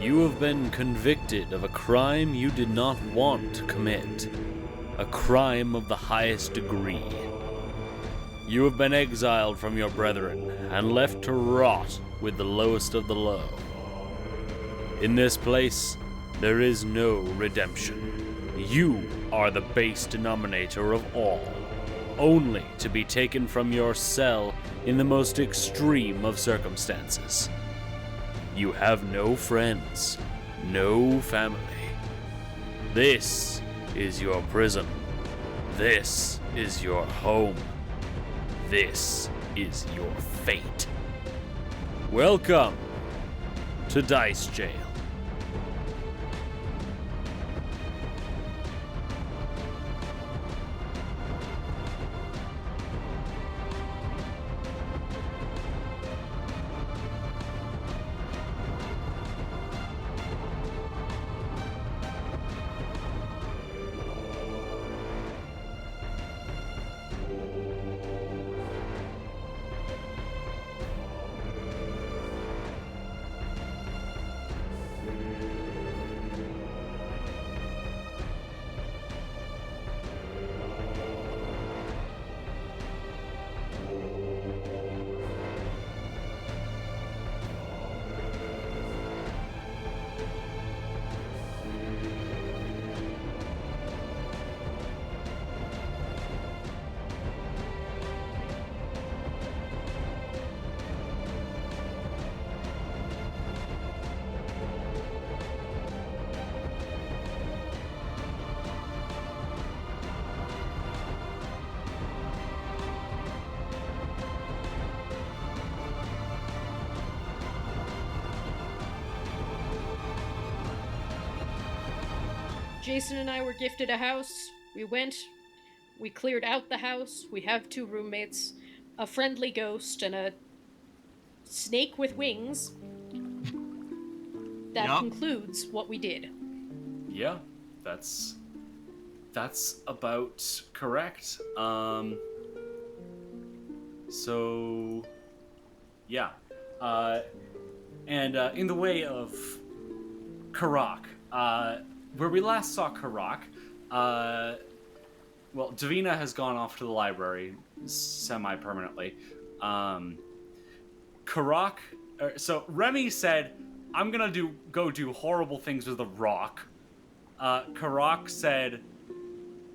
You have been convicted of a crime you did not want to commit. A crime of the highest degree. You have been exiled from your brethren and left to rot with the lowest of the low. In this place, there is no redemption. You are the base denominator of all, only to be taken from your cell in the most extreme of circumstances. You have no friends, no family. This is your prison. This is your home. This is your fate. Welcome to Dice Jail. Jason and I were gifted a house. We went, we cleared out the house. We have 2 roommates, a friendly ghost, and a snake with wings. That concludes what we did. Yeah, that's about correct. So, yeah. And in the way of Karak, where we last saw Karak, well, Davina has gone off to the library semi-permanently. Karak, so Remy said, I'm gonna go do horrible things with a rock. Karak said,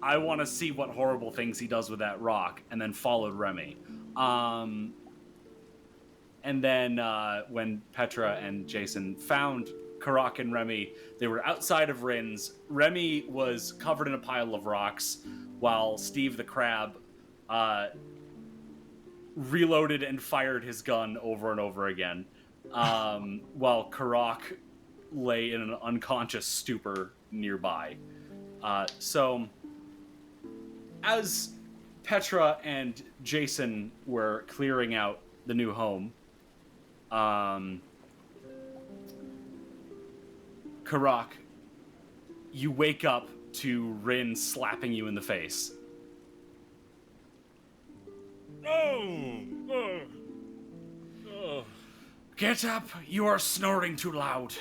I want to see what horrible things he does with that rock, and then followed Remy. And then when Petra and Jason found Karak and Remy, they were outside of Rin's. Remy was covered in a pile of rocks, while Steve the Crab reloaded and fired his gun over and over again, while Karak lay in an unconscious stupor nearby. So, as Petra and Jason were clearing out the new home, Karak, you wake up to Rin slapping you in the face. Get up! You are snoring too loud.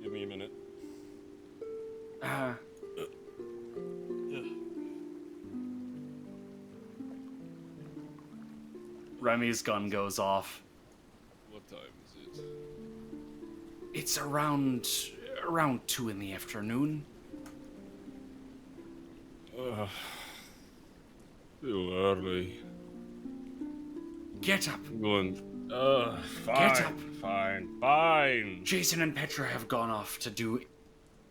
Give me a minute. Remy's gun goes off. What time is it? It's around 2 in the afternoon. Too early. Get up. I'm going. Fine. Get up. Fine. Jason and Petra have gone off to do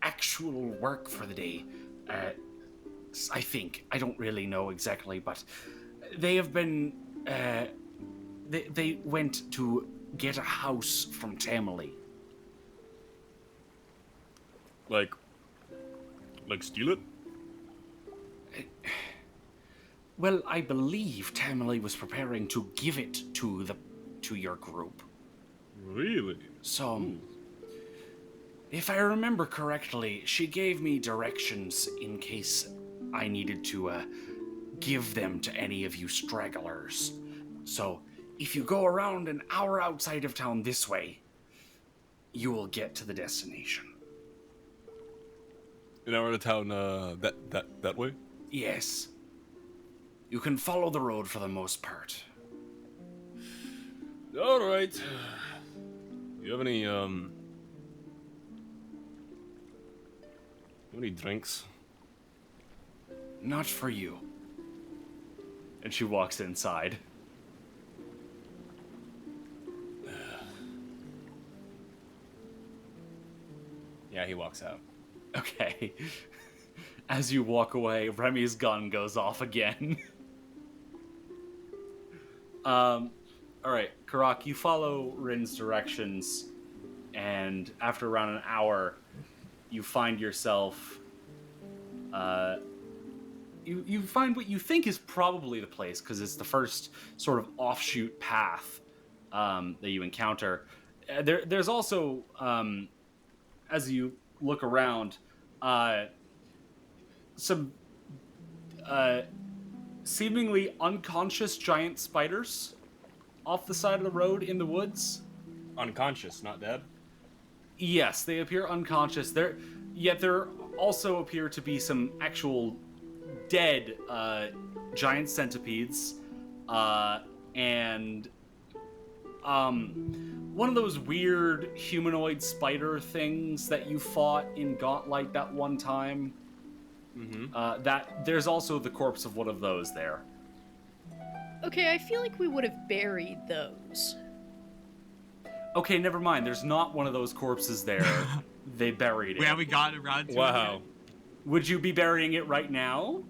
actual work for the day. I think. I don't really know exactly, but they have been. They went to get a house from Tamale. Like steal it? Well, I believe Tamale was preparing to give it to your group. Really? So, if I remember correctly, she gave me directions in case I needed to give them to any of you stragglers. So, if you go around an hour outside of town this way, you will get to the destination. An hour to town, that way? Yes. You can follow the road for the most part. Alright. You have any drinks? Not for you. And she walks inside. Yeah, he walks out. Okay. As you walk away, Remy's gun goes off again. Alright, Karak, you follow Rin's directions, and after around an hour, you find yourself, you find what you think is probably the place, because it's the first sort of offshoot path that you encounter. There's also, as you look around, some seemingly unconscious giant spiders off the side of the road in the woods. Unconscious, not dead? Yes, they appear unconscious. Yet there also appear to be some actual dead giant centipedes, and one of those weird humanoid spider things that you fought in Gauntlight that one time. Mm-hmm. That there's also the corpse of one of those there. Okay, I feel like we would have buried those. Okay, never mind. There's not one of those corpses there. They buried it. Yeah, we got around to it. Wow. Would you be burying it right now?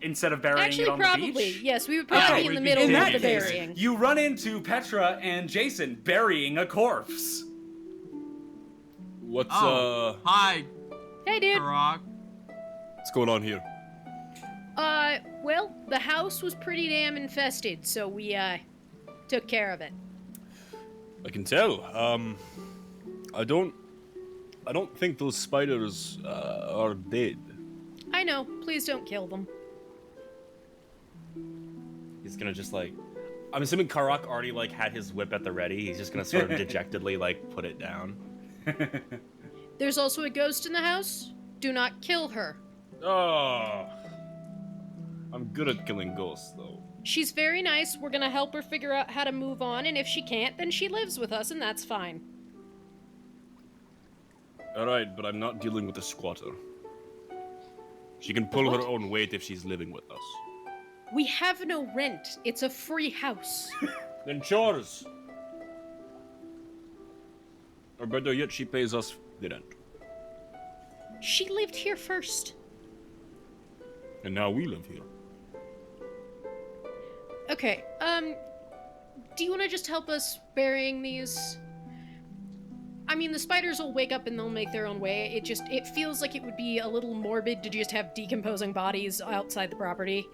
Instead of burying it on probably. the beach? Yes, we would probably be in the middle In of that the case, burying. you run into Petra and Jason burying a corpse. What's Hi, Hey, dude. Karak. what's going on here? Well, the house was pretty damn infested, so we, took care of it. I can tell. I don't think those spiders are dead. I know. Please don't kill them. He's gonna just like... I'm assuming Karak already like had his whip at the ready. He's just gonna sort of dejectedly like put it down. There's also a ghost in the house. Do not kill her. Oh, I'm good at killing ghosts, though. She's very nice. We're gonna help her figure out how to move on, and if she can't, then she lives with us, and that's fine. All right, but I'm not dealing with a squatter. She can pull her own weight if she's living with us. We have no rent. It's a free house. Then chores. Or better yet, she pays us the rent. She lived here first. And now we live here. Okay, do you want to just help us burying these? I mean, the spiders will wake up and they'll make their own way. It feels like it would be a little morbid to just have decomposing bodies outside the property.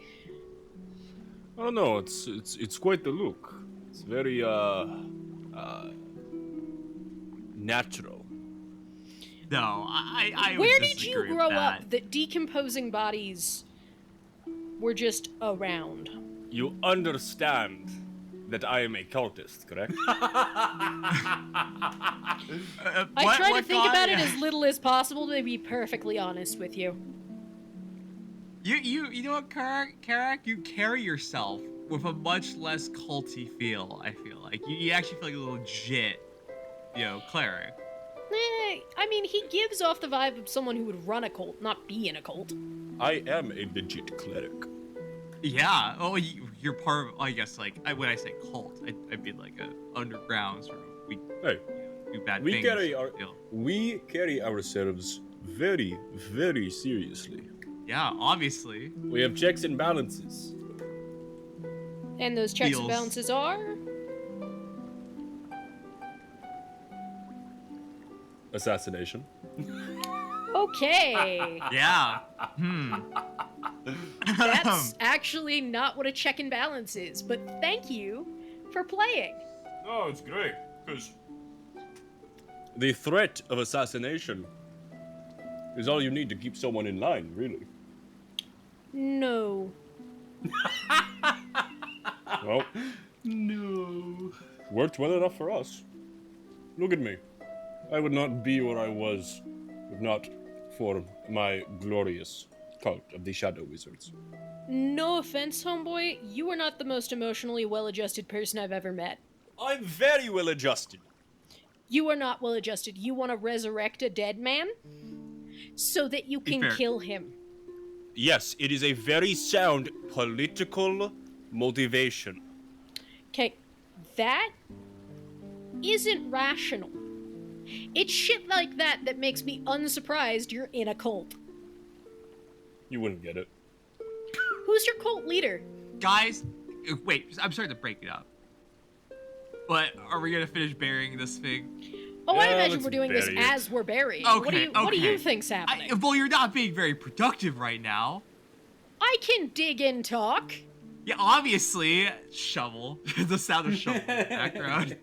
I don't know. It's quite the look. It's very natural. No, I would Where did disagree you with grow that. up that decomposing bodies were just around? You understand that I am a cultist, correct? I try to think about it as little as possible to be perfectly honest with you. You know what, Karak? You carry yourself with a much less culty feel, I feel like. You actually feel like a legit, cleric. I mean, he gives off the vibe of someone who would run a cult, not be in a cult. I am a legit cleric. Yeah. Oh, you're part of, I guess, like, when I say cult, I mean like a underground sort of, Hey, do bad we things. we carry ourselves very, very seriously. Yeah, obviously. We have checks and balances. And those checks and Feels- balances are? Assassination. Okay. Yeah. That's actually not what a check and balance is, but thank you for playing. Oh, it's great, because the threat of assassination is all you need to keep someone in line, really. No. Well, No. worked well enough for us. Look at me. I would not be where I was if not for my glorious cult of the Shadow Wizards. No offense, homeboy, you are not the most emotionally well-adjusted person I've ever met. I'm very well adjusted. You are not well-adjusted. You want to resurrect a dead man? So that you can kill him. Yes, it is a very sound political motivation. Okay, that isn't rational. It's shit like that that makes me unsurprised you're in a cult. You wouldn't get it. Who's your cult leader? Guys, wait, I'm sorry to break it up. But are we gonna finish burying this thing? Oh, I Yeah, imagine let's we're doing this bury it. as we're burying. Okay, What do you okay. think's happening? Well, you're not being very productive right now. I can dig and talk. Yeah, obviously, shovel. The sound of shovel in the background.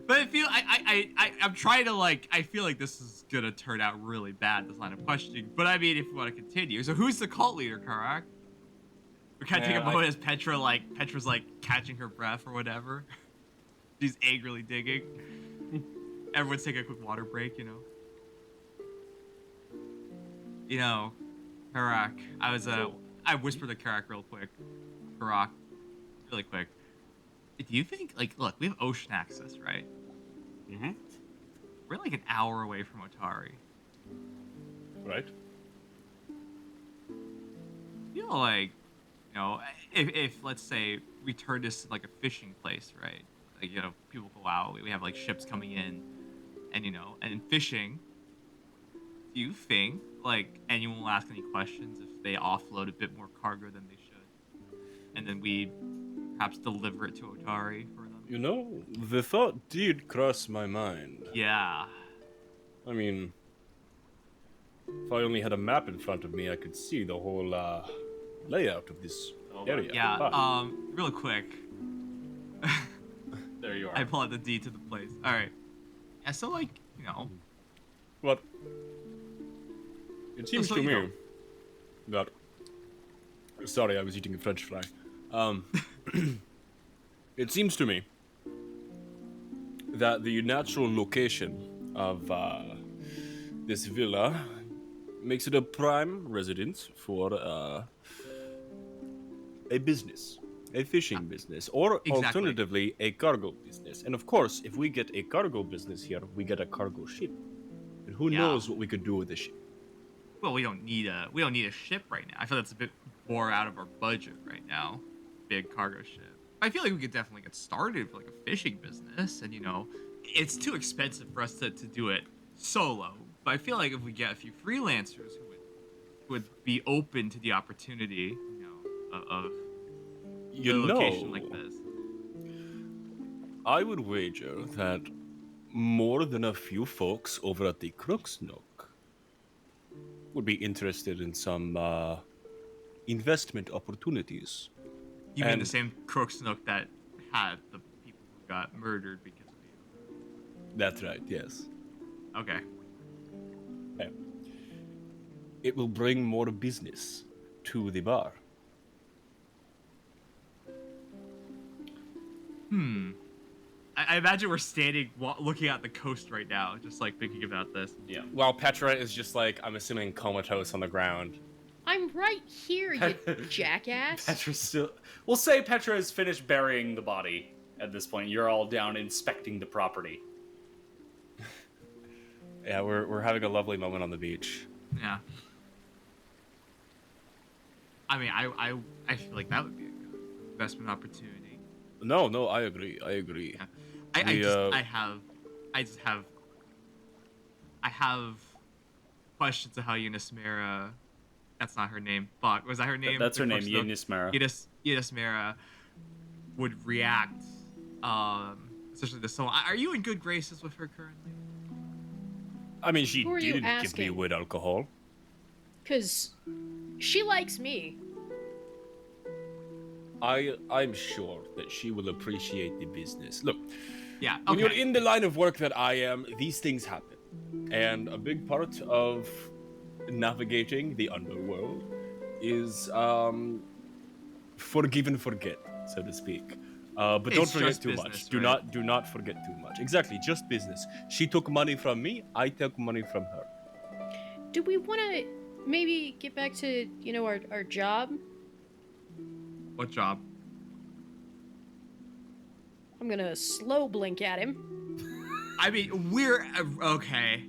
But I'm trying to I feel like this is gonna turn out really bad, this line of questioning. But I mean, if we want to continue. So who's the cult leader, Karak? We kind of take a moment as Petra's catching her breath or whatever. She's angrily digging. Everyone's taking a quick water break, You know, Karak, I whispered to Karak real quick. Karak, really quick. Do you think, look, we have ocean access, right? Mm-hmm. We're an hour away from Otari. Right? I feel if let's say we turn this to a fishing place, right? People go out, we have ships coming in, and fishing. Do you think anyone will ask any questions if they offload a bit more cargo than they should, and then we perhaps deliver it to Otari for them? The thought did cross my mind. Yeah. I mean, if I only had a map in front of me, I could see the whole layout of this area. Yeah. Real quick. There you are. I pull out the deed to the place. All right. Yeah. So What? It seems so to you me know. that. Sorry, I was eating a French fry. It seems to me that the natural location of this villa makes it a prime residence for a business, a fishing business, or Exactly. alternatively a cargo business. And of course, if we get a cargo business here, we get a cargo ship. And who knows what we could do with the ship? Well, we don't need a ship right now. I feel that's a bit more out of our budget right now. Big cargo ship. I feel like we could definitely get started with a fishing business, and it's too expensive for us to do it solo. But I feel like if we get a few freelancers who would be open to the opportunity, of a location like this. I would wager that more than a few folks over at the Crux Nook would be interested in some investment opportunities. You mean the same Crooks Nook that had the people who got murdered because of you? That's right, yes. Okay. Yeah. It will bring more business to the bar. I imagine we're standing, looking at the coast right now, just thinking about this. Yeah. While Petra is just I'm assuming comatose on the ground. I'm right here, you jackass. Petra's still. We'll say Petra has finished burying the body at this point. You're all down inspecting the property. Yeah, we're having a lovely moment on the beach. Yeah. I mean, I feel like that would be a good investment opportunity. No, I agree. Yeah. I have questions of how Yunismera, that's not her name. Fuck, was that her name? That's her name, Yunismera. Yunismera would react, especially to someone. Are you in good graces with her currently? I mean, she Who are you didn't give me asking? wood alcohol. Because she likes me. I'm sure that she will appreciate the business. Look, Yeah. when you're Okay. in the line of work that I am, these things happen. And a big part of navigating the underworld is forgive and forget, so to speak. But It's don't forget just too business, much. right? Do not forget too much. Exactly, just business. She took money from me. I took money from her. Do we want to maybe get back to, our job? What job? I'm gonna slow blink at him. I mean, we're okay.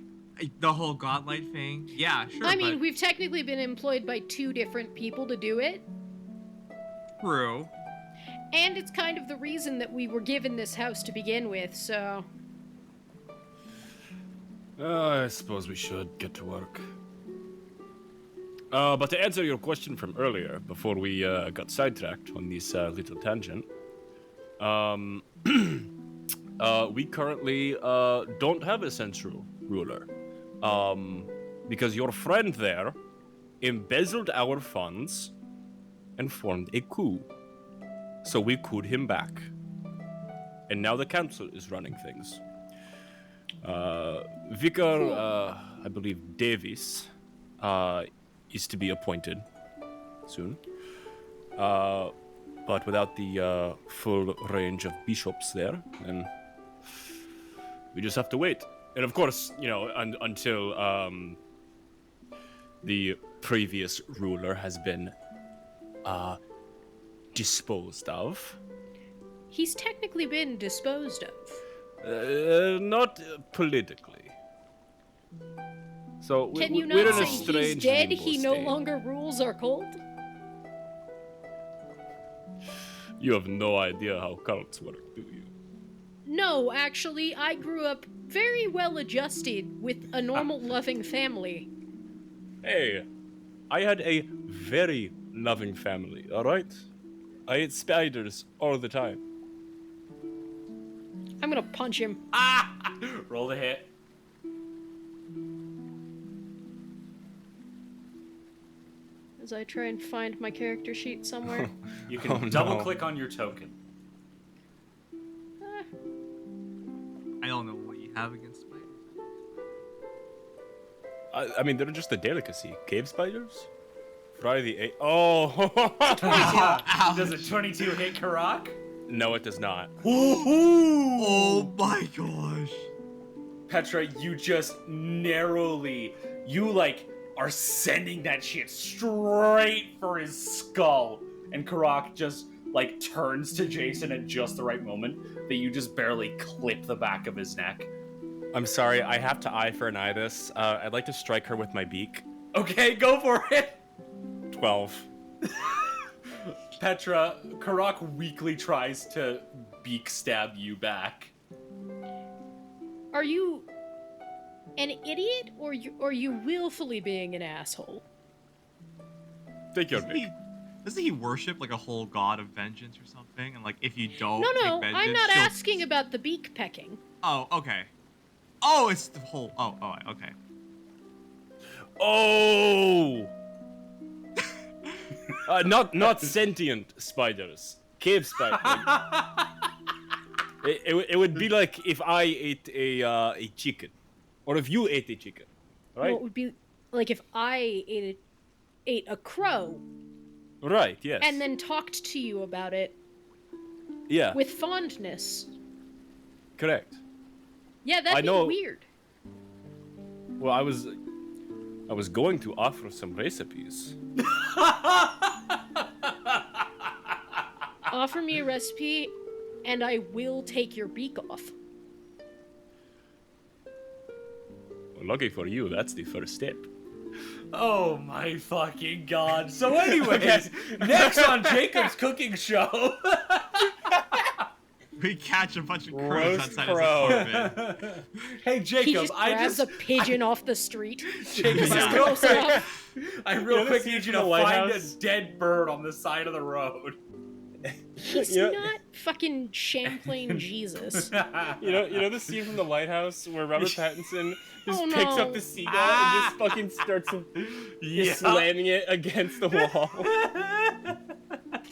The whole Gauntlight thing. Yeah, sure. I mean, but we've technically been employed by 2 different people to do it. true. And it's kind of the reason that we were given this house to begin with, so... I suppose we should get to work. But to answer your question from earlier, before we got sidetracked on this little tangent, we currently don't have a central ruler. Because your friend there embezzled our funds and formed a coup. So we couped him back. And now the council is running things. Vicar, I believe Davis, is to be appointed soon. But without the full range of bishops there, then we just have to wait. And of course, until the previous ruler has been disposed of. He's technically been disposed of. Not politically. So Can you we're not in a say he's strange dead, limbo he no state. longer rules our cult? You have no idea how cults work, do you? No, actually, I grew up very well adjusted with a normal, loving family. Hey, I had a very loving family, alright? I ate spiders all the time. I'm gonna punch him. Roll the hit. As I try and find my character sheet somewhere. You can double click on your token. I don't know what you have against spiders. I mean, they're just a delicacy. Cave spiders? Friday the 8th. Oh! Does a 22 hit Karak? No, it does not. Oh my gosh. Petra, you just narrowly, are sending that shit straight for his skull. And Karak just, turns to Jason at just the right moment that you just barely clip the back of his neck. I'm sorry, I have to eye for an eye this. I'd like to strike her with my beak. Okay, go for it! 12. Petra, Karak weakly tries to beak stab you back. Are you an idiot, or are you willfully being an asshole? Take your pick. Doesn't he worship a whole god of vengeance or something? And if you don't No, take vengeance, I'm not she'll- asking about the beak pecking. Oh, okay. Oh, it's the whole. Oh, okay. Oh! Not sentient spiders. Cave spiders. It would be like if I ate a chicken, or if you ate a chicken, right? Well, it would be like if I ate a crow Right. Yes. and then talked to you about it yeah. with fondness. Correct. Yeah, that'd I be know- weird. Well, I was going to offer some recipes. Offer me a recipe, and I will take your beak off. Well, lucky for you, that's the first step. Oh my fucking god. So anyways, next on Jacob's cooking show. We catch a bunch of crows Roast outside crow. his apartment. Hey He Jacob, just grabs a pigeon off the street. Jacob, This is I real gross quick, enough. I real quick scene need you from to the find a lighthouse? dead bird on the side of the road. He's Yeah. not fucking Champlain Jesus. You know the scene from The Lighthouse where Robert Pattinson just Oh, picks no. up the seagull and just fucking starts just slamming it against the wall.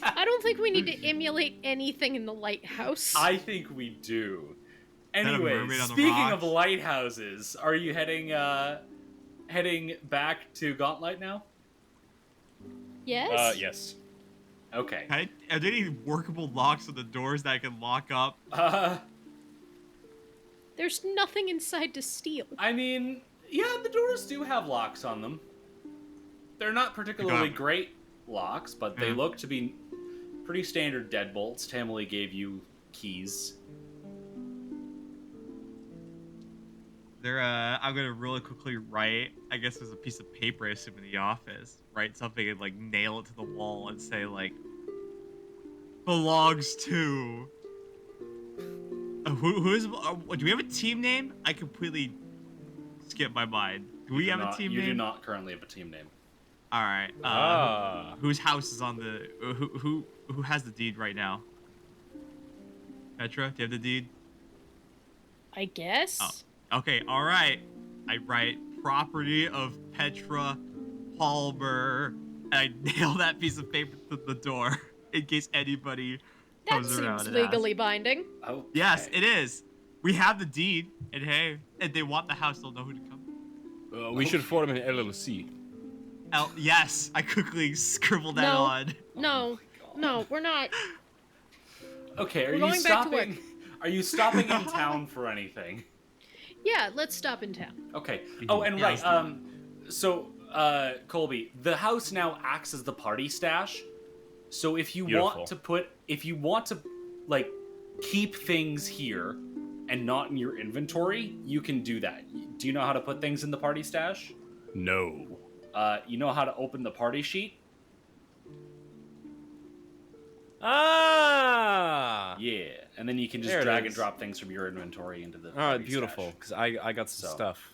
I don't think we need to emulate anything in the lighthouse. I think we do. a Anyway, mermaid on the speaking rocks. of lighthouses, are you heading back to Gauntlight now? Yes? Yes. Okay. Are there any workable locks on the doors that I can lock up? There's nothing inside to steal. I mean, yeah, the doors do have locks on them. They're not particularly great locks, but they look to be pretty standard deadbolts. Tamily gave you keys. I'm gonna really quickly write. I guess there's a piece of paper I assume in the office. Write something and like nail it to the wall and say like, belongs to. Who is? Do we have a team name? I completely skipped my mind. Do we have a team name? You do not currently have a team name. All right. Whose house is on the? Who has the deed right now? Petra, do you have the deed? I guess. Oh. Okay, all right. I write property of Petra Palmer, and I nail that piece of paper to the door in case anybody That comes around seems and legally asks. binding. Okay. Yes, it is. We have the deed, and hey, if they want the house, they'll know who to come. We should form an LLC. Yes, I quickly scribbled that No. on. No, no, we're not. Okay, are We're you going back to stopping? work. Are you stopping in town for anything? Yeah, let's stop in town. Okay. Oh, and Yeah, right. let's do Colby, the house now acts as the party stash. So if you Beautiful. want to like keep things here and not in your inventory, you can do that. Do you know how to put things in the party stash? No. You know how to open the party sheet? Ah! Yeah, and then you can just There it drag and is. drop things from your inventory into the All party right, beautiful. stash. Because I got some So. stuff.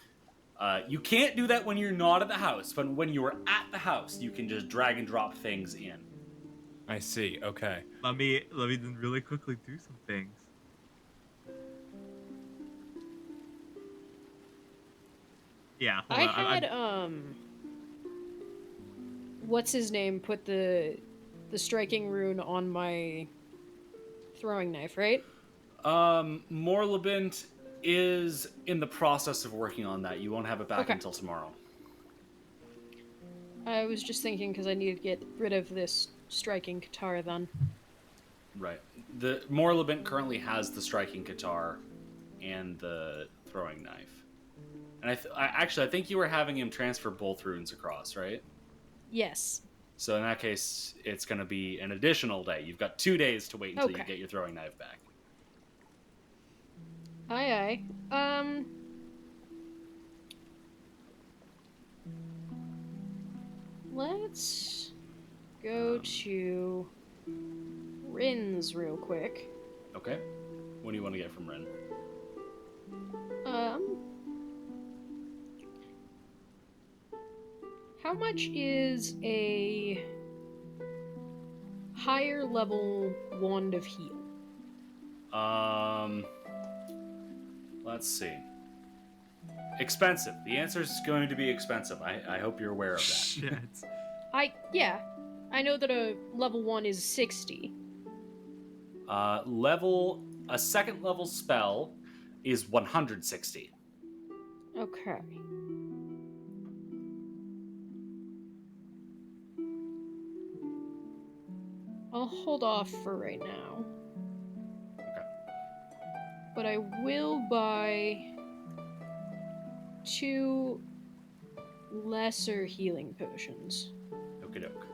You can't do that when you're not at the house, but when you are at the house, you can just drag and drop things in. I see. Okay. Let me then really quickly do some things. Yeah, hold I on. had what's his name put the striking rune on my throwing knife, right? Morlabint is in the process of working on that. You won't have it back Okay. until tomorrow. I was just thinking because I need to get rid of this striking guitar then. Right. The Morlabint currently has the striking guitar and the throwing knife. And I think you were having him transfer both runes across, right? Yes. So in that case, it's going to be an additional day. You've got 2 days to wait until you Okay. get your throwing knife back. Aye. Let's go to Rin's real quick. Okay. What do you want to get from Rin? How much is a higher level wand of heal? Let's see. Expensive. The answer is going to be expensive. I hope you're aware of that. Shit. I know that a level 1 is 60. A second level spell is 160. Okay. I'll hold off for right now. Okay. But I will buy 2 lesser healing potions. Okie doke.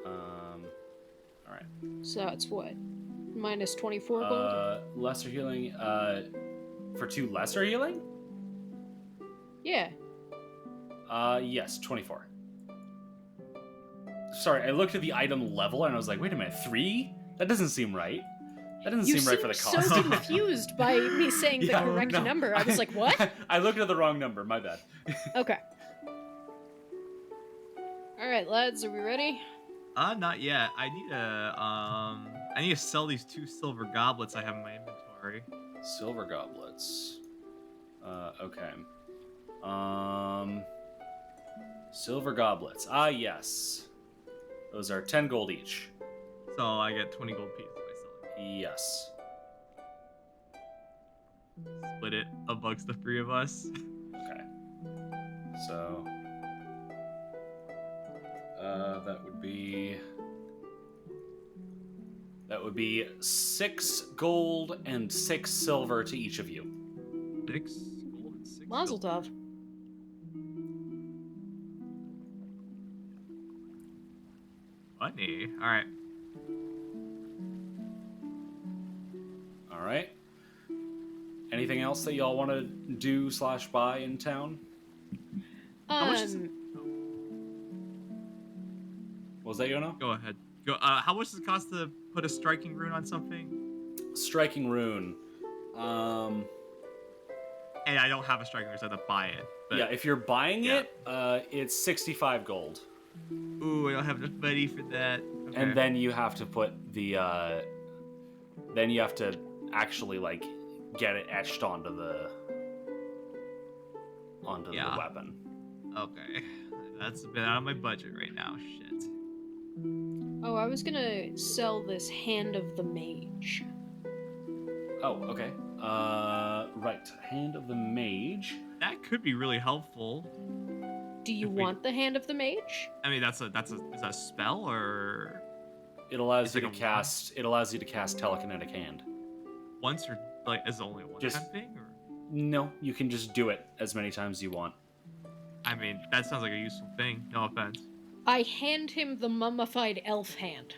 All right. So that's what? Minus 24 gold? Lesser healing. For 2 lesser healing? Yeah. Yes, 24. Sorry, I looked at the item level and I was like, wait a minute, 3? That doesn't seem right. That doesn't You seem right for the seemed cost. so confused by me saying the Yeah, correct no. number. I was like, what? I looked at the wrong number, my bad. Okay. Alright, lads, are we ready? Not yet. I need to sell these 2 silver goblets I have in my inventory. Silver goblets. Okay. Silver goblets. Ah, yes. Those are 10 gold each. So I get 20 gold pieces if I sell Yes. it. Split it amongst the 3 of us. Okay. So that would be 6 gold and 6 silver to each of you. 6 gold and 6 Mazel silver. tov. Money. All right. All right. Anything else that y'all want to do / buy in town? How much is it? What was that, Yono? Go ahead. Go. How much does it cost to put a striking rune on something? Striking rune. And I don't have a striking rune, so I have to buy it. But, Yeah, if you're buying Yeah. it, it's 65 gold. Ooh, I don't have enough money for that. Okay. And then you have to put the then you have to actually like get it etched onto the Yeah. weapon. Okay. That's a bit out of my budget right now. Shit. Oh, I was gonna sell this Hand of the Mage. Oh, okay. Right. Hand of the Mage. That could be really helpful. Do you If we- want the Hand of the Mage? I mean, is that a spell or It allows It's you like to a cast. It allows you to cast telekinetic hand. once or like is it only a one Just- time thing or? No, you can just do it as many times as you want. I mean, that sounds like a useful thing. No offense. I hand him the mummified elf hand.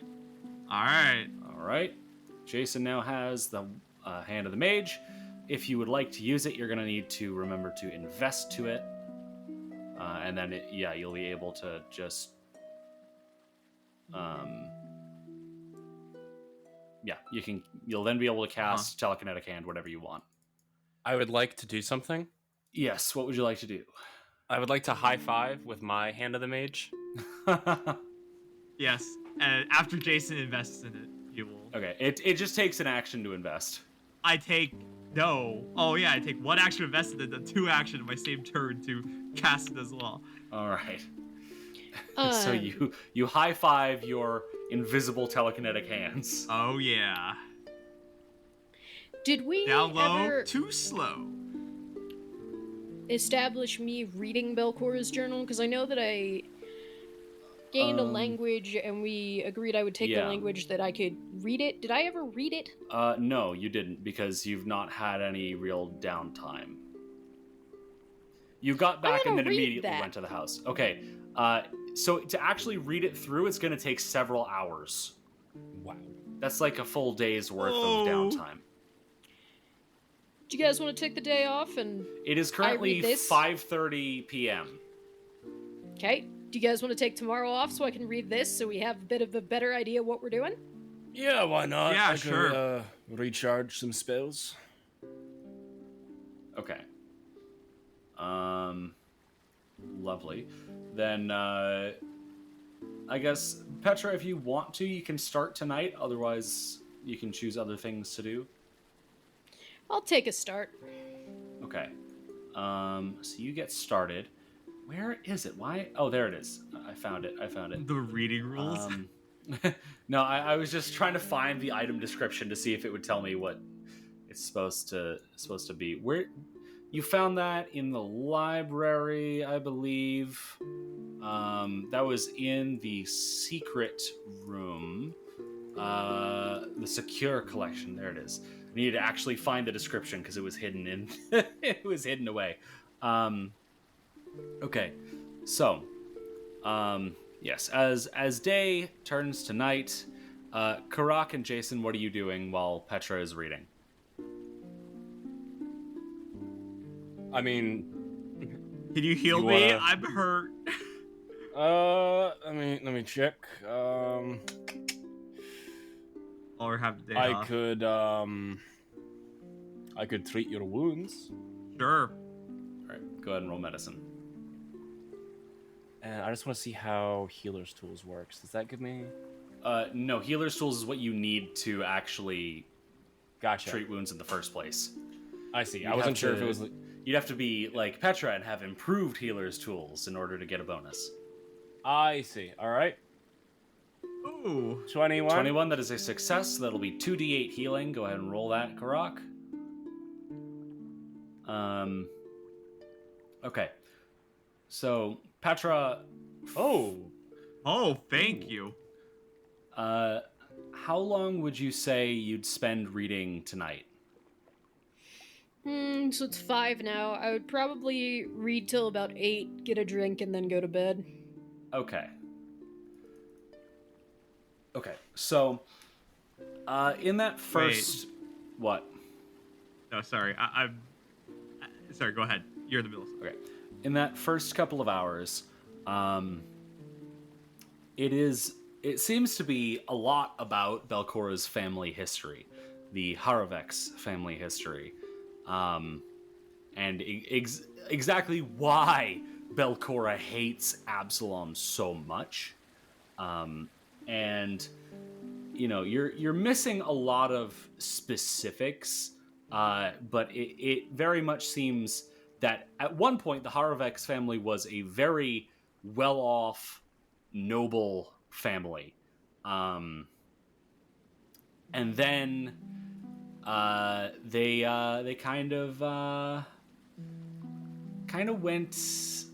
All right. All right. Jason now has the Hand of the Mage. If you would like to use it, you're going to need to remember to invest to it. And then, you'll be able to just... you'll then be able to cast Telekinetic Hand whenever you want. I would like to do something. Yes, what would you like to do? I would like to high five with my Hand of the Mage. Yes. And after Jason invests in it, you will. Okay, it just takes an action to invest. I take no. Oh yeah, I take 1 action invested and then 2 action in my same turn to cast it as well. All right. So you high five your invisible telekinetic hands. Oh yeah. Did we Down low, ever too slow. establish me reading Belcor's journal? Because I know that I gained a language and we agreed I would take the yeah. language that I could read it. Did I ever read it? No, you didn't, because you've not had any real downtime. You got back and gotta then read immediately that. went to the house. Okay, so to actually read it through, it's going to take several hours. Wow. That's like a full day's worth Whoa. of downtime. Do you guys want to take the day off and... It is currently read this? 5:30 p.m. Okay. Do you guys want to take tomorrow off so I can read this so we have a bit of a better idea what we're doing? Yeah, why not? Yeah, I sure. Could, recharge some spells. Okay. Lovely. Then, I guess, Petra, if you want to, you can start tonight. Otherwise, you can choose other things to do. I'll take a start. Okay. So you get started. Where is it? Why? Oh, there it is. I found it. The reading rules. No, I was just trying to find the item description to see if it would tell me what it's supposed to be. Where you found that in the library, I believe. That was in the secret room. The secure collection. There it is. I needed to actually find the description because it was hidden in it was hidden away. Okay. So, yes, as day turns to night, Karak and Jason, what are you doing while Petra is reading? I mean, Can you heal you me? wanna- I'm hurt. let me check. Or have the day I off. could treat your wounds. Sure. All right, go ahead and roll medicine. And I just want to see how healer's tools works. Does that give me? No, healer's tools is what you need to actually Gotcha. treat wounds in the first place. I see. You'd I wasn't have sure if to- it was. You'd have to be like Petra and have improved healer's tools in order to get a bonus. I see. All right. Ooh. 21. 21, that is a success. That'll be 2d8 healing. Go ahead and roll that, Karak. Okay. So, Petra, Oh, Oh, thank you. how long would you say you'd spend reading tonight? So it's 5 now. I would probably read till about 8, get a drink, and then go to bed. Okay. Okay, so, in that first... What? No, sorry. Sorry, go ahead. You're in the middle. Okay. In that first couple of hours, it seems to be a lot about Belcora's family history, the Haravek's family history, and exactly why Belcora hates Absalom so much, and you're missing a lot of specifics, but it very much seems that at one point the Haravek's family was a very well-off, noble family, and then they kind of went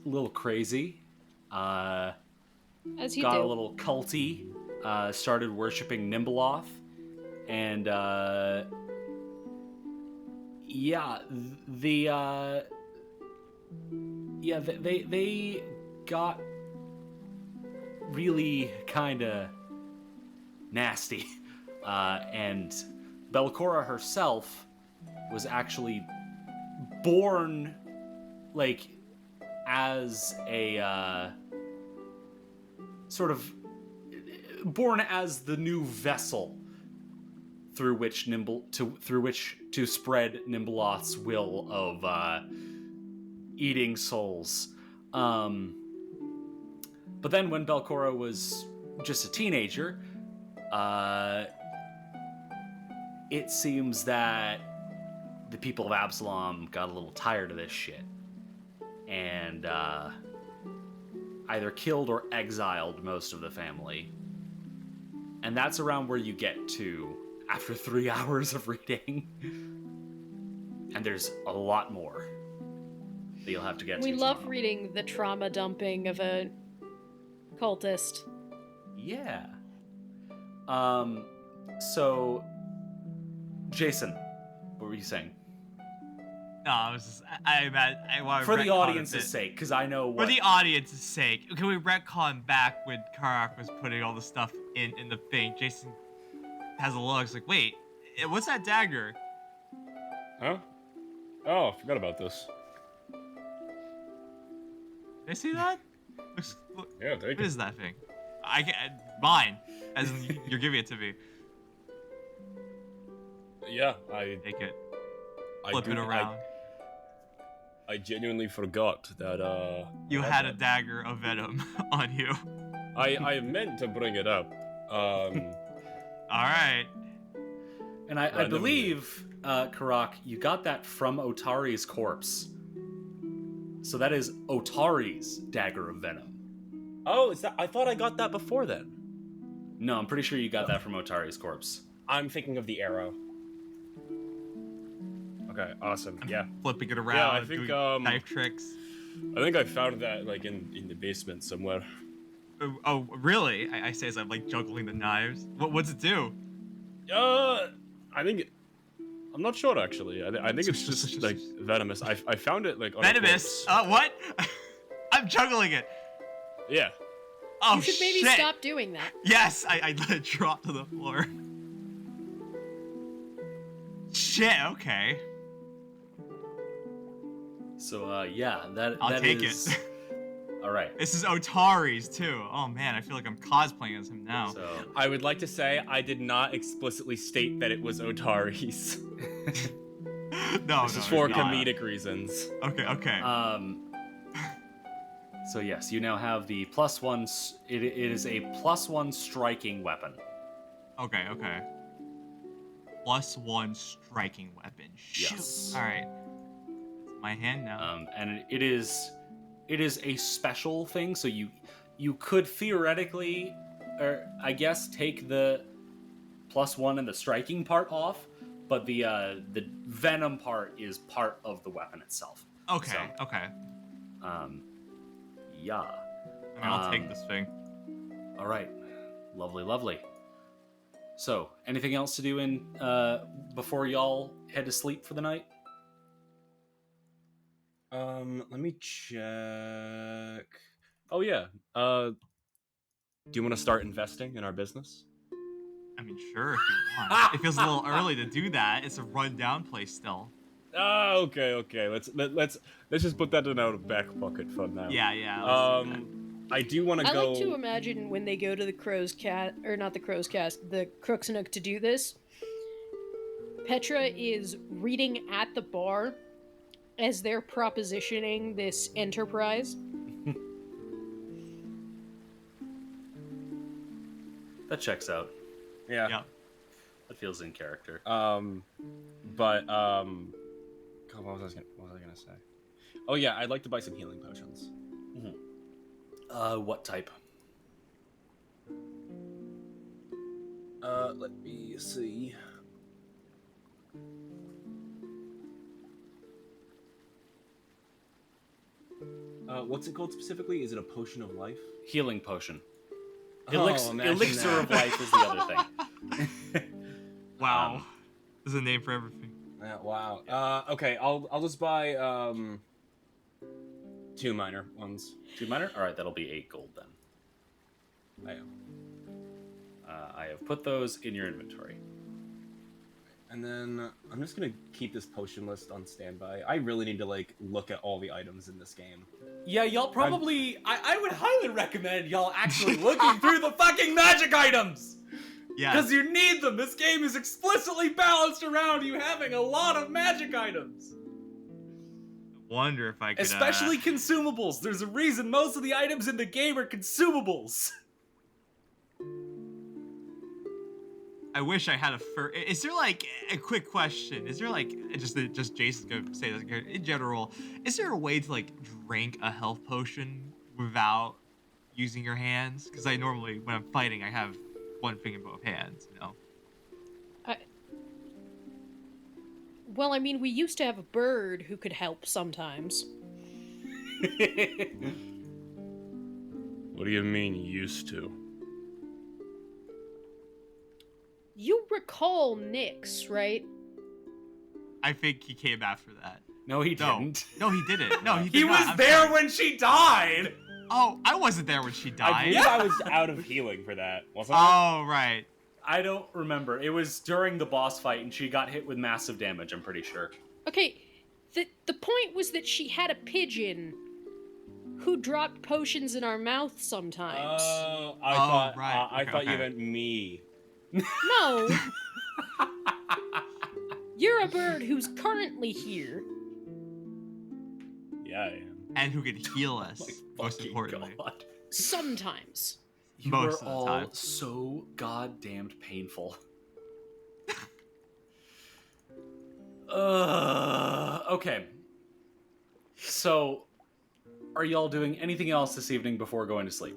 a little crazy, As you got do. a little culty, started worshiping Nimbleoth, and they got really kind of nasty, and Belcora herself was actually born like as a sort of born as the new vessel through which to spread Nimbleoth's will of eating souls. But then when Belcora was just a teenager, it seems that the people of Absalom got a little tired of this shit and either killed or exiled most of the family. And that's around where you get to after 3 hours of reading. And there's a lot more that you'll have to get to. We love tomorrow. reading the trauma dumping of a cultist. Yeah. So, Jason, what were you saying? No, I was just, I want to For the retcon a audience's bit. sake, because I know For what... the audience's sake, can we retcon back when Karak was putting all the stuff in the thing? Jason has a look. He's like, wait, what's that dagger? huh? Oh, I forgot about this. Did I see that? Look, Yeah, take what it. is that thing? Mine, as in you're giving it to me. Yeah, I Take it, I flip do- it around. I genuinely forgot that You I had a that. dagger of venom on you. I meant to bring it up. All right. And I Randomly. believe, Karak, you got that from Otari's corpse. So that is Otari's dagger of venom. Oh, is that? I thought I got that before then. No, I'm pretty sure you got that from Otari's corpse. I'm thinking of the arrow. Okay, awesome. Yeah, Flipping it around. Yeah, I think, doing knife tricks. I think I found that like in the basement somewhere. Oh, really? I say as I'm like juggling the knives. What's it do? I think I'm not sure actually. I think it's just like venomous. I found it like on a Venomous? corpse. What? I'm juggling it. Yeah. Oh, You should maybe shit. stop doing that. Yes, I let it drop to the floor. Shit, okay. So, yeah, I'll that take is... it. All right. This is Otari's too. Oh man, I feel like I'm cosplaying as him now. So, I would like to say I did not explicitly state that it was Otari's. No, This is no, for it's not. comedic reasons. Okay. so yes, you now have the +1. It is a +1 striking weapon. Okay. +1 striking weapon. Shoot. Yes. All right. It's my hand now. And it is a special thing. So you could theoretically, or I guess, take the +1 and the striking part off, but the venom part is part of the weapon itself. Okay. So, Yeah. I mean, I'll take this thing. All right. Lovely, lovely. So, anything else to do in before y'all head to sleep for the night? Let me check. Oh yeah. Do you want to start investing in our business? I mean, sure, if you want. It feels a little early to do that. It's a run-down place still. Oh, okay. Let's just put that in our back pocket for now. Yeah. Let's do that. I do want to I go. like to imagine when they go to the Crow's Cast, or not the Crow's Cast, the Crooks Nook to do this. Petra is reading at the bar as they're propositioning this enterprise. That checks out. Yeah. That feels in character. God, what was I gonna say? Oh yeah, I'd like to buy some healing potions. What type? Let me see. What's it called specifically? Is it a potion of life? Healing potion. Imagine Elixir that. of life is the other thing. Wow. There's a name for everything. Wow. Okay, I'll just buy 2 minor ones. 2 minor? All right, that'll be 8 gold then. I have put those in your inventory. And then I'm just gonna keep this potion list on standby. I really need to look at all the items in this game. Yeah, y'all probably... I would highly recommend y'all actually looking through the fucking magic items! Yeah. Because you need them! This game is explicitly balanced around you having a lot of magic items! Wonder if I could. Especially consumables! There's a reason most of the items in the game are consumables! I wish I had a Is there a quick question? Is there just Jason's gonna say this in general? Is there a way to drink a health potion without using your hands? Because I normally when I'm fighting I have one thing in both hands. Well, I mean, we used to have a bird who could help sometimes. What do you mean used to? You recall Nyx, right? I think he came after that. No, he didn't. No, he didn't. No, he did He not. was I'm there sorry. when she died! Oh, I wasn't there when she I died. believe I was out of healing for that, wasn't I? Oh, right. I don't remember. It was during the boss fight and she got hit with massive damage, I'm pretty sure. Okay, the point was that she had a pigeon who dropped potions in our mouth sometimes. I thought Okay. you meant me. No! You're a bird who's currently here. Yeah, I am. And who could heal us, most Fucking importantly. God. Sometimes. You Most are of the all time. so goddamned painful. Okay. So, are y'all doing anything else this evening before going to sleep?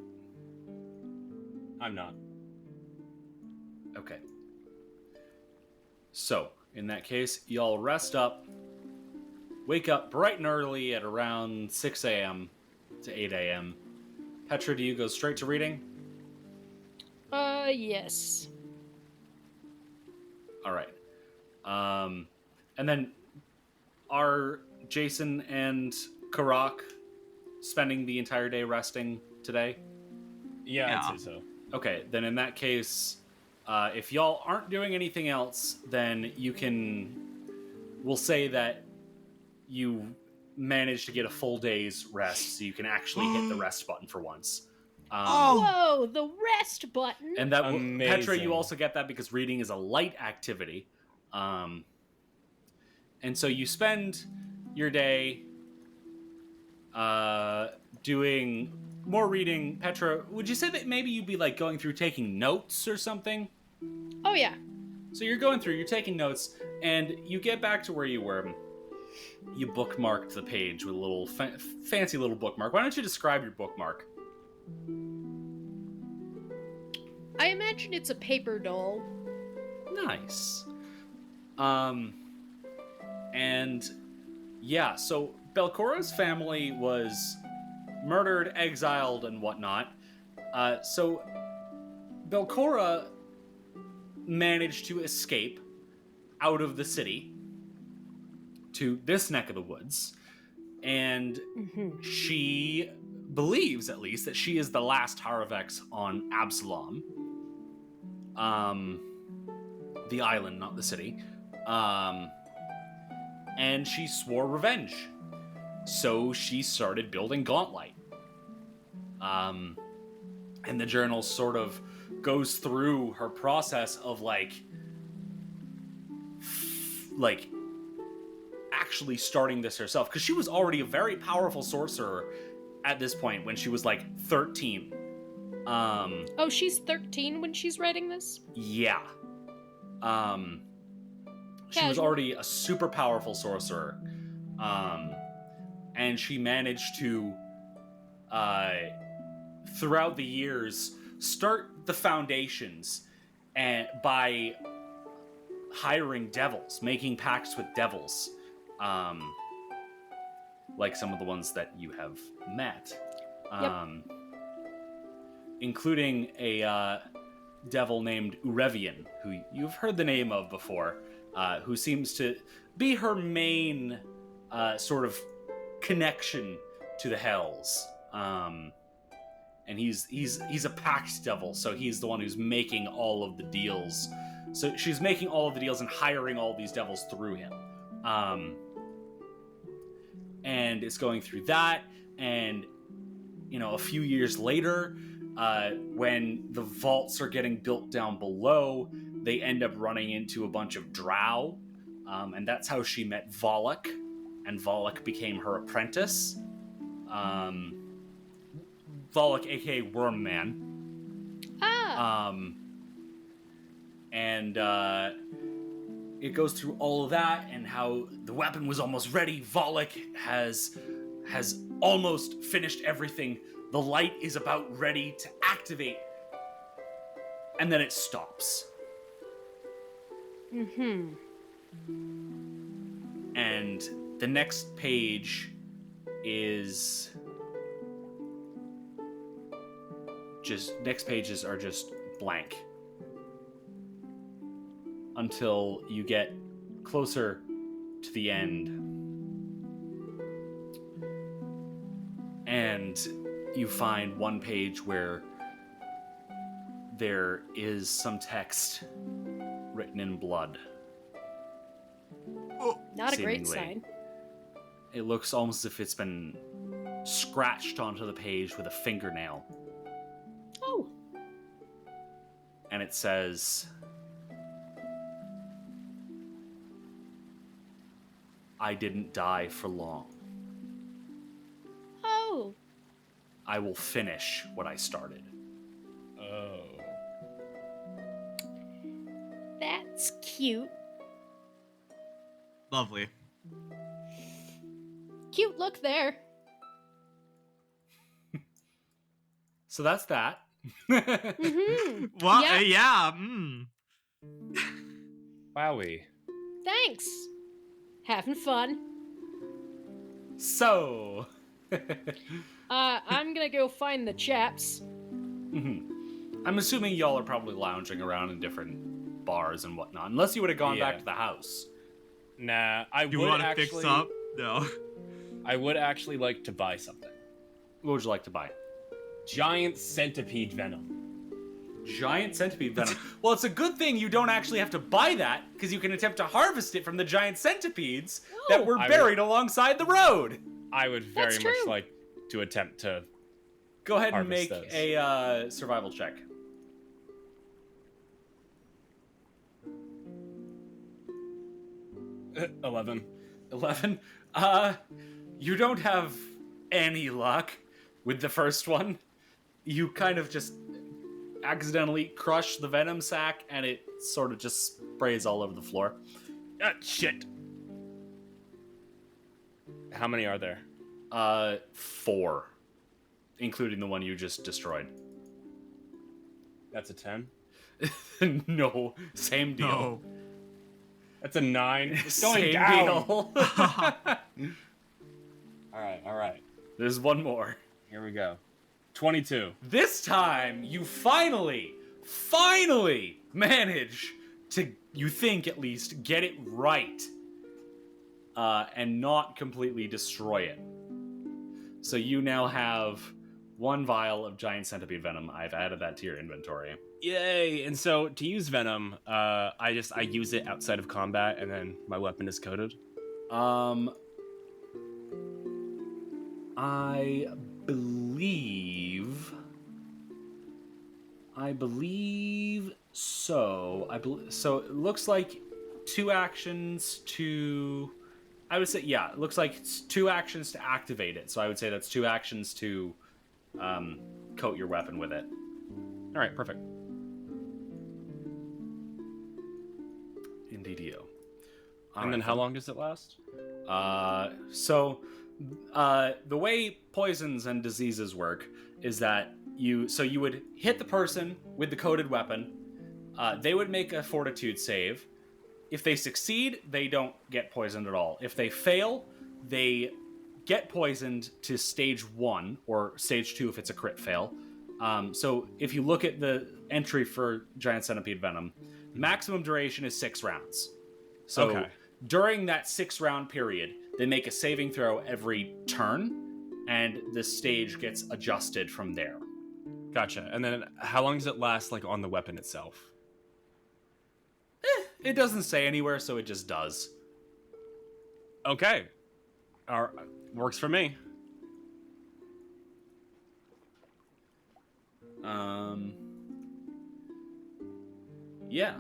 I'm not. Okay. So, in that case, y'all rest up, wake up bright and early at around 6 a.m. to 8 a.m. Petra, do you go straight to reading? Yes. All right. And then are Jason and Karak spending the entire day resting today? Yeah, I'd say so. Okay, then in that case, if y'all aren't doing anything else, then we'll say that you managed to get a full day's rest, so you can actually hit the rest button for once. Whoa, the rest button! And that Amazing. Petra, you also get that because reading is a light activity. And so you spend your day doing more reading. Petra, would you say that maybe you'd be going through taking notes or something? Oh, yeah. So you're going through, you're taking notes, and you get back to where you were. You bookmarked the page with a little fancy little bookmark. Why don't you describe your bookmark? I imagine it's a paper doll. Nice. And yeah, so Belcora's family was murdered, exiled, and whatnot. So Belcora managed to escape out of the city to this neck of the woods, and she believes, at least, that she is the last Haravex on Absalom. The island, not the city. And she swore revenge. So she started building Gauntlight. And the journal sort of goes through her process of like actually starting this herself, because she was already a very powerful sorcerer at this point when she was like 13. Oh, she's 13 when she's writing this? Yeah. She was already a super powerful sorcerer. And she managed to, throughout the years, start the foundations and by hiring devils, making pacts with devils. Like some of the ones that you have met. Including a devil named Urevian, who you've heard the name of before, who seems to be her main sort of connection to the Hells. And he's a pact devil, so he's the one who's making all of the deals. So she's making all of the deals and hiring all these devils through him. And it's going through that, and a few years later, when the vaults are getting built down below, they end up running into a bunch of drow, and that's how she met Volok, and Volok became her apprentice. Volok, aka Worm Man. And it goes through all of that, and how the weapon was almost ready. Volok has almost finished everything. The light is about ready to activate, and then it stops. And the next page is next pages are just blank until you get closer to the end, and you find one page where there is some text written in blood. Not a great sign. It looks almost as if it's been scratched onto the page with a fingernail. Oh. And it says, "I didn't die for long. Oh. I will finish what I started." Oh. That's cute. Lovely. Cute look there. So that's that. Well, yeah. Wowie. Thanks. Having fun. So. I'm gonna go find the chaps. I'm assuming y'all are probably lounging around in different bars and whatnot, unless you would have gone back to the house. Nah, I Do you would want to actually fix up? No. I would actually like to buy something. What would you like to buy? Giant centipede venom. Giant centipede venom. Well, it's a good thing you don't actually have to buy that, because you can attempt to harvest it from the giant centipedes that were buried alongside the road. I would very much like to attempt to go ahead and harvest make those. a survival check. Uh, 11. 11? You don't have any luck with the first one. You kind of just accidentally crush the venom sac, and it sort of just sprays all over the floor. Shit. How many are there? 4. Including the one you just destroyed. That's a 10? No, same deal. No. That's a 9. It's going Same down. deal. Alright. There's one more. Here we go. 22. This time, you finally manage to, you think at least, get it right. And not completely destroy it. So you now have 1 vial of giant centipede venom. I've added that to your inventory. Yay! And so to use venom, I use it outside of combat, and then my weapon is coated. I believe so. So it looks like 2 actions to. I would say, yeah, it looks like it's 2 actions to activate it. So I would say that's 2 actions to coat your weapon with it. All right, perfect. Indeedio. And then how long does it last? So the way poisons and diseases work is that you would hit the person with the coated weapon. They would make a fortitude save. If they succeed, they don't get poisoned at all. If they fail, they get poisoned to stage 1 or stage 2 if it's a crit fail. So if you look at the entry for giant centipede venom, maximum duration is 6 rounds. So during that 6-round period, they make a saving throw every turn, and the stage gets adjusted from there. Gotcha. And then how long does it last, like, on the weapon itself? It doesn't say anywhere, so it just does. Okay. Works for me. Yeah.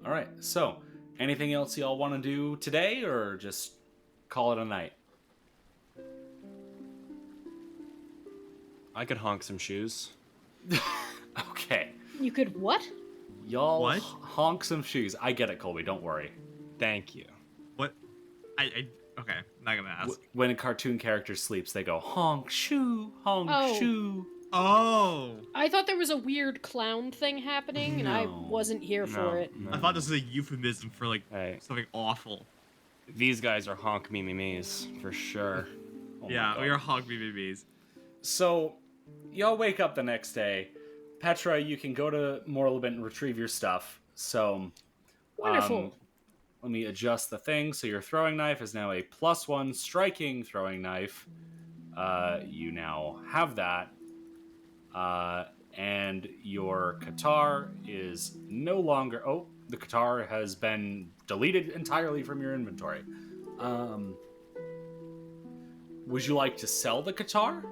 All right. So, anything else y'all want to do today, or just call it a night? I could honk some shoes. Okay. You could what? Y'all What? honk some shoes. I get it, Colby. Don't worry. Thank you. What? Okay, not gonna ask. When a cartoon character sleeps, they go honk shoe, honk Oh. shoe. Oh, I thought there was a weird clown thing happening, and I No. wasn't here for it. I thought this was a euphemism for like Hey. something awful. These guys are honk me's for sure. Oh my Yeah, God. we are hog BBBs. So, y'all wake up the next day. Petra, you can go to Morlabent and retrieve your stuff. So, Wonderful. let me adjust the thing. So your throwing knife is now a +1 striking throwing knife. You now have that. And your Qatar is no longer... Oh, the Qatar has been deleted entirely from your inventory. Would you like to sell the Qatar?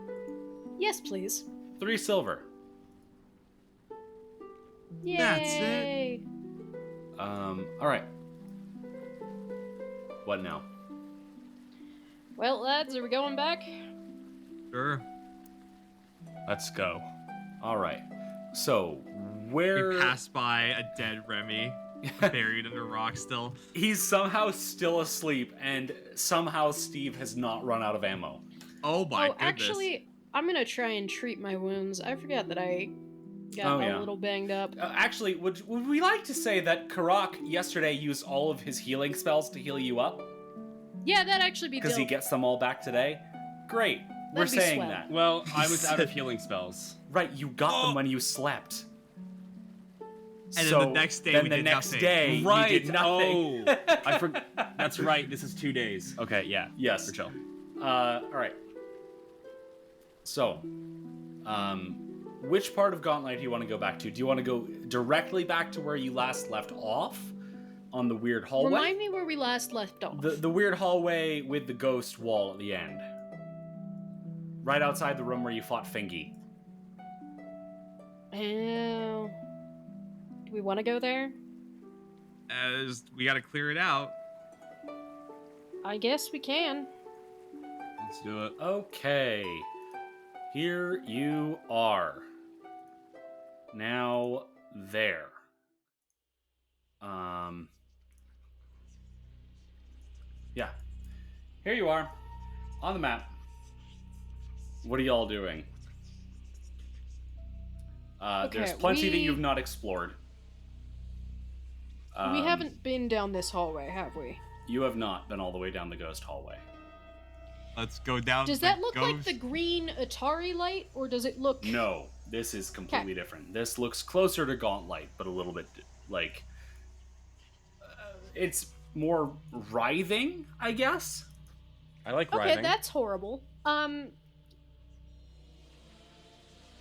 Yes, please. 3 silver. Yay! That's it. All right. What now? Well, lads, are we going back? Sure. Let's go. All right. So, where... We passed by a dead Remy, buried under rock still. He's somehow still asleep, and somehow Steve has not run out of ammo. Oh my goodness. Actually, I'm gonna try and treat my wounds. I forgot that I got a little banged up. Actually, would we like to say that Karak yesterday used all of his healing spells to heal you up? Yeah, that'd actually be Because he dope. gets them all back today? Great. We're That'd be saying swell. that. Well, I was out of healing spells. Right, you got them when you slept. And So, then the next day then we the did next nothing. day you did nothing. Oh, I forgot. That's right. This is 2 days. Okay, yeah. Yes. For chill. All right. So, which part of Gauntlight do you want to go back to? Do you want to go directly back to where you last left off on the weird hallway? Remind me where we last left off. The weird hallway with the ghost wall at the end. Right outside the room where you fought Fingy. Oh. Do we want to go there? As we gotta clear it out. I guess we can. Let's do it. Okay. Here you are. Now there. Yeah. Here you are. On the map. What are y'all doing? There's Okay, plenty that we- you've not explored. We haven't been down this hallway, have we? You have not been all the way down the ghost hallway. Let's go down. Does that look like the green Atari light, or does it look... No, this is completely different. This looks closer to Gauntlight, but a little bit like... it's more writhing, I guess? I like writhing. Okay, that's horrible.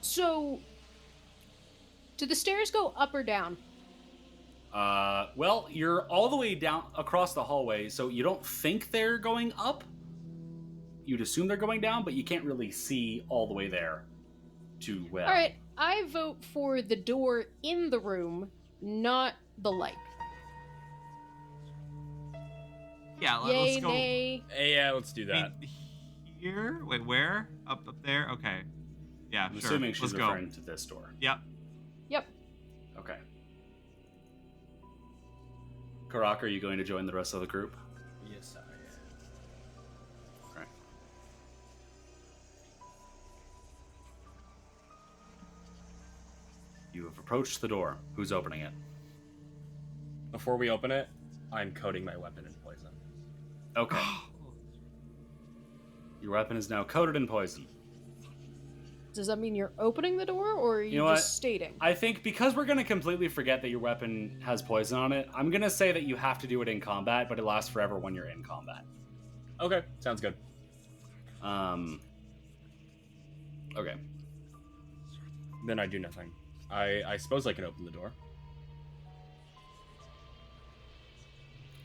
So... do the stairs go up or down? Well, you're all the way down across the hallway, so you don't think they're going up. You'd assume they're going down, but you can't really see all the way there too well. All right, I vote for the door in the room, not the light. Yeah, Yay, let's go. nay. Yeah, let's do that. Here? Wait, where? Up there? Okay. Yeah, I'm sure. assuming she's Let's referring go. to this door. Yep. Yep. Okay. Karak, are you going to join the rest of the group? Yes, I am. Right. You have approached the door. Who's opening it? Before we open it, I'm coating my weapon in poison. Okay. Your weapon is now coated in poison. Does that mean you're opening the door, or are you, know what? just stating? I think because we're going to completely forget that your weapon has poison on it, I'm going to say that you have to do it in combat, but it lasts forever when you're in combat. Okay, sounds good. Okay. Then I do nothing. I suppose I can open the door.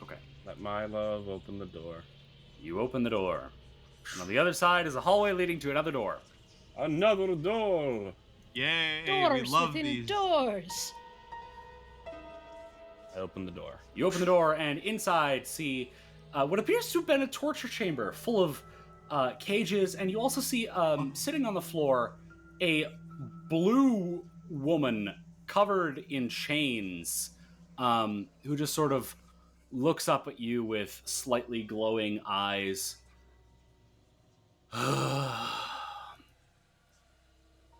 Okay. Let my love open the door. You open the door. And on the other side is a hallway leading to another door. Another door! Yay! Doors we love within these. doors. I open the door. You open the door, and inside see what appears to have been a torture chamber full of cages, and you also see sitting on the floor a blue woman covered in chains who just sort of looks up at you with slightly glowing eyes.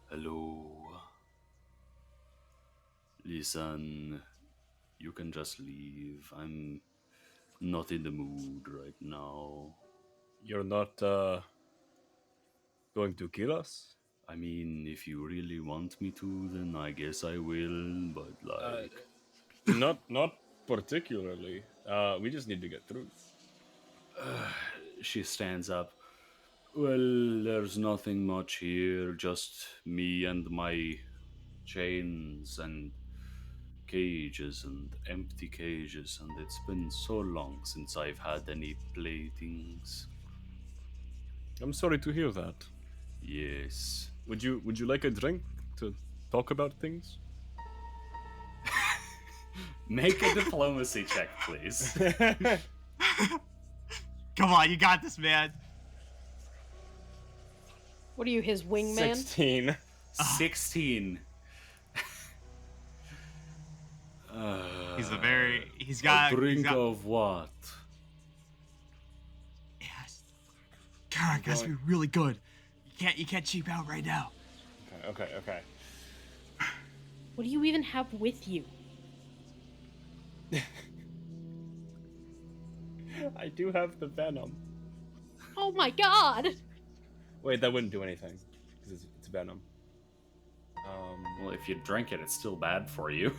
Hello. Listen, you can just leave. I'm not in the mood right now. You're not, going to kill us? I mean, if you really want me to, then I guess I will, but like... Not particularly. We just need to get through. She stands up. Well, there's nothing much here, just me and my chains and cages and empty cages, and it's been so long since I've had any playthings. I'm sorry to hear that. Yes. Would you like a drink to talk about things? Make a diplomacy check, please. Come on, you got this, man. What are you, his wingman? 16. 16. He's got. A drink he's got, of what? Yes. Karak has to be really good. You can't cheap out right now. Okay. What do you even have with you? I do have the venom. Oh my god! Wait, that wouldn't do anything because it's venom. Well, if you drink it, it's still bad for you.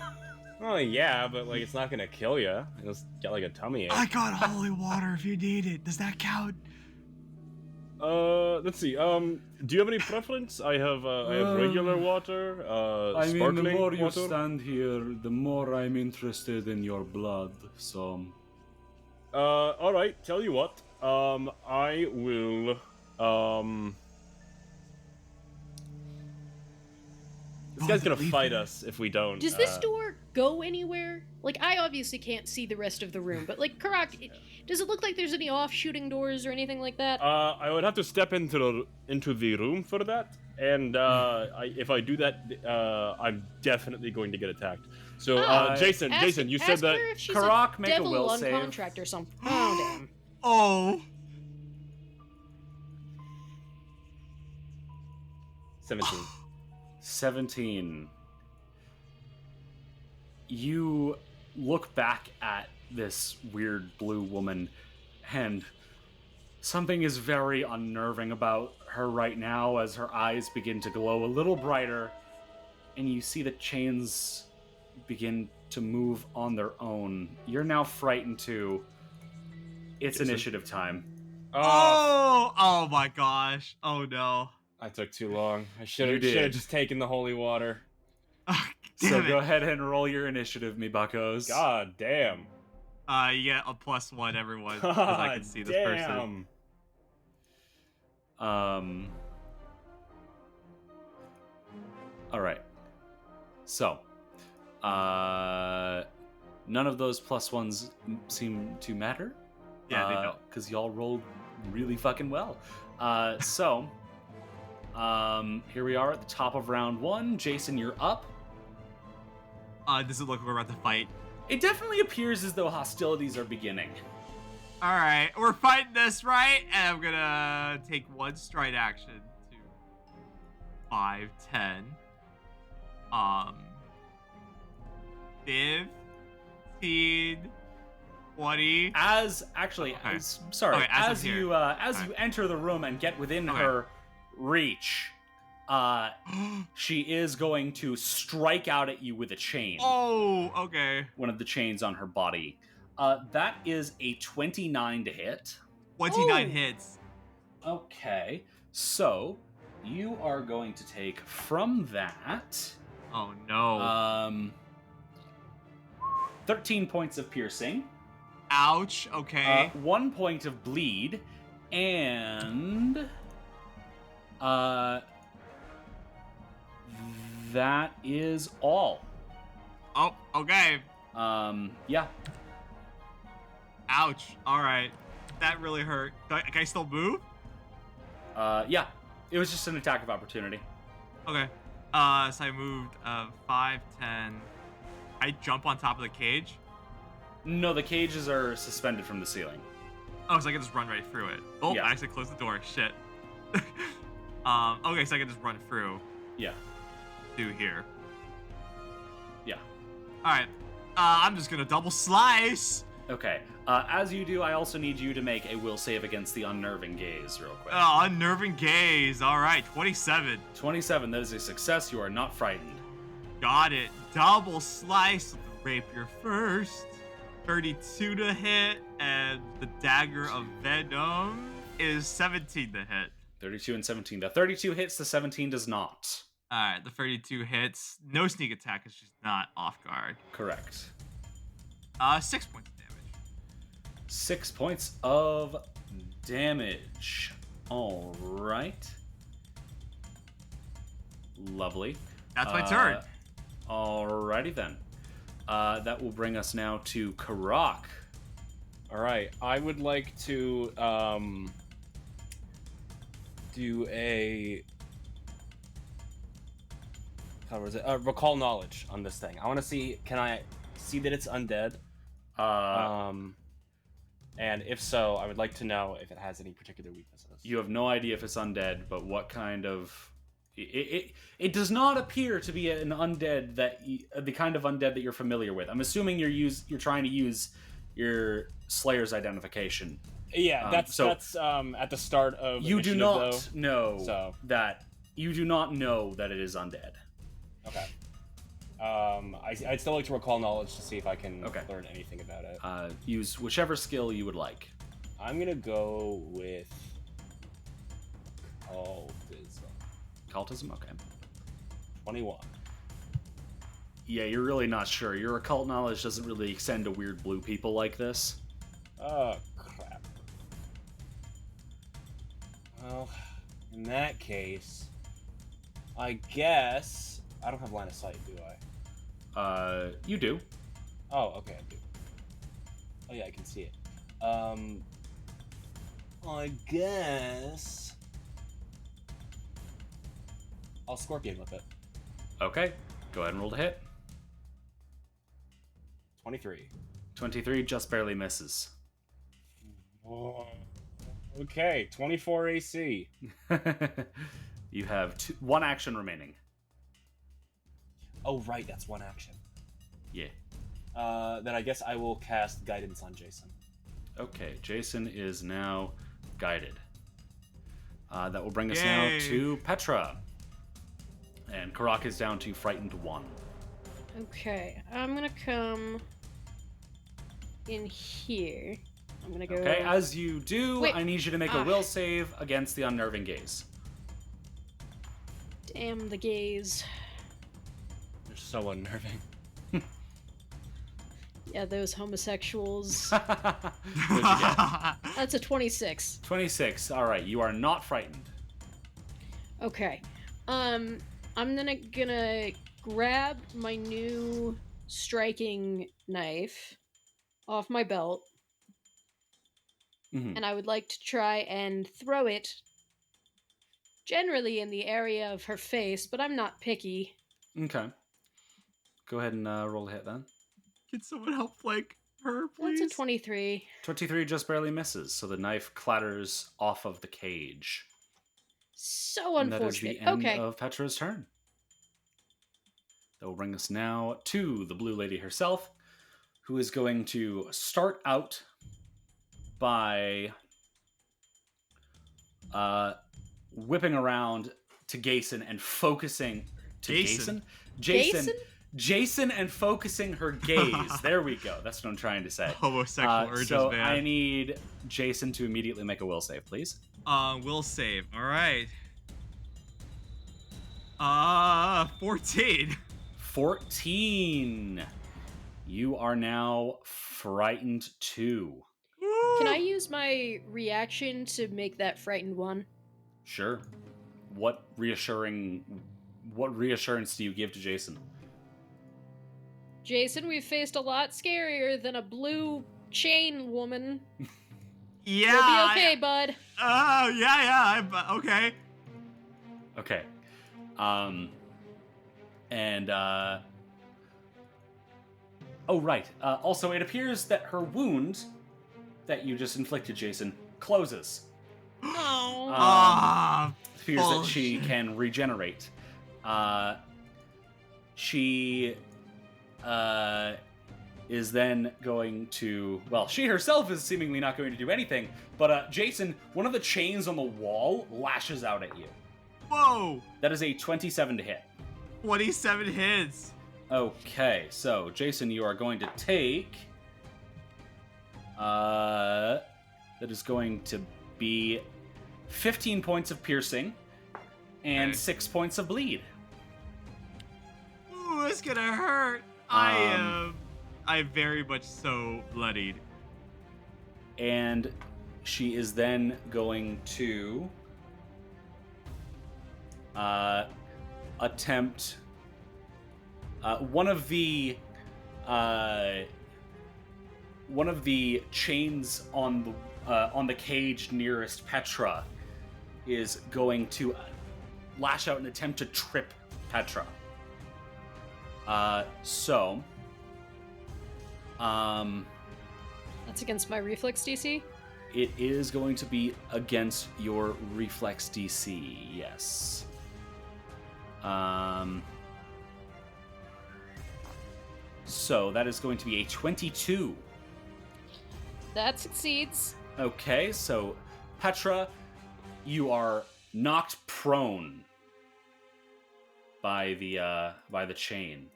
Oh yeah, but like it's not gonna kill you. You'll just get like a tummy ache. I got holy water if you need it. Does that count? Let's see. Do you have any preference? I have regular water. I mean, Sparkling the more you water. stand here, the more I'm interested in your blood, so... All right. Tell you what. I will. This guy's gonna fight us if we don't. Does this door go anywhere? Like, I obviously can't see the rest of the room, but like, Karak, does it look like there's any off-shooting doors or anything like that? I would have to step into the room for that, and if I do that, I'm definitely going to get attacked. So, Jason, you said that her if she's Karak, a make a devil will on save. contract or something. Oh, damn. Oh. 17. 17. You look back at this weird blue woman and Something is very unnerving about her right now as her eyes begin to glow a little brighter, and you see the chains begin to move on their own. You're now frightened too. It's initiative time. Oh my gosh. Oh no. I took too long. I should You did. have just taken the holy water. So Damn go it. ahead and roll your initiative, me buckos. God damn. You get a +1, everyone, because I can see this person. All right. So, none of those +1s seem to matter. Yeah, they don't. Because y'all rolled really fucking well. Here we are at the top of round 1. Jason, you're up. Does it look like we're about to fight? It definitely appears as though hostilities are beginning. Alright, we're fighting this, right? And I'm gonna take 1 stride action to 5, 10. 15, 20. As you enter the room and get within her reach, she is going to strike out at you with a chain. Oh, okay. One of the chains on her body. That is a 29 to hit. 29 hits. Okay, so you are going to take from that. Oh no. 13 points of piercing. Ouch. Okay. 1 point of bleed, and that is all. Oh, okay. Yeah. Ouch. All right. That really hurt. Can I still move? Yeah. It was just an attack of opportunity. Okay. So I moved 5, 10. I jump on top of the cage. No, the cages are suspended from the ceiling. Oh, so I can just run right through it. Oh, Yeah. I actually closed the door. Shit. Okay, so I can just run through Yeah. to here. Yeah. All right. I'm just gonna double slice. Okay. As you do, I also need you to make a will save against the unnerving gaze real quick. Oh, unnerving gaze. All right, 27. 27, that is a success. You are not frightened. Got it. Double slice with the rapier first. 32 to hit, and the dagger of venom is 17 to hit. 32 and 17. The 32 hits, the 17 does not. All right, the 32 hits. No sneak attack. It's just not off guard. Correct. 6 points of damage. 6 points of damage. All right. Lovely. That's my turn. Alrighty then. That will bring us now to Karak. All right, I would like to do a recall knowledge on this thing. I want to see, can I see that it's undead? And if so, I would like to know if it has any particular weaknesses. You have no idea if it's undead, but what kind of... It does not appear to be an undead the kind of undead that you're familiar with. I'm assuming you're trying to use your Slayer's identification. Yeah, that's at the start of you do initiative, not though. know that you do not know that it is undead. Okay. I'd still like to recall knowledge to see if I can learn anything about it. Use whichever skill you would like. I'm gonna go with Occultism, okay. 21. Yeah, you're really not sure. Your occult knowledge doesn't really extend to weird blue people like this. Oh, crap. Well, in that case, I guess... I don't have line of sight, do I? You do. Oh, okay, I do. Oh, yeah, I can see it. I guess... I'll Scorpion with it. Okay, go ahead and roll to hit. 23. 23 just barely misses. Oh, okay, 24 AC. You have one action remaining. Oh, right, that's one action. Yeah. Then I guess I will cast Guidance on Jason. Okay, Jason is now guided. That will bring us Yay. now to Petra. And Karak is down to frightened 1. Okay, I'm gonna come in here. I'm gonna go. Okay, as you do, Wait. I need you to make a will save against the unnerving gaze. Damn the gaze. You're so unnerving. Yeah, those homosexuals. What'd you get? That's a 26. 26. All right, you are not frightened. Okay. I'm gonna grab my new striking knife off my belt, Mhm. and I would like to try and throw it generally in the area of her face, but I'm not picky. Okay. Go ahead and roll a hit then. Can someone help flank her, please? That's a 23. 23 just barely misses, so the knife clatters off of the cage. So And that is the unfortunate. end Okay. of Petra's turn. That will bring us now to the blue lady herself, who is going to start out by whipping around to Jason and focusing Jason? Jason and focusing her gaze. There we go. That's what I'm trying to say. Homosexual urges, so man. I need Jason to immediately make a will save, please. Will save. All right. 14. 14. You are now frightened 2. Can I use my reaction to make that frightened 1? Sure. What reassurance do you give to Jason? Jason, we've faced a lot scarier than a blue chain woman. Yeah. You'll be okay, bud. Oh, yeah. Okay. Okay. Oh, right. Also, it appears that her wound that you just inflicted, Jason, closes. Oh. It appears that she can regenerate. She is then going to... Well, she herself is seemingly not going to do anything, but Jason, one of the chains on the wall lashes out at you. Whoa. That is a 27 to hit. 27 hits. Okay, so Jason, you are going to take... that is going to be 15 points of piercing and 6 points of bleed. Ooh, it's gonna hurt. I am very much so bloodied. And she is then going to attempt one of the chains on the cage nearest Petra is going to lash out and attempt to trip Petra. That's against my reflex DC? It is going to be against your reflex DC, yes. So that is going to be a 22. That succeeds. Okay, so Petra, you are knocked prone by the chain.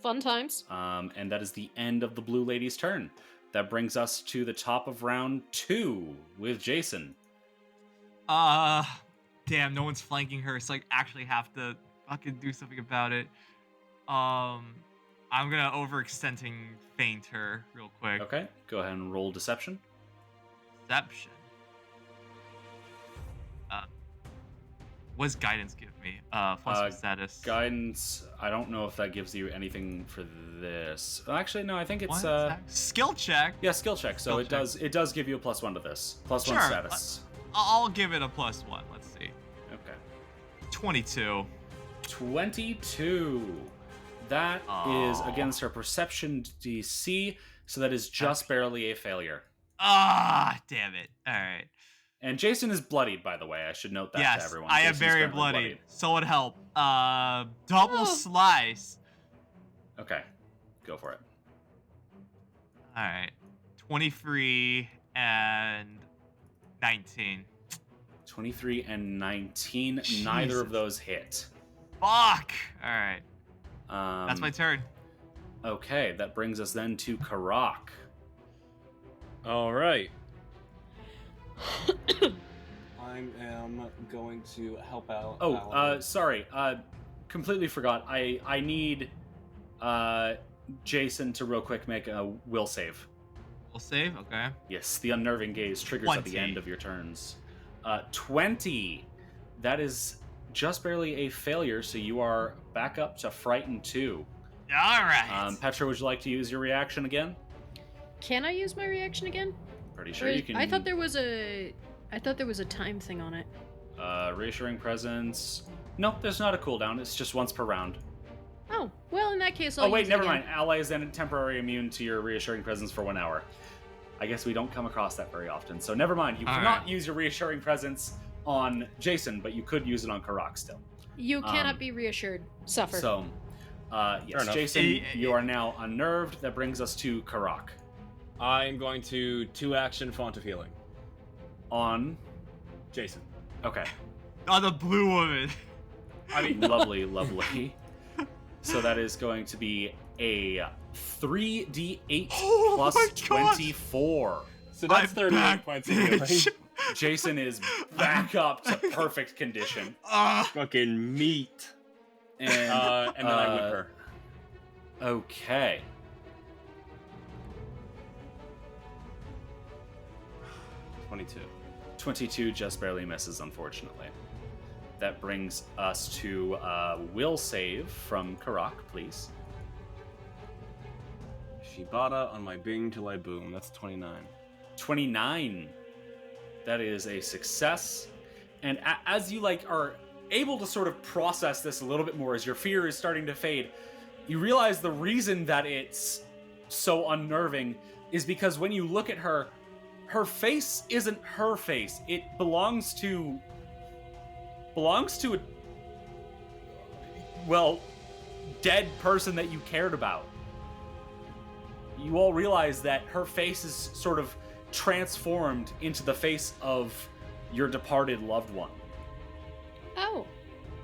Fun times. And that is the end of the blue lady's turn. That brings us to the top of round 2 with Jason. Damn, no one's flanking her, so I actually have to fucking do something about it. I'm gonna overextending feint her real quick. Okay, go ahead and roll deception. Deception. What does guidance give me? Plus status. Guidance, I don't know if that gives you anything for this. Actually, no, I think it's What? Skill check. yeah, skill check. So Skill check. it does give you a +1 to this. +1 Sure. status. I'll give it a +1. Let's see. Okay. 22. 22. That is against her perception DC, so that is just barely a failure. Damn it. All right. And Jason is bloodied, by the way. I should note that to Yes, everyone. I am Jason's very currently bloody. Someone help. Double slice. Okay, go for it. All right. 23 and 19. 23 and 19. Jesus. Neither of those hit. Fuck! Alright. That's my turn. Okay, that brings us then to Karak. All right. I am going to help out. Oh, sorry. Completely forgot. I need Jason to real quick make a will save. We'll save? Okay. Yes, the unnerving gaze triggers at the 20. end of your turns. 20. That is just barely a failure, so you are back up to Frightened 2. Alright. Petra, would you like to use your reaction again? Can I use my reaction again? Pretty sure you can. I thought there was a time thing on it. Reassuring presence. No, there's not a cooldown. It's just once per round. Oh, well, in that case, I'll Oh wait, use it never again. mind. Ally is then temporarily immune to your reassuring presence for 1 hour. I guess we don't come across that very often, so never mind. You cannot use your reassuring presence on Jason, but you could use it on Karak still. You cannot be reassured. Suffer. So, yes, enough. Jason, you are now unnerved. That brings us to Karak. I'm going to 2-action Font of Healing. On Jason. Okay. Oh, the blue woman. I mean, lovely, lovely. So that is going to be a 3d8 Oh plus my God. 24. So that's I'm 38 back, points of healing. bitch. Jason is back up to perfect condition. Fucking meat. And, And then I whip her. Okay. $22. 22 just barely misses, unfortunately. That brings us to will save from Karak, please. Shibata on my Bing till I boom. That's 29. 29. That is a success. And as you are able to sort of process this a little bit more, as your fear is starting to fade, you realize the reason that it's so unnerving is because when you look at her, her face isn't her face. It belongs to a, well, dead person that you cared about. You all realize that her face is sort of transformed into the face of your departed loved one. Oh.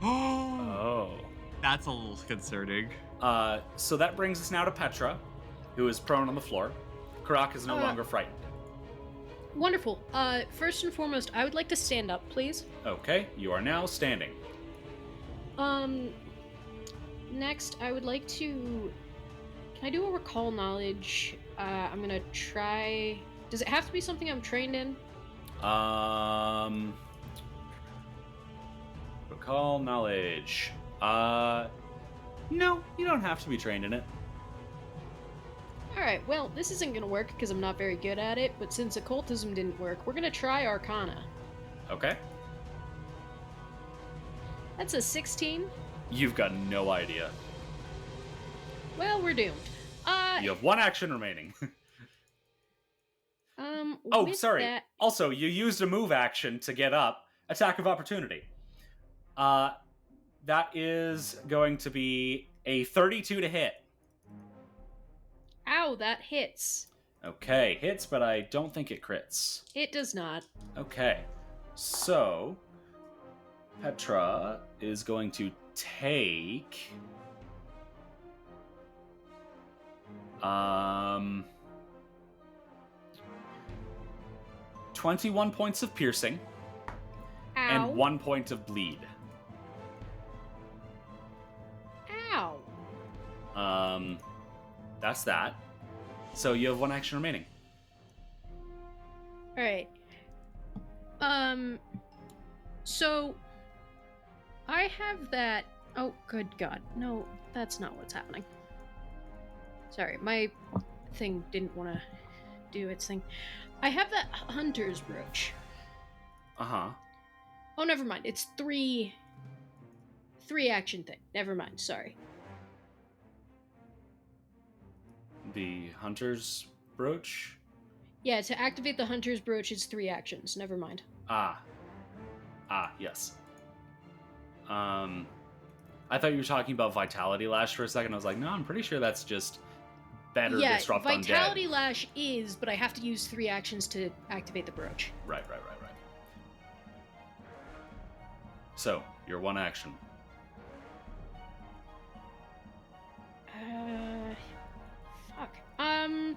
Oh. That's a little concerning. So that brings us now to Petra, who is prone on the floor. Karak is no longer frightened. Wonderful. First and foremost, I would like to stand up, please. Okay, you are now standing. Next, I would like to... Can I do a recall knowledge? I'm gonna try... Does it have to be something I'm trained in? Recall knowledge. No, you don't have to be trained in it. Alright, well, this isn't gonna work because I'm not very good at it, but since occultism didn't work, we're gonna try Arcana. Okay. That's a 16. You've got no idea. Well, we're doomed. You have 1 action remaining. with Sorry. that- Also, you used a move action to get up. Attack of opportunity. That is going to be a 32 to hit. Ow, that hits. Okay, hits, but I don't think it crits. It does not. Okay, so Petra is going to take 21 points of piercing Ow. and 1 point of bleed. Ow. That's that. So you have 1 action remaining. Alright. So I have that. Oh, good God. No, that's not what's happening. Sorry, my thing didn't want to do its thing. I have that hunter's brooch. Uh-huh. Oh, never mind. It's three action thing. Never mind. Sorry. The hunter's brooch? Yeah, to activate the hunter's brooch, it's 3 actions. Never mind. Yes. I thought you were talking about Vitality Lash for a second. I was like, no, I'm pretty sure that's just better disrupt undead. Vitality Lash is, but I have to use 3 actions to activate the brooch. Right. So, your one action. Fuck. I'm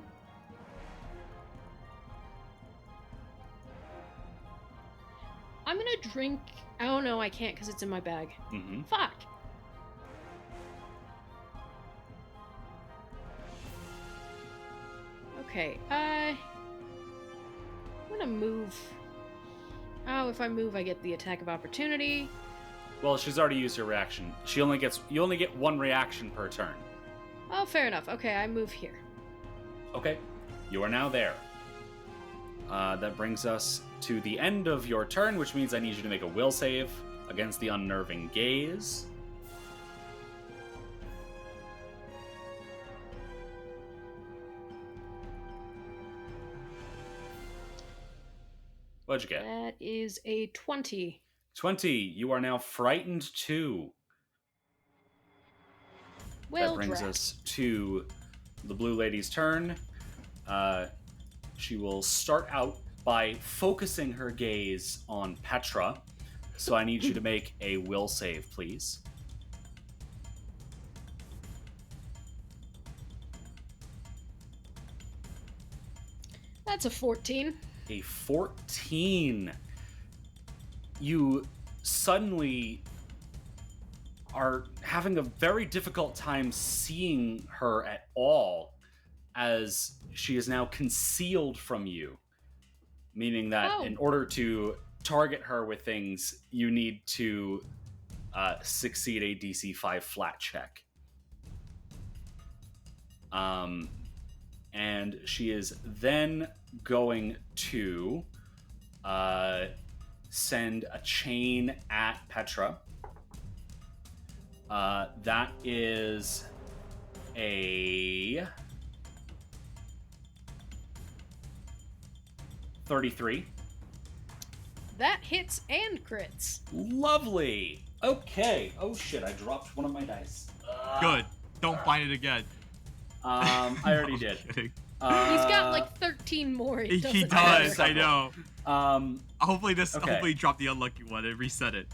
gonna drink. Oh no, I can't because it's in my bag. Mm-hmm. Fuck. Okay. I'm gonna move. Oh, if I move, I get the attack of opportunity. Well, she's already used her reaction. You only get one reaction per turn. Oh, fair enough. Okay, I move here. Okay, you are now there. That brings us to the end of your turn, which means I need you to make a will save against the unnerving gaze. What'd you get? That is a 20. 20. You are now frightened too. Well, that brings drat. us to the blue lady's turn. She will start out by focusing her gaze on Petra. So I need you to make a will save, please. That's a 14. A 14. You suddenly are having a very difficult time seeing her at all, as she is now concealed from you. Meaning that in order to target her with things, you need to succeed a DC 5 flat check. And she is then going to send a chain at Petra. That is a 33. That hits and crits. Lovely. Okay. Oh shit! I dropped one of my dice. Good. Don't find it again. I already No, did. kidding. He's got like 13 more. It He doesn't does. matter. I know. Hopefully okay. Hopefully drop the unlucky one and reset it.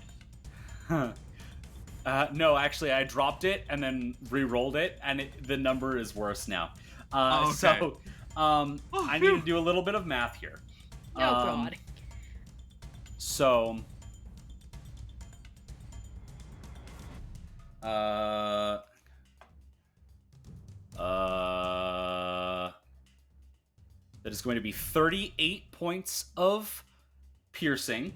No, actually, I dropped it and then re-rolled it, and the number is worse now. Okay. So, I need to do a little bit of math here. Oh, God. So, that is going to be 38 points of piercing.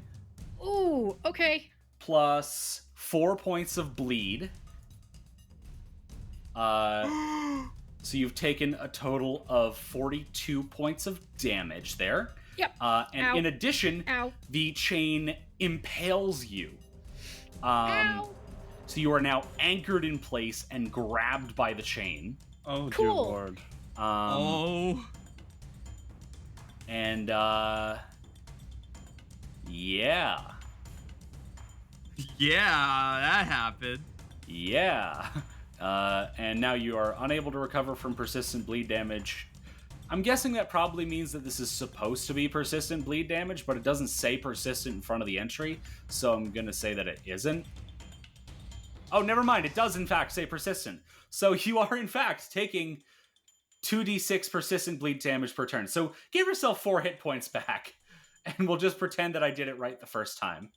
Ooh, okay. Plus 4 points of bleed. So you've taken a total of 42 points of damage there. Yep. And Ow. in addition, Ow. the chain impales you. Ow. So you are now anchored in place and grabbed by the chain. Oh, dear Cool. lord. Oh. And, yeah. Yeah, that happened. Yeah. And now you are unable to recover from persistent bleed damage. I'm guessing that probably means that this is supposed to be persistent bleed damage, but it doesn't say persistent in front of the entry, so I'm gonna say that it isn't. Oh, never mind. It does, in fact, say persistent. So you are, in fact, taking 2d6 persistent bleed damage per turn. So give yourself 4 hit points back, and we'll just pretend that I did it right the first time.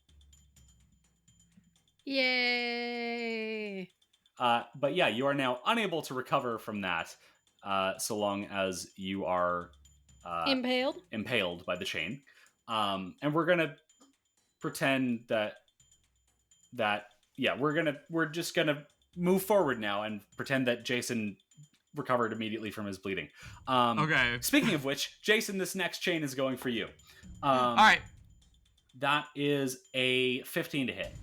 Yay. But yeah, you are now unable to recover from that, so long as you are Impaled by the chain. And we're gonna pretend that we're just gonna move forward now and pretend that Jason recovered immediately from his bleeding. Okay. Speaking of which, Jason, this next chain is going for you. All right. That is a 15 to hit.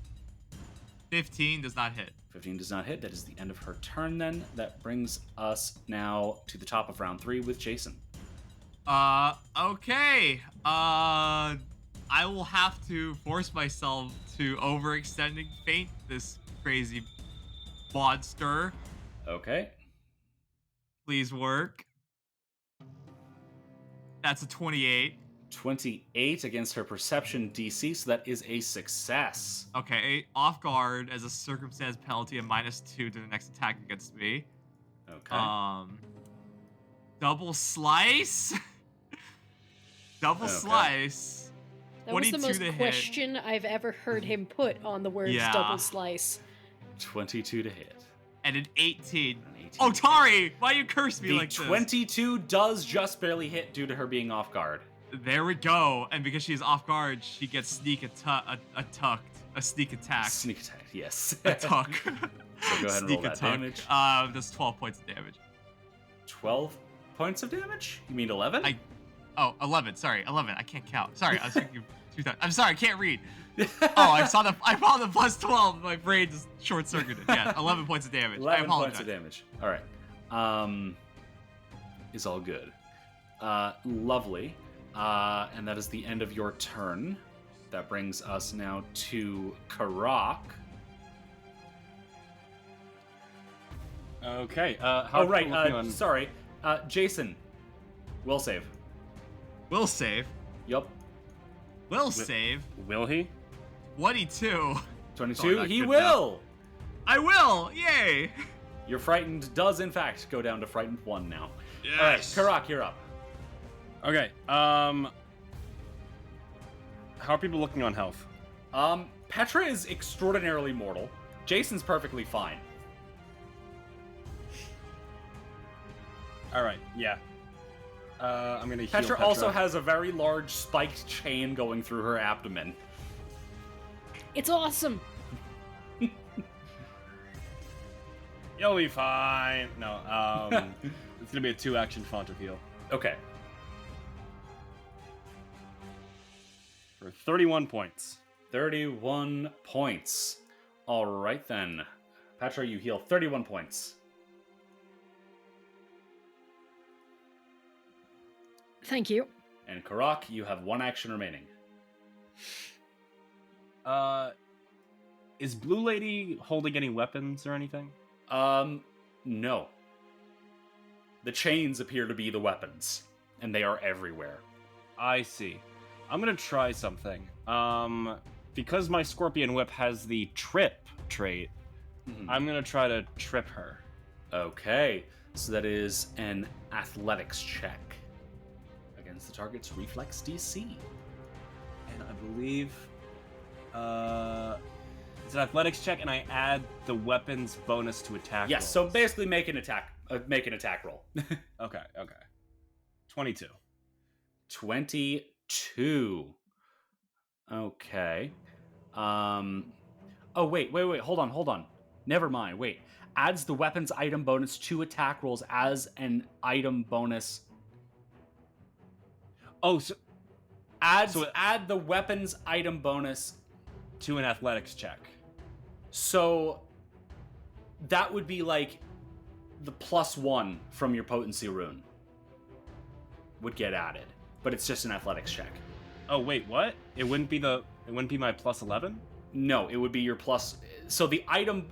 15 does not hit. 15 does not hit. That is the end of her turn then. That brings us now to the top of round 3 with Jason. Okay. I will have to force myself to overextending feint this crazy monster. Okay. Please work. That's a 28. 28 against her perception DC, so that is a success. Okay, off guard as a circumstance penalty of -2 to the next attack against me. Okay. Double slice. Double slice. That was the 22 most to hit. question I've ever heard him put on the words Yeah. double slice. 22 to hit. And an 18. An 18 Oh, to Tari, why you curse me The like this? 22 does just barely hit due to her being off guard. There we go. And because she's off guard, she gets sneak a sneak attack. Sneak attack, yes. A tuck. So go ahead and Sneak roll that attack. damage. That's 12 points of damage. 12 points of damage? You mean 11? 11. Sorry, 11. I can't count. Sorry, I was thinking 2 times. I'm sorry, I can't read. I saw the plus 12. My brain just short circuited. Yeah, 11 points of damage. 11 I apologize. points of damage. All right. Is all good. Lovely. And that is the end of your turn. That brings us now to Karak. Okay. Sorry. Jason. Will save. Will save. Yup. Will save. Will he? 22. 22. not He good will. I will. Yay. Your frightened does in fact go down to frightened 1 now. Yes. All right, Karak, you're up. Okay. How are people looking on health? Petra is extraordinarily mortal. Jason's perfectly fine. All right. Yeah. I'm gonna heal Petra also has a very large spiked chain going through her abdomen. It's awesome. You'll be fine. No. It's gonna be a 2-action font of heal Okay. for 31 points. 31 points. All right then. Petra, you heal 31 points. Thank you. And Karak, you have 1 action remaining. Is Blue Lady holding any weapons or anything? No. The chains appear to be the weapons, and they are everywhere. I see. I'm gonna try something. Because my Scorpion Whip has the trip trait, I'm gonna try to trip her. Okay, so that is an athletics check against the target's reflex DC. And I believe it's an athletics check, and I add the weapon's bonus to attack. Yes, so basically make an attack roll. Okay. 22. 22. Okay. Oh wait. Hold on. Never mind. Wait. Adds the weapon's item bonus to attack rolls as an item bonus. Oh, so add the weapon's item bonus to an athletics check. So that would be like the +1 from your potency rune would get added, but it's just an athletics check. Oh wait, what? It wouldn't be my +11? No, it would be your plus. So the item,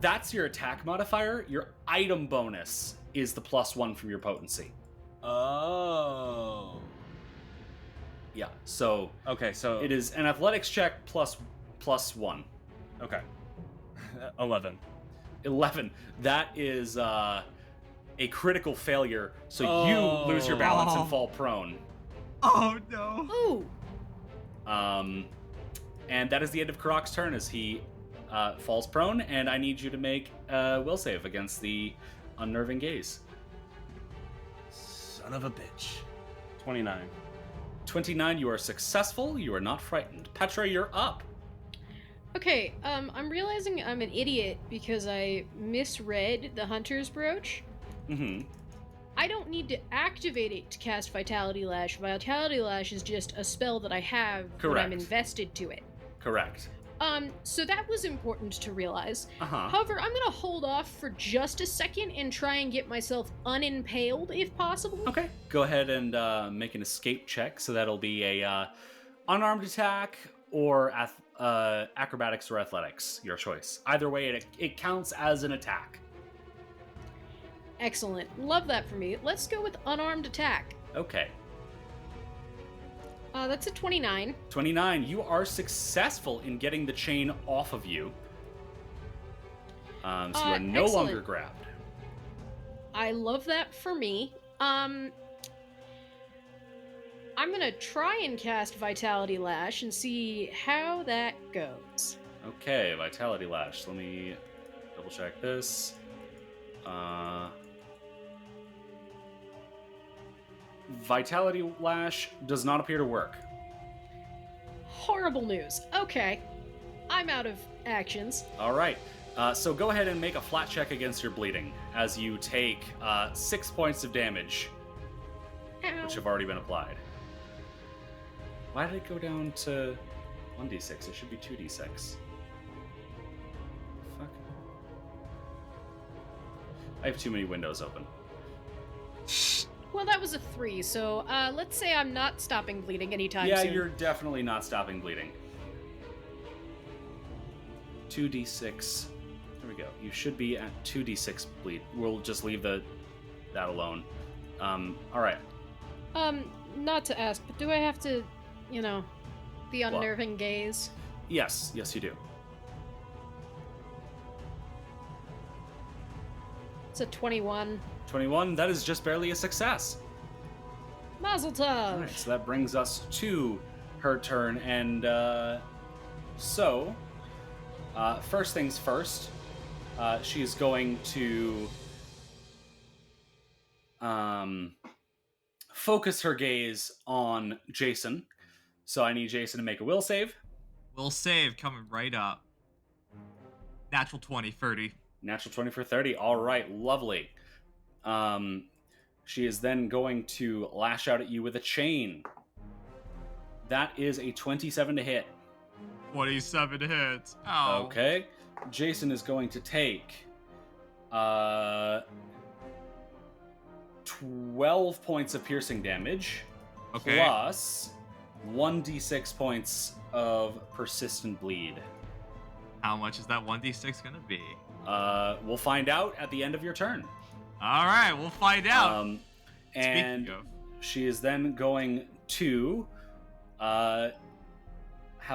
that's your attack modifier. Your item bonus is the +1 from your potency. Oh. Yeah. So Okay, so it is an athletics check plus +1. Okay. 11. 11. That is a critical failure. So you lose your balance and fall prone. Oh no. Ooh. And that is the end of Karak's turn as he falls prone, and I need you to make a will save against the unnerving gaze. Son of a bitch. 29. 29, you are successful. You are not frightened. Petra, you're up. Okay, I'm realizing I'm an idiot because I misread the Hunter's Brooch. Mm-hmm. I don't need to activate it to cast Vitality Lash. Vitality Lash is just a spell that I have when I'm Correct. invested to it. Correct. So that was important to realize. Uh-huh. However, I'm gonna hold off for just a second and try and get myself unimpaled if possible. Okay. Go ahead and make an escape check. So that'll be a unarmed attack or acrobatics or athletics, your choice. Either way, it counts as an attack. Excellent. Love that for me. Let's go with unarmed attack. Okay. That's a 29. 29. You are successful in getting the chain off of you. So you are no excellent. longer grabbed. I love that for me. I'm gonna try and cast Vitality Lash and see how that goes. Okay, Vitality Lash. Let me double check this. Vitality Lash does not appear to work. Horrible news. Okay. I'm out of actions. All right. So go ahead and make a flat check against your bleeding as you take 6 points of damage, Ow. which have already been applied. Why did it go down to 1d6? It should be 2d6. Fuck. I have too many windows open. Well, that was a 3, so let's say I'm not stopping bleeding anytime Yeah, soon. you're definitely not stopping bleeding. 2d6. There we go. You should be at 2d6 bleed. We'll just leave that alone. All right. Not to ask, but do I have to, the What? unnerving gaze? Yes, you do. It's a 21. 21. That is just barely a success. Mazel tov! All right, so that brings us to her turn, and first things first, she's going to focus her gaze on Jason. So I need Jason to make a will save. Will save coming right up. Natural 20, 30. Natural 20 for 30. All right, lovely. She is then going to lash out at you with a chain. That is a 27 to hit. 27 hits. Oh. Okay. Jason is going to take 12 points of piercing damage. Okay. Plus 1d6 points of persistent bleed. How much is that 1d6 gonna be? We'll find out at the end of your turn. All right, we'll find out. And Speaking of, she is then going to have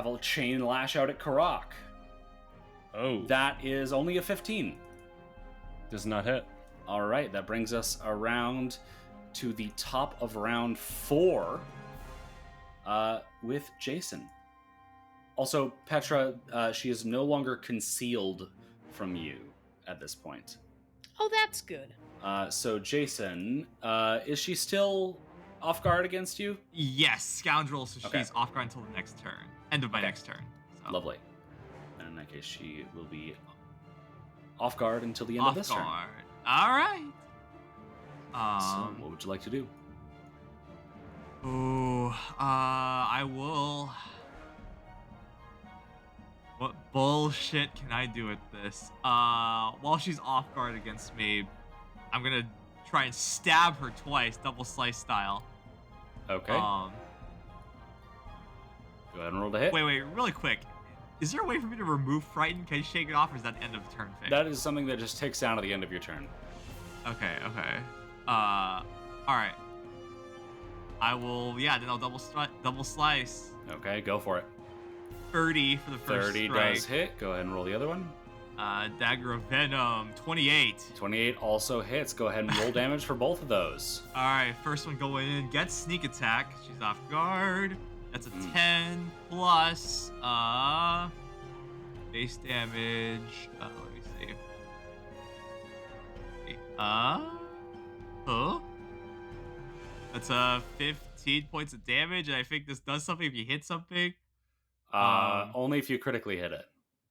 a chain lash out at Karak. Oh, That is only a 15. does not hit. All right, that brings us around to the top of round 4 with Jason. Also, Petra, she is no longer concealed from you at this point. Oh, that's good. So, Jason, is she still off guard against you? yes, scoundrel. So Okay. she's off guard until the next turn. End of my Okay. next turn. So. Lovely. And in that case, she will be off guard until the end of Off this guard. All right. turn. So, what would you like to do? I will. What bullshit can I do with this? While she's off guard against me, I'm gonna try and stab her twice, double slice style. Okay. Um, Go ahead and roll the hit. wait, really quick. Is there a way for me to remove frighten? Can I shake it off, or is that the end of the turn thing? That is something that just ticks down at the end of your turn. Okay. All right. I will. Yeah, then I'll double slice. Okay, go for it. 30 for the first 30 strike. does hit. Go ahead and roll the other one. Dagger of Venom, 28. 28 also hits. Go ahead and roll damage for both of those. All right, first one going in. Gets sneak attack. She's off guard. That's a 10 plus base damage. Let me see. That's 15 points of damage, and I think this does something if you hit something. Only if you critically hit it.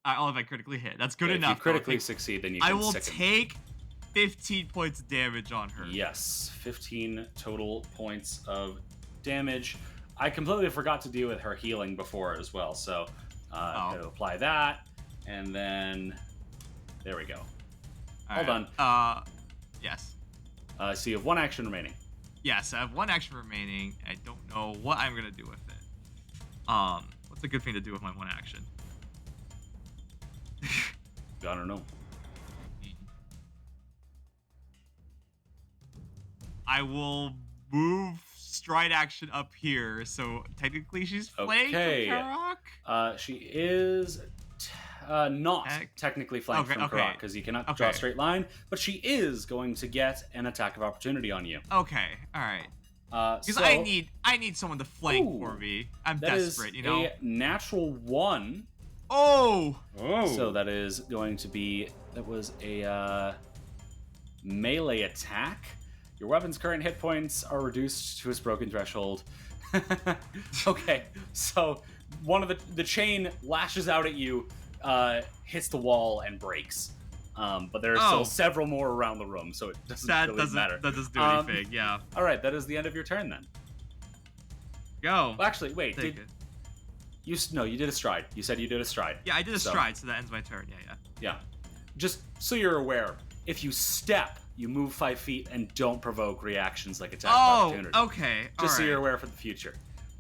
Oh, if I critically hit. That's good If enough. you critically succeed, then you can I will sicken. take 15 points of damage on her. Yes, 15 total points of damage. I completely forgot to deal with her healing before as well, so I'm going to apply that, and then there we go. All done. Yes. So you have one action remaining. Yes, I have one action remaining. I don't know what I'm gonna do with it. What's a good thing to do with my one action? I don't know. I will move stride action up here, so technically she's flanked Okay. from Karok? She is not technically flanked from Karok because you cannot draw a straight line, but she is going to get an attack of opportunity on you. Okay, all right. Because So, I need someone to flank for me. I'm desperate, you know. A natural 1. Oh! So that is going to be, that was a melee attack. Your weapon's current hit points are reduced to its broken threshold. Okay, so one of the chain lashes out at you, hits the wall and breaks. But there are still several more around the room, so it doesn't matter. That doesn't do anything, yeah. All right, that is the end of your turn then. Go. Well, actually, wait. Take it. You did a stride. You said you did a stride. Yeah, I did a stride, so that ends my turn. Yeah. Just so you're aware, if you step, you move 5 feet and don't provoke reactions like attack of opportunity. Okay. Just so you're aware for the future.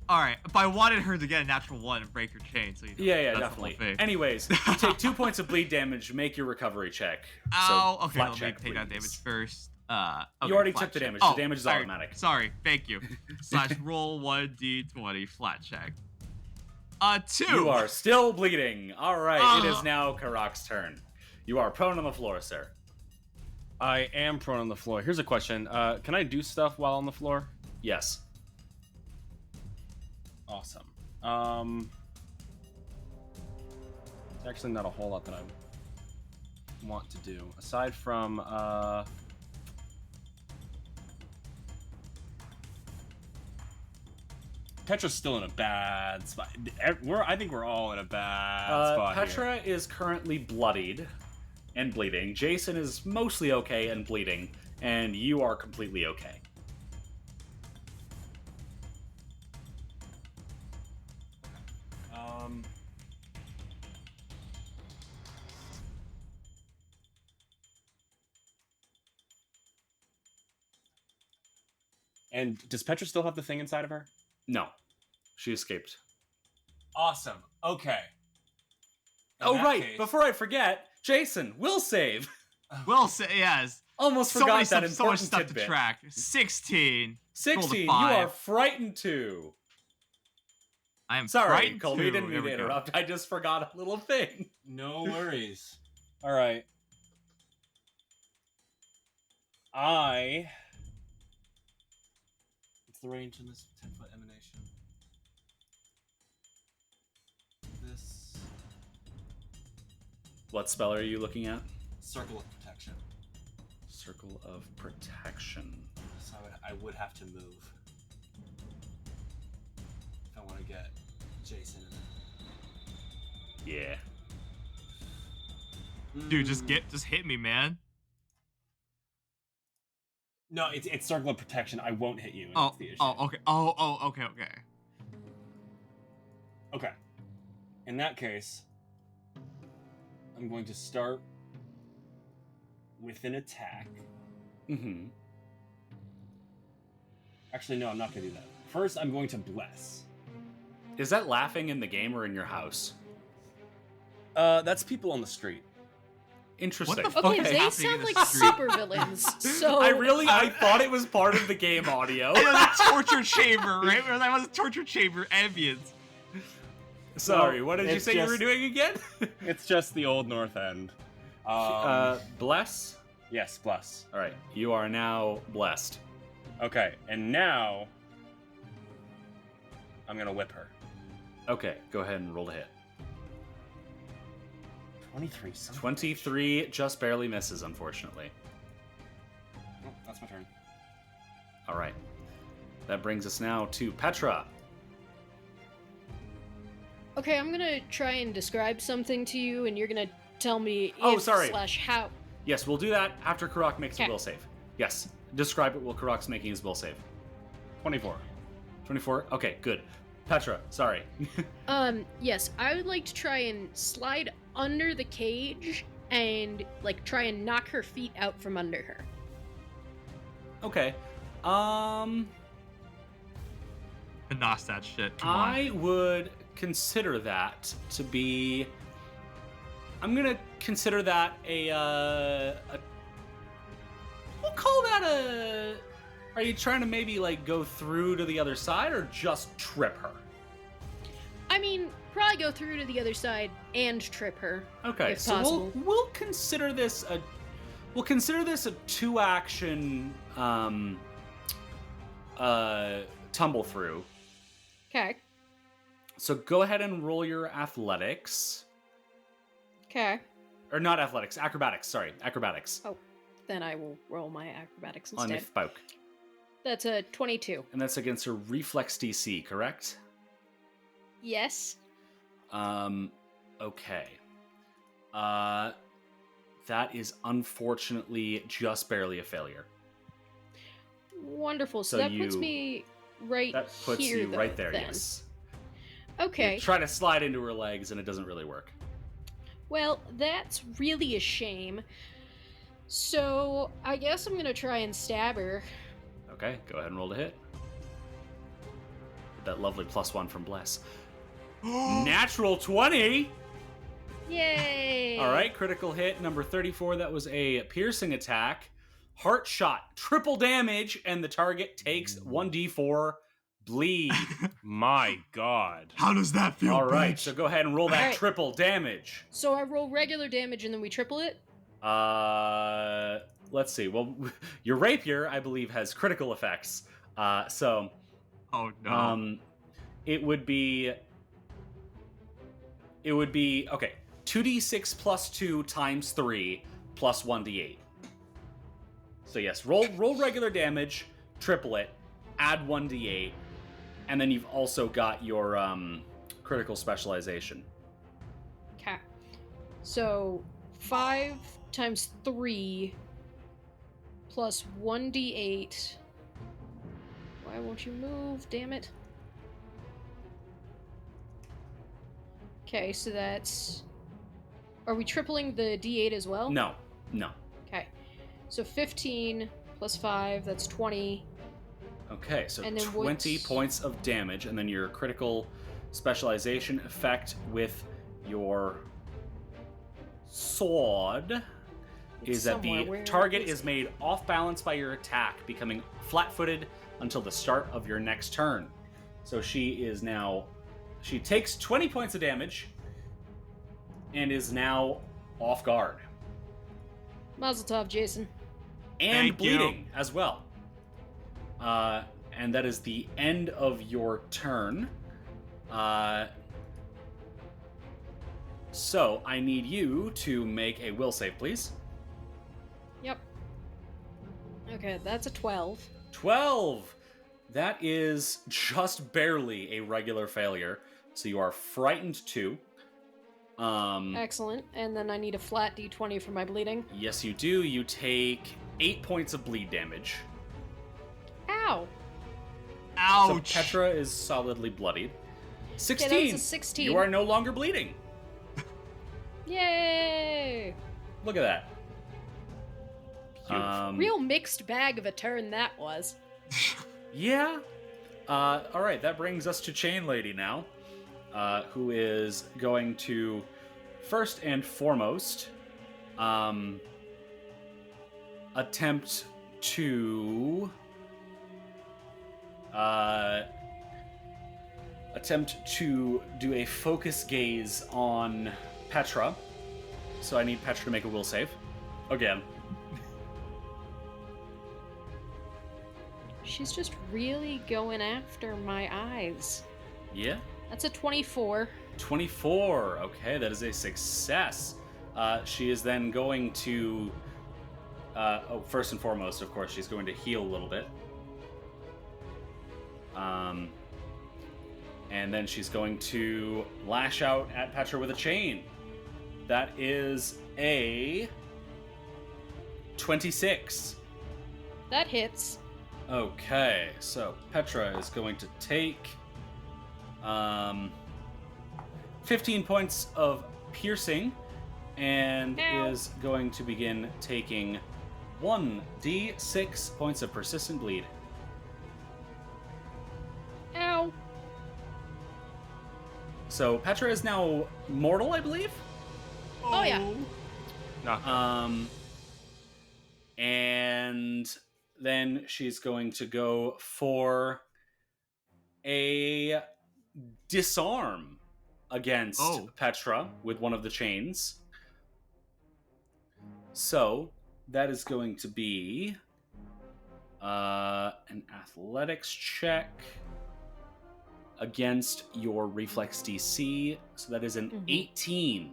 All right, but I wanted her to get a natural 1 and break her chain. So Yeah, definitely. Anyways, you take 2 points of bleed damage. Make your recovery check. Ow. So Okay, flat let me check, take that please. damage first. You already took the damage. The damage is automatic. Sorry, thank you. / roll 1d20 flat check. 2. You are still bleeding. All right, it is now Karok's turn. You are prone on the floor, sir. I am prone on the floor. Here's a question. Can I do stuff while on the floor? Yes. Awesome. It's actually not a whole lot that I want to do. Aside from, Petra's still in a bad spot. I think we're all in a bad spot Petra here. is currently bloodied and bleeding. Jason is mostly okay and bleeding, and you are completely okay. And does Petra still have the thing inside of her? No. She escaped. Awesome. Okay. Before I forget, Jason, will save. Will say yes. Almost forgot that so much important stuff tidbit. to track. 16. 16, you Rolled a 5. are frightened too. I am Sorry, frightened Colby, too. didn't mean There to we go. interrupt. I just forgot a little thing. No worries. All right. What's the range in this 10-foot emanation? This What spell are you looking at? circle of protection. Circle of Protection. So I would have to move if I want to get Jason in it. Yeah. Dude, just hit me, man. No, it's circle of protection. I won't hit you. Oh, That's the issue. okay. Okay. Okay. In that case, I'm going to start with an attack. Mm-hmm. Actually, no, I'm not going to do that. First, I'm going to bless. Is that laughing in the game or in your house? That's people on the street. Interesting. What the Okay, fuck is they happening in sound the like street? supervillains. So I thought it was part of the game audio. It was a torture chamber, right? That was a torture chamber ambience. Sorry, Well, what did you it's say you just- were doing again? It's just the old North End. Bless? Yes, bless. All right, you are now blessed. Okay, and now I'm going to whip her. Okay, go ahead and roll the hit. 23. son of a 23 just barely misses, unfortunately. bitch. Oh, that's my turn. All right. That brings us now to Petra. okay, I'm gonna try and describe something to you, and you're gonna tell me Oh, if sorry. / how. Yes, we'll do that after Karok makes a Okay. will save. Yes. Describe it while Karok's making his will save. 24. 24? Okay, good. Petra, sorry. Yes, I would like to try and slide under the cage and like try and knock her feet out from under her. Okay. Nos that shit. Come on. I would consider that to be. I'm gonna consider that a. We'll call that Are you trying to maybe like go through to the other side or just trip her? I mean, probably go through to the other side and trip her. Okay, if so possible. we'll consider this a 2-action tumble through. Okay. So go ahead and roll your athletics. Okay. Or not athletics, acrobatics. Sorry, acrobatics. Oh, then I will roll my acrobatics On the instead. folk. That's a 22. And that's against her reflex DC, correct? Yes. Okay. That is unfortunately just barely a failure. Wonderful. So, So that puts me right That puts here, you though, right there, then. yes. Okay. You try to slide into her legs and it doesn't really work. Well, that's really a shame. So, I guess I'm gonna try and stab her. Okay, go ahead and roll to hit. That lovely +1 from Bless. Natural 20! Yay! All right, critical hit number 34. That was a piercing attack. Heart shot, triple damage, and the target takes 1d4 bleed. My God. How does that feel? All right, bitch? so go ahead and roll that All right. triple damage. So I roll regular damage and then we triple it? Let's see. Well, your rapier, I believe, has critical effects. So Oh no. it would be okay. 2d6 plus 2 times 3 plus 1d8. So yes, roll regular damage, triple it, add 1d8, and then you've also got your critical specialization. Okay. So 5 times 3 plus 1d8. Why won't you move? Damn it. Okay, so that's... Are we tripling the d8 as well? No. Okay. So 15 plus 5, that's 20. Okay, so And then 20 what's- points of damage, and then your critical specialization effect with your sword is that somewhere. the Where target is is it? made off balance by your attack, becoming flat-footed until the start of your next turn. So she takes 20 points of damage and is now off guard. Mazel tov, Jason. And Thank you. bleeding as well. And that is the end of your turn. So I need you to make a will save, please. Yep. Okay, that's a 12. 12! That is just barely a regular failure. So you are frightened too. Excellent. And then I need a flat d20 for my bleeding. Yes, you do. You take 8 points of bleed damage. Ow! Ouch. So Petra is solidly bloodied. 16. Okay, that was a 16. You are no longer bleeding. Yay! Look at that. Real mixed bag of a turn that was. Yeah. All right, that brings us to Chain Lady now, who is going to first and foremost attempt to do a focus gaze on Petra. So I need Petra to make a will save again. She's just really going after my eyes. Yeah. That's a 24. 24. Okay, that is a success. She is then going to... first and foremost, of course, she's going to heal a little bit. And then she's going to lash out at Petra with a chain. That is a 26. That hits. Okay, so Petra is going to take 15 points of piercing and Ow. is going to begin taking 1d6 points of persistent bleed. Ow! So Petra is now mortal, I believe. Oh, yeah. Knock. And then she's going to go for a disarm against Petra with one of the chains. So that is going to be an athletics check against your reflex DC. So that is an 18.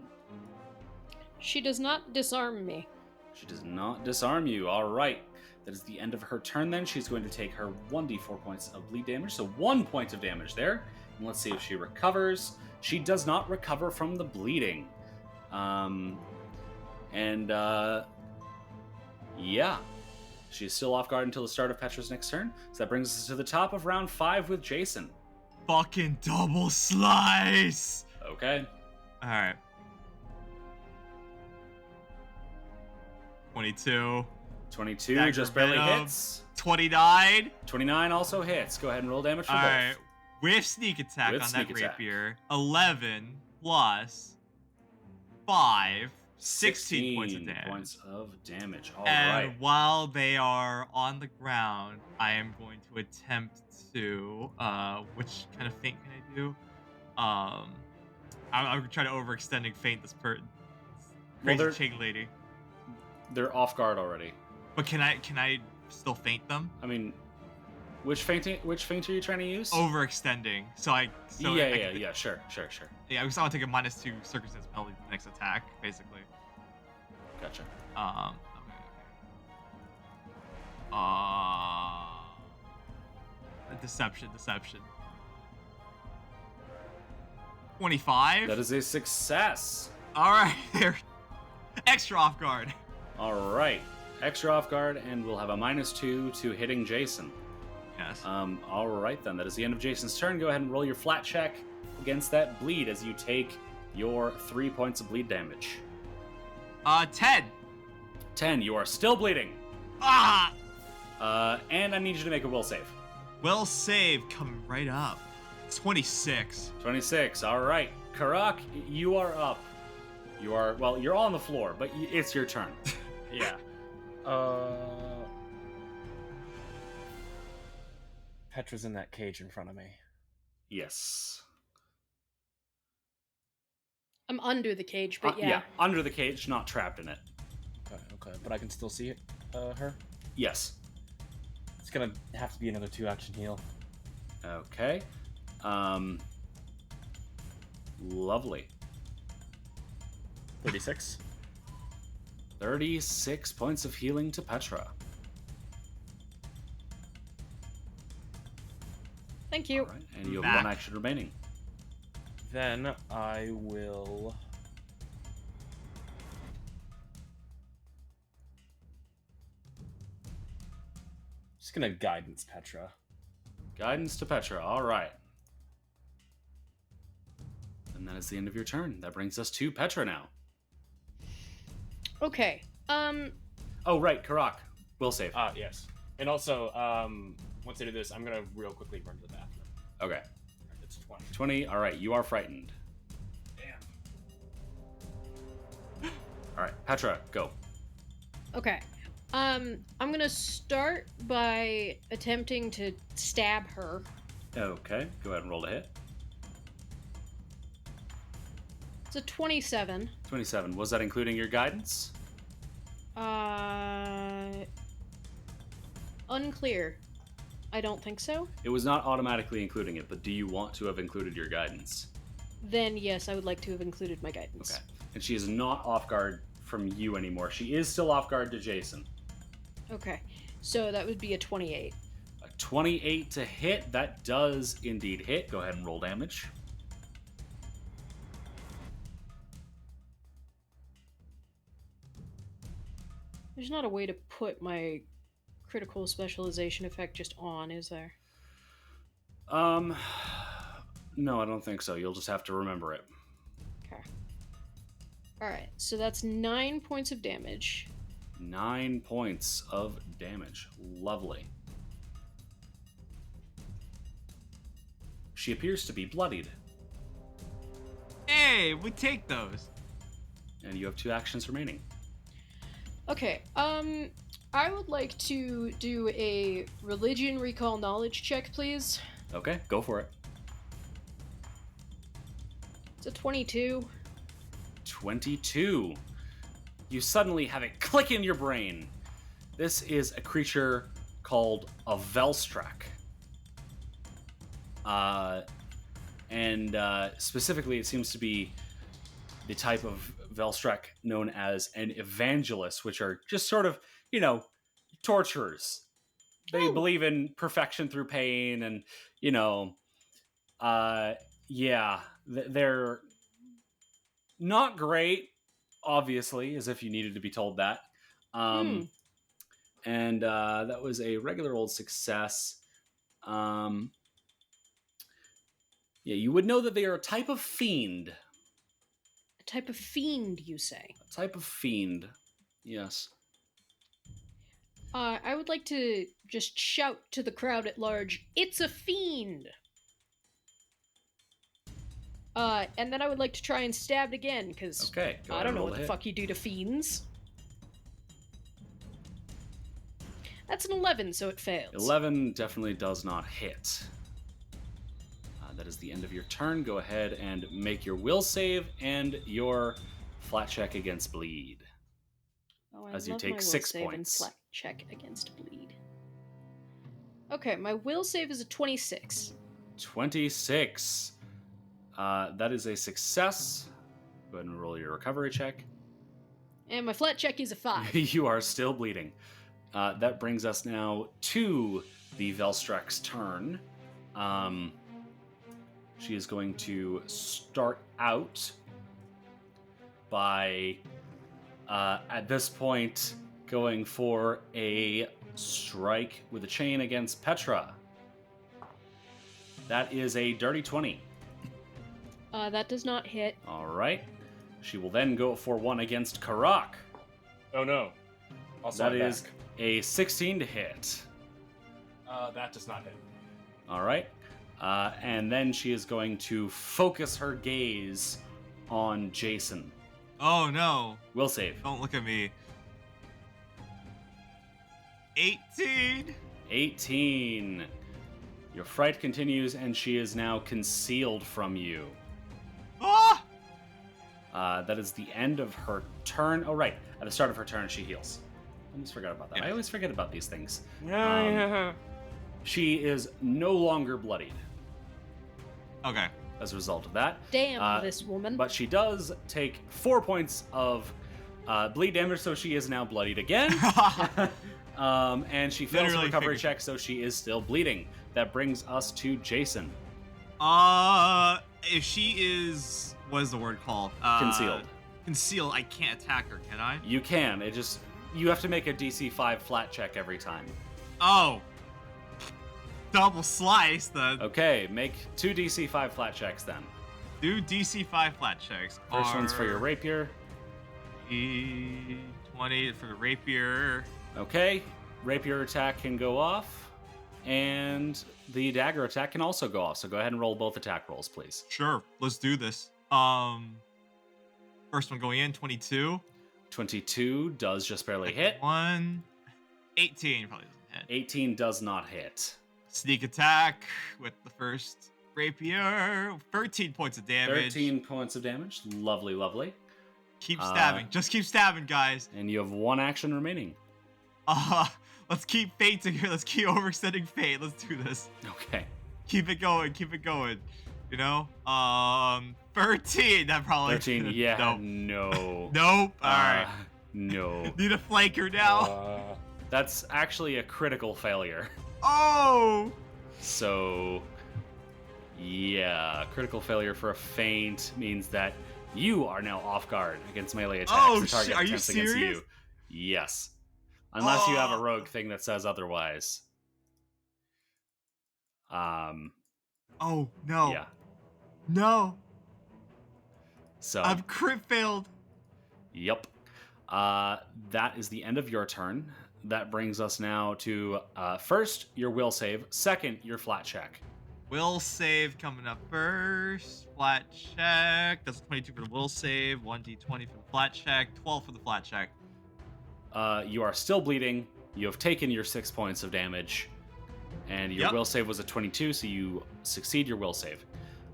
She does not disarm me. She does not disarm you. All right. That is the end of her turn then. She's going to take her 1d4 points of bleed damage. So 1 point of damage there. And let's see if she recovers. She does not recover from the bleeding. Yeah. She's still off guard until the start of Petra's next turn. So that brings us to the top of round 5 with Jason. Fucking double slice! Okay. Alright. 22. 22 Dagger just barely Venom. hits. 29. 29 also hits. Go ahead and roll damage for Alright. both. With sneak attack With on sneak that attack. rapier. 11 plus 5. 16 points of damage. Points of damage. All And right. while they are on the ground, I am going to attempt to, which kind of feint can I do? I'm trying to overextending feint this crazy chain lady. They're off guard already. But can I still feint them? I mean, which feint are you trying to use? Overextending. Sure. Yeah, I just want to take a -2 circumstance penalty to the next attack, basically. Gotcha. Okay. Deception. 25. That is a success. All right, they're extra off guard. All right. Extra off guard, and we'll have a -2 to hitting Jason. Yes. All right, then. That is the end of Jason's turn. Go ahead and roll your flat check against that bleed as you take your 3 points of bleed damage. 10. 10. You are still bleeding. Ah! And I need you to make a will save. Will save coming right up. 26. 26. All right. Karak, you are up. You're on the floor, but it's your turn. Yeah. Petra's in that cage in front of me. Yes. I'm under the cage, but Yeah, under the cage, not trapped in it. Okay. But I can still see it, her? Yes. It's gonna have to be another 2-action heal. Okay. Lovely. 36. 36 points of healing to Petra. Thank you. All right, and you have 1 action remaining. Then I will... Just gonna guidance Petra. Guidance to Petra. All right. And that is the end of your turn. That brings us to Petra now. Okay. Oh, right. Karak. Will save. Yes. And also, once I do this, I'm gonna real quickly run to the bathroom. Okay. It's 20. 20. All right. You are frightened. Damn. All right. Petra, go. Okay. I'm gonna start by attempting to stab her. Okay. Go ahead and roll to hit. It's a 27. 27. Was that including your guidance? Unclear. I don't think so. It was not automatically including it, but do you want to have included your guidance? Then yes, I would like to have included my guidance. Okay. And she is not off guard from you anymore. She is still off guard to Jason. Okay. So that would be a 28. A 28 to hit. That does indeed hit. Go ahead and roll damage. There's not a way to put my critical specialization effect just on, is there? No, I don't think so. You'll just have to remember it. Okay. Alright, so that's 9 points of damage. 9 points of damage. Lovely. She appears to be bloodied. Hey, we take those. And you have 2 actions remaining. Okay, I would like to do a religion recall knowledge check, please. Okay, go for it. It's a 22. 22. You suddenly have it click in your brain. This is a creature called a Velstrak. And specifically, it seems to be the type of Velstrak known as an evangelist, which are just sort of, torturers. They believe in perfection through pain, and, they're not great, obviously, as if you needed to be told that. And that was a regular old success. You would know that they are a type of fiend. A type of fiend, you say? A type of fiend, yes. I would like to just shout to the crowd at large, "It's a fiend!" And then I would like to try and stab again, because I don't know what the fuck you do to fiends. That's an 11, so it fails. 11 definitely does not hit. That is the end of your turn. Go ahead and make your will save and your flat check against bleed. As you take 6 points. Flat check against bleed. Okay, my will save is a 26. 26. That is a success. Go ahead and roll your recovery check. And my flat check is a 5. You are still bleeding. That brings us now to the Velstrak's turn. She is going to start out by, at this point, going for a strike with a chain against Petra. That is a dirty 20. That does not hit. All right. She will then go for one against Karak. Oh no. That is a 16 to hit. That does not hit. All right. And then she is going to focus her gaze on Jason. Oh no. Will save. Don't look at me. 18. 18. Your fright continues, and she is now concealed from you. Ah! That is the end of her turn. Oh, right. At the start of her turn, she heals. I almost forgot about that. Yeah. I always forget about these things. Yeah. She is no longer bloodied Okay. as a result of that. Damn this woman. But she does take 4 points of bleed damage, so she is now bloodied again. And she fails her Literally recovery figured. check, so she is still bleeding. That brings us to Jason. If she is, what is the word called? Concealed. Concealed. I can't attack her, can I? You can. You have to make a DC 5 flat check every time. Oh. Double slice. Okay, make 2 DC 5 flat checks then. Do DC 5 flat checks. First one's for your rapier. 20 for the rapier. Okay, rapier attack can go off, and the dagger attack can also go off. So go ahead and roll both attack rolls, please. Sure, let's do this. First one going in, 22. 22 does just barely hit. 18 probably doesn't hit. 18 does not hit. Sneak attack with the first rapier. 13 points of damage. 13 points of damage. Lovely, lovely. Keep stabbing. Just keep stabbing, guys. And you have 1 action remaining. Let's keep fate here. Let's keep overextending fate. Let's do this. Okay. Keep it going. Keep it going. 13. That probably. 13. Yeah. Nope. No. Nope. All right. No. Need a flanker now. That's actually a critical failure. Oh. So, yeah, critical failure for a feint means that you are now off guard against melee attacks. Oh, the target shit, are you attempts against serious? you. Yes. Unless you have a rogue thing that says otherwise. Oh no. Yeah. No. So. I've crit failed. Yep. That is the end of your turn. That brings us now to first your will save, second your flat check. Will save coming up first. Flat check. That's 22 for the will save. 1d20 for the flat check. 12 for the flat check. You are still bleeding. You have taken your 6 points of damage, and your will save was a 22, so you succeed your will save.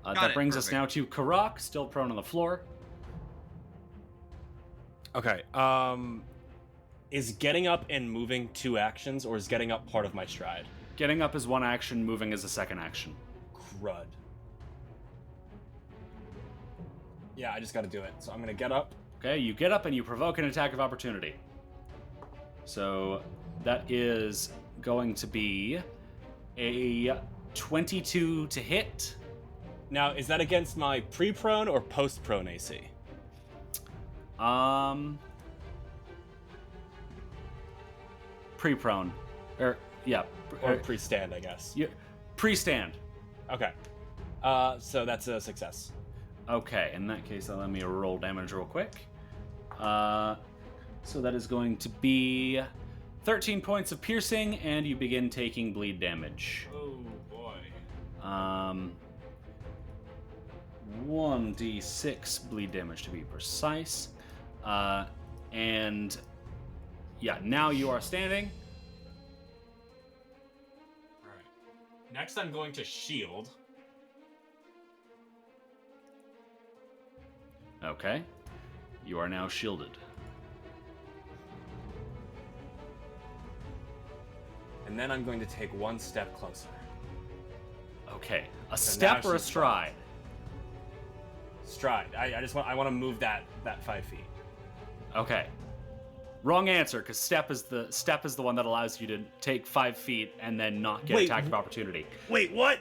That brings us now to Karak, still prone on the floor. Okay. Is getting up and moving 2 actions, or is getting up part of my stride? Getting up is 1 action, moving is a 2nd action. Crud. Yeah, I just got to do it. So I'm going to get up. Okay, you get up and you provoke an attack of opportunity. So that is going to be a 22 to hit. Now, is that against my pre-prone or post-prone AC? Pre-prone. Or pre-stand, I guess. Yeah, pre-stand. Okay. So that's a success. Okay, in that case, let me roll damage real quick. So that is going to be 13 points of piercing, and you begin taking bleed damage. Oh, boy. 1d6 bleed damage to be precise. And yeah, now you are standing. All right. Next, I'm going to shield. Okay. You are now shielded. And then I'm going to take 1 step closer. Okay. A So step now or a she's stride? Stride. I want to move that 5 feet. Okay. Wrong answer, because step is the one that allows you to take 5 feet and then not get attack of opportunity. Wait, what?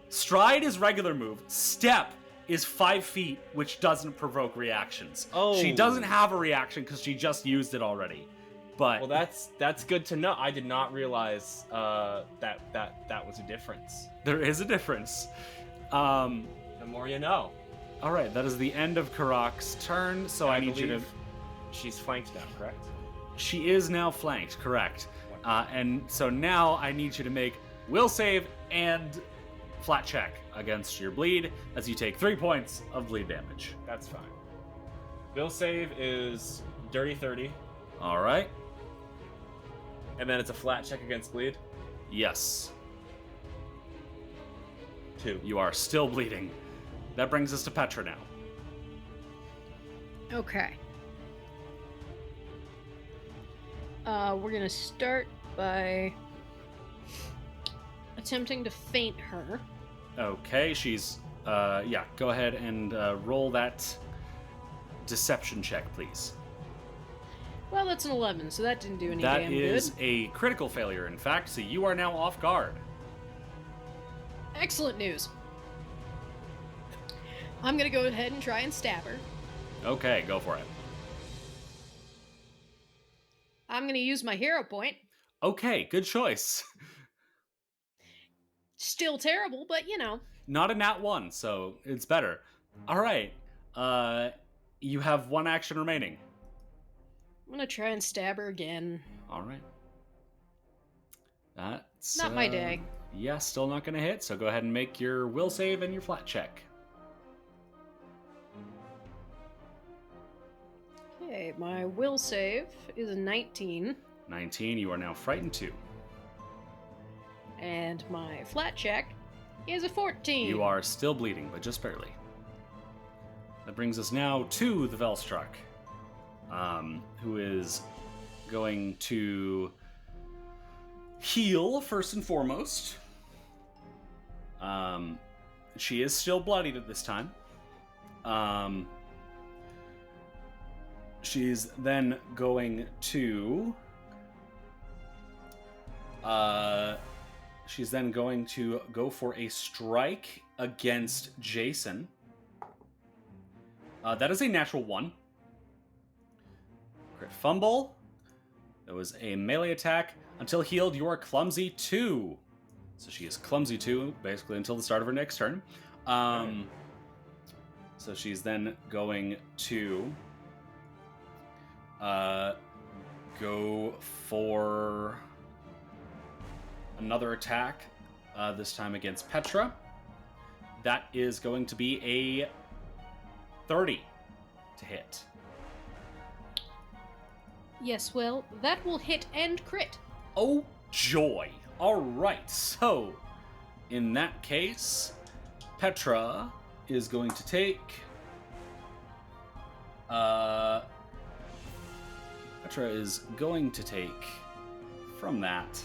Stride is regular move. Step is 5 feet, which doesn't provoke reactions. Oh. She doesn't have a reaction because she just used it already. But Well, that's good to know. I did not realize that was a difference. there is a difference. The more you know. All right, that is the end of Karak's turn. So I need you to. believe She's flanked now, correct? She is now flanked, correct? And so now I need you to make will save and flat check against your bleed as you take 3 points of bleed damage. That's fine. Will save is dirty 30, All right. and then it's a flat check against bleed. Yes. 2. You are still bleeding. That brings us to Petra now. Okay. We're gonna start by attempting to feint her. Okay, she's go ahead and roll that deception check, please. Well, that's an 11, so that didn't do any That damn is good. a critical failure, in fact, so you are now off guard. Excellent news. I'm gonna go ahead and try and stab her. Okay, go for it. I'm gonna use my hero point. Okay, good choice. Still terrible, but you know. Not a nat 1, so it's better. All right. You have 1 action remaining. I'm gonna try and stab her again. All right. That's Not my day. Yeah, still not going to hit. So go ahead and make your will save and your flat check. Okay, my will save is a 19, 19. You are now frightened 2. and my flat check is a 14. You are still bleeding, but just barely. That brings us now to the Velstruck, who is going to heal first and foremost. She is still bloodied at this time. She's then going to go for a strike against Jason. That is a natural 1. Crit fumble. That was a melee attack. Until healed, you are clumsy 2. So she is clumsy 2, basically until the start of her next turn. So she's then going to go for another attack, this time against Petra. That is going to be a 30 to hit. Yes, well, that will hit and crit. Oh, joy. All right, so in that case, Petra is going to take. Petra is going to take from that.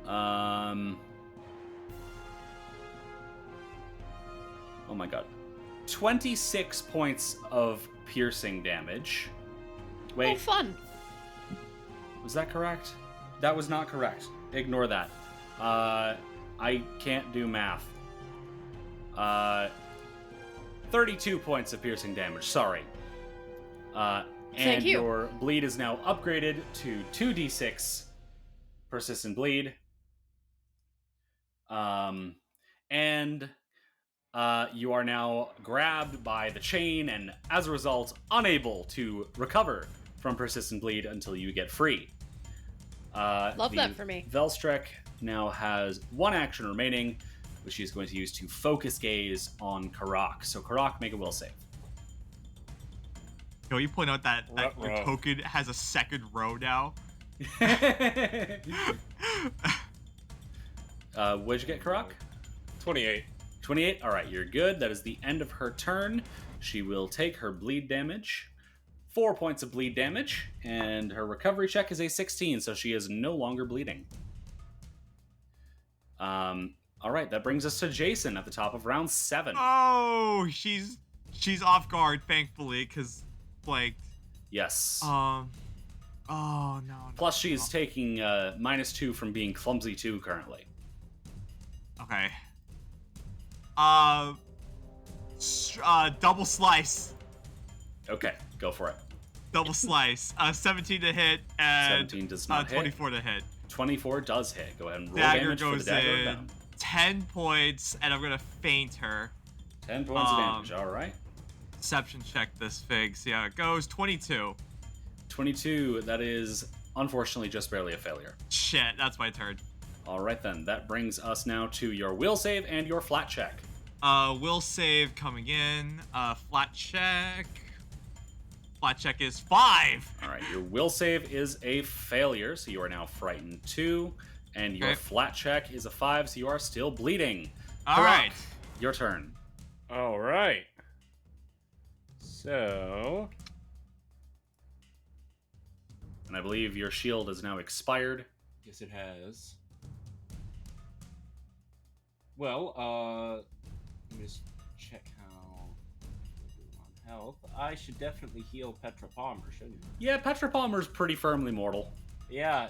Oh my god. 26 points of piercing damage. Wait. Oh, fun. Was that correct? That was not correct. Ignore that. I can't do math. 32 points of piercing damage. Sorry. And Thank you. your bleed is now upgraded to 2d6 persistent bleed. And you are now grabbed by the chain and, as a result, unable to recover from persistent bleed until you get free. Love that for me. Velstrek now has one action remaining, which she's going to use to focus gaze on Karak. So Karak, make a will save. Can you point out that your Ruh-roh. token has a second row now? What'd you get, Karak? 28. 28. All right, you're good. That is the end of her turn. She will take her bleed damage. 4 points of bleed damage, and her recovery check is a 16, so she is no longer bleeding. All right, that brings us to Jason at the top of round 7. Oh, she's off guard, thankfully, because flanked. Yes. Oh no. Plus, she is taking -2 from being clumsy too currently. Okay. Double slice. Okay, go for it. Double slice. 17 to hit and 17 does not hit. 24 to hit. 24 does hit. Go ahead and roll Dagger damage for goes the dagger in. down. 10 points, and I'm gonna feint her. 10 points of damage. All right. Deception check this fig. See how it goes. 22. 22. That is unfortunately just barely a failure. Shit, that's my turn. All right then. That brings us now to your will save and your flat check. Will save coming in. Flat check. Flat check is 5. All right. Your will save is a failure, so you are now frightened 2, and your Okay. flat check is a 5, so you are still bleeding. All Karak, right. Your turn. All right. So, And I believe your shield is now expired. Yes, it has. Well, let me just check how we're doing on health. I should definitely heal Petra Palmer, shouldn't I? Yeah, Petra Palmer's pretty firmly mortal. Yeah.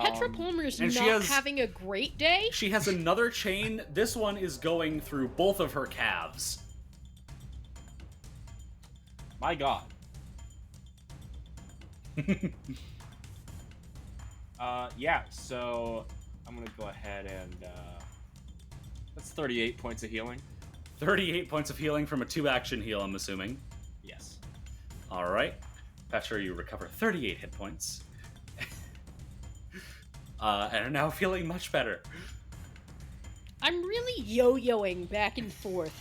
Petra Palmer's and not she has- having a great day. She has another chain. This one is going through both of her calves. My God. Yeah, so I'm gonna go ahead and that's 38 points of healing. 38 points of healing from a 2-action heal, I'm assuming. Yes. All right. Petra, you recover 38 hit points. And are now feeling much better. I'm really yo-yoing back and forth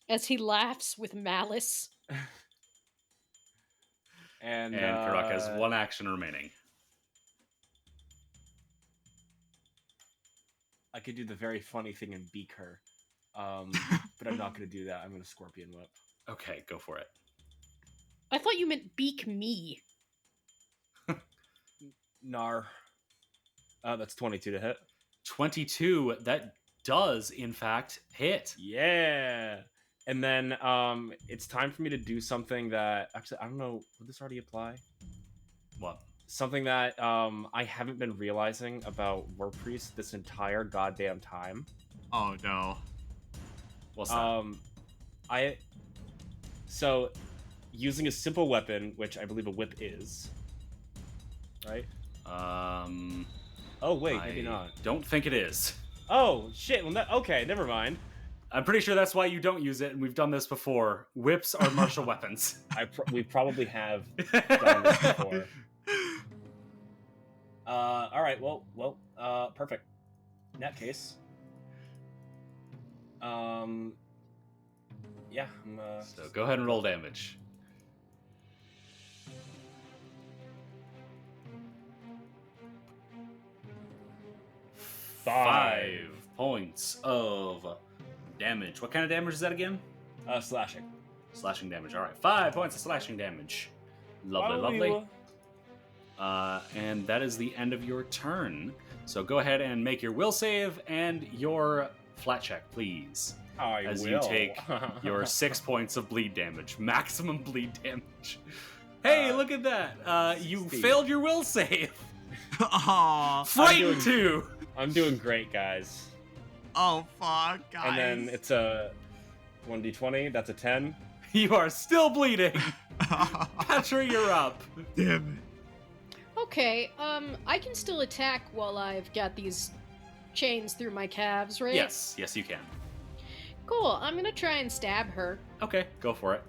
as he laughs with malice. And Karak has 1 action remaining. I could do the very funny thing and beak her. But I'm not gonna do that. I'm gonna Scorpion Whip. Okay, go for it. I thought you meant beak me. Nar. That's 22 to hit. 22, that does, in fact, hit. Yeah. And then it's time for me to do something that actually I don't know. Would this already apply? What? Something that I haven't been realizing about War Priest this entire goddamn time. Oh no. What's that? So using a simple weapon, which I believe a whip is, right? Oh wait, maybe not. Don't think it is. Oh shit. Well, okay, never mind. I'm pretty sure that's why you don't use it, and we've done this before. Whips are martial weapons. We probably have done this before. All right. Well. Perfect. In that case, Yeah. So go ahead and roll damage. 5 points of damage. What kind of damage is that again? Slashing. Slashing damage. All right, 5 points of slashing damage. Lovely. And that is the end of your turn. So go ahead and make your will save and your flat check, please. As you take your 6 points of bleed damage. Maximum bleed damage. Hey, look at that. You failed your will save. Aw. Frightened 2. I'm doing great, guys. Oh, fuck, guys. And then it's a 1d20. That's a 10. You are still bleeding. Petra, you're up. Damn it. Okay, I can still attack while I've got these chains through my calves, right? Yes, you can. Cool, I'm gonna try and stab her. Okay, go for it.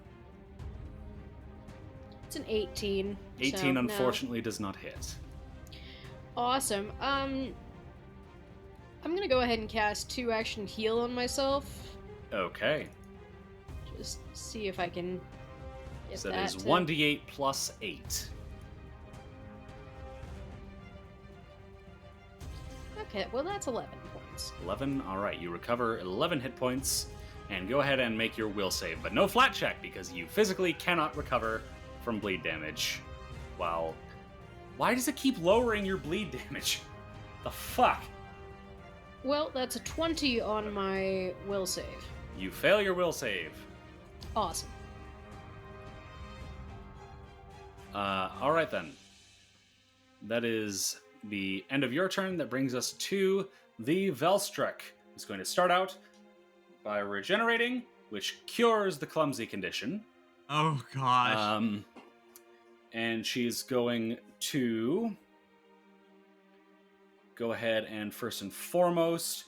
It's an 18. 18 so, no. unfortunately does not hit. Awesome. I'm gonna go ahead and cast 2 action heal on myself. Okay. Just see if I can get So that that is to... 1d8 plus 8. Okay, well that's 11 points. 11, alright, you recover 11 hit points, and go ahead and make your will save, but no flat check, because you physically cannot recover from bleed damage. Wow. Why does it keep lowering your bleed damage? The fuck? Well, that's a 20 on my will save. You fail your will save. Awesome. Alright then. That is the end of your turn. That brings us to the Velstruck. It's going to start out by regenerating, which cures the clumsy condition. Oh, gosh. And she's going to go ahead and first and foremost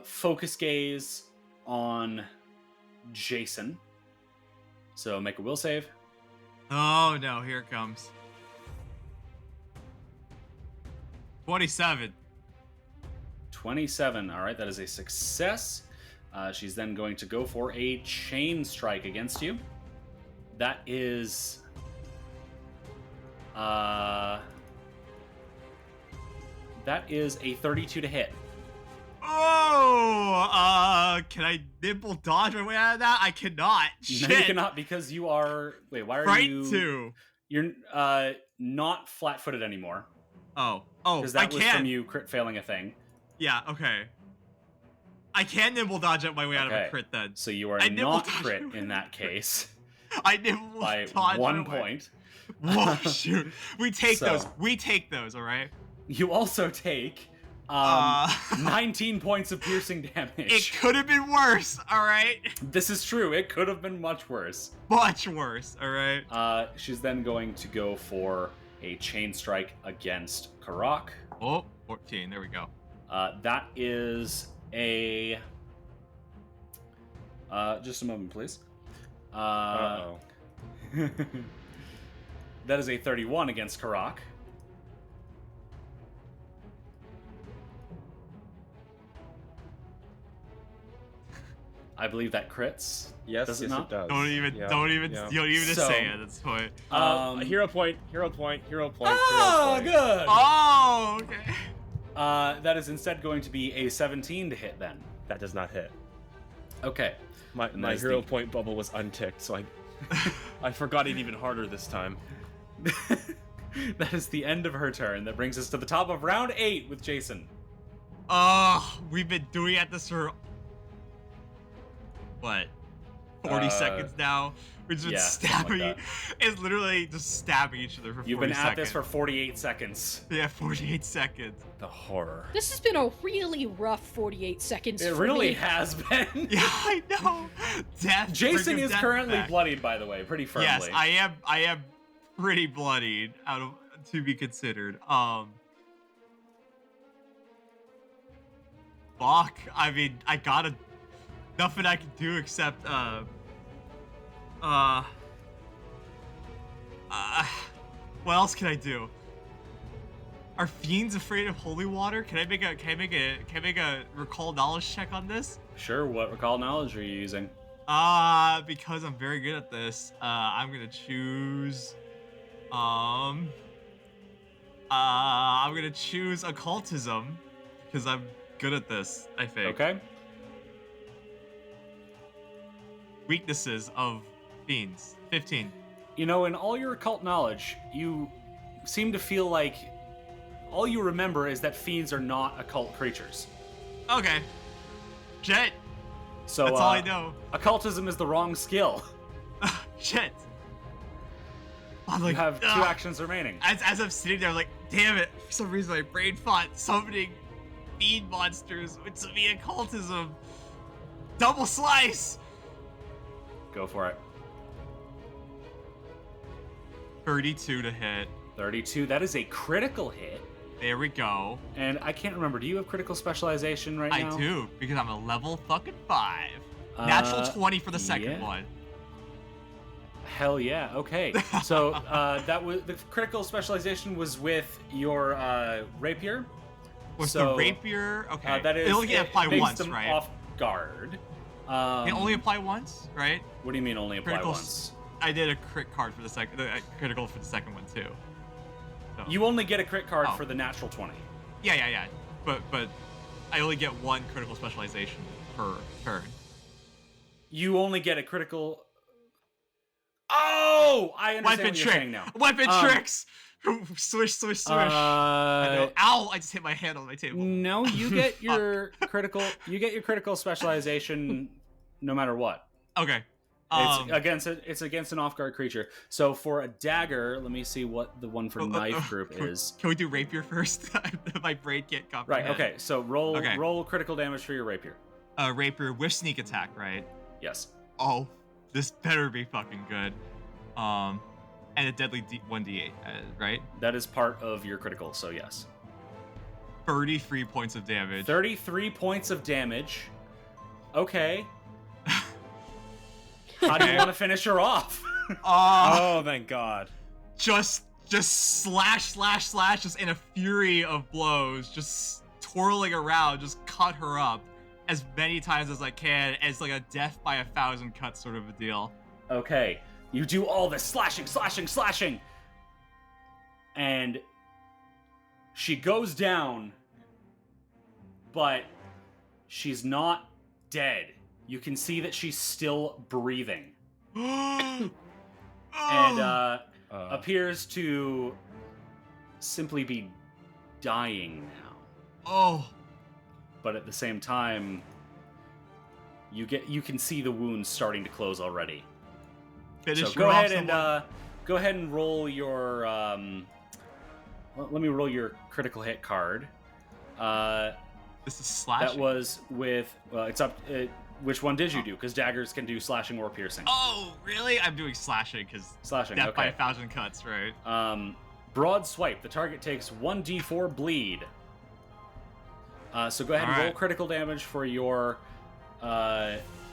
focus gaze on Jason. So make a will save. Oh, no, here it comes. 27. 27. All right, that is a success. She's then going to go for a chain strike against you. That is... that is a 32 to hit. Oh, can I nimble dodge my way out of that? I cannot. Shit. No, you cannot, because you are... Wait, why are Right you... to. You're not flat-footed anymore. Oh, Because that I was can. from you crit failing a thing. Yeah, okay. I can nimble dodge my way out of a crit then. So you are I nimble not dodge crit my in way. that case I nimble by dodge 1 my way. point. Whoa, shoot. We take So- those. We take those, all right? You also take 19 points of piercing damage. It could have been worse, all right? This is true. It could have been much worse. Much worse, all right? She's then going to go for a chain strike against Karak. Oh, 14. There we go. That is a... just a moment, please. Uh-oh. That is a 31 against Karak. I believe that crits. Yes, Does it yes, not? it does. Don't even So- say it at this point. Hero point, hero point, hero point, Oh, hero point. good! Oh, okay. That is instead going to be a 17 to hit then. That does not hit. Okay. My And that is hero the- point bubble was unticked, so I forgot it even harder this time. That is the end of her turn. That brings us to the top of round 8 with Jason. Oh, we've been doing at this for what? 40 seconds now. We've just been yeah, something like stabbing. It's literally just stabbing each other for 40 You've been seconds. at this for 48 seconds. Yeah, 48 seconds. The horror. This has been a really rough 48 seconds It for really me. has been. Yeah, I know. Death. Jason bring is death currently back. bloodied, by the way, pretty firmly. Yes, I am pretty bloodied out of to be considered. Fuck. I mean, I gotta nothing I can do except what else can I do? Are fiends afraid of holy water? Can I make a recall knowledge check on this? Sure, what recall knowledge are you using? Because I'm very good at this, I'm gonna choose. I'm gonna choose occultism because I'm good at this. I think. Okay. Weaknesses of fiends. 15. You know, in all your occult knowledge, you seem to feel like all you remember is that fiends are not occult creatures. Okay. Shit. So That's all I know. Occultism is the wrong skill. Shit. I'm You like, have 2 ugh. actions remaining. As I'm sitting there, I'm like, damn it. For some reason, my brain thought summoning fiend monsters would be occultism. Double slice. Go for it. 32 to hit. 32. That is a critical hit. There we go. And I can't remember. Do you have critical specialization right now? I do, because I'm a level fucking 5. Natural 20 for the second yeah. one. Hell yeah. Okay. So that was the critical specialization was with your rapier. Was So, the rapier? Okay. That is it only can apply makes once, them right? off guard. It only apply once, right? What do you mean only apply Critical once? I did a crit card for the second, critical for the second one too. So. You only get a crit card Oh. for the natural 20. Yeah. But I only get 1 critical specialization per turn. You only get a critical. Oh, I understand Weapon what you're saying now. Weapon tricks. Swish. I know. Ow! I just hit my hand on my table. No, you get your critical. You get your critical specialization, no matter what. Okay. It's against an off-guard creature. So for a dagger, let me see what the one for knife group is. Can we do rapier first? My brain can't comprehend. Right. Okay. So roll Okay. roll critical damage for your rapier. Rapier with sneak attack, right? Yes. Oh, this better be fucking good. And a deadly 1d8, right? That is part of your critical. So yes. 33 points of damage. 33 points of damage. Okay. How do you want to finish her off? Oh, thank God. Just slash, just in a fury of blows, just twirling around, just cut her up as many times as I can, as like a death by 1,000 cuts sort of a deal. Okay. You do all this slashing. And she goes down, but she's not dead. You can see that she's still breathing. And appears to simply be dying now. Oh. But at the same time, you can see the wounds starting to close already. Finish So her go off ahead somewhat. go ahead and roll your let me roll your critical hit card. This is slashing. That was with it's up. Which one did you do? Because daggers can do slashing or piercing. Oh, really? I'm doing slashing because Slashing. death by Okay. 1,000 cuts, right? Broad swipe. The target takes 1d4 bleed. So go ahead and roll Alright. critical damage for your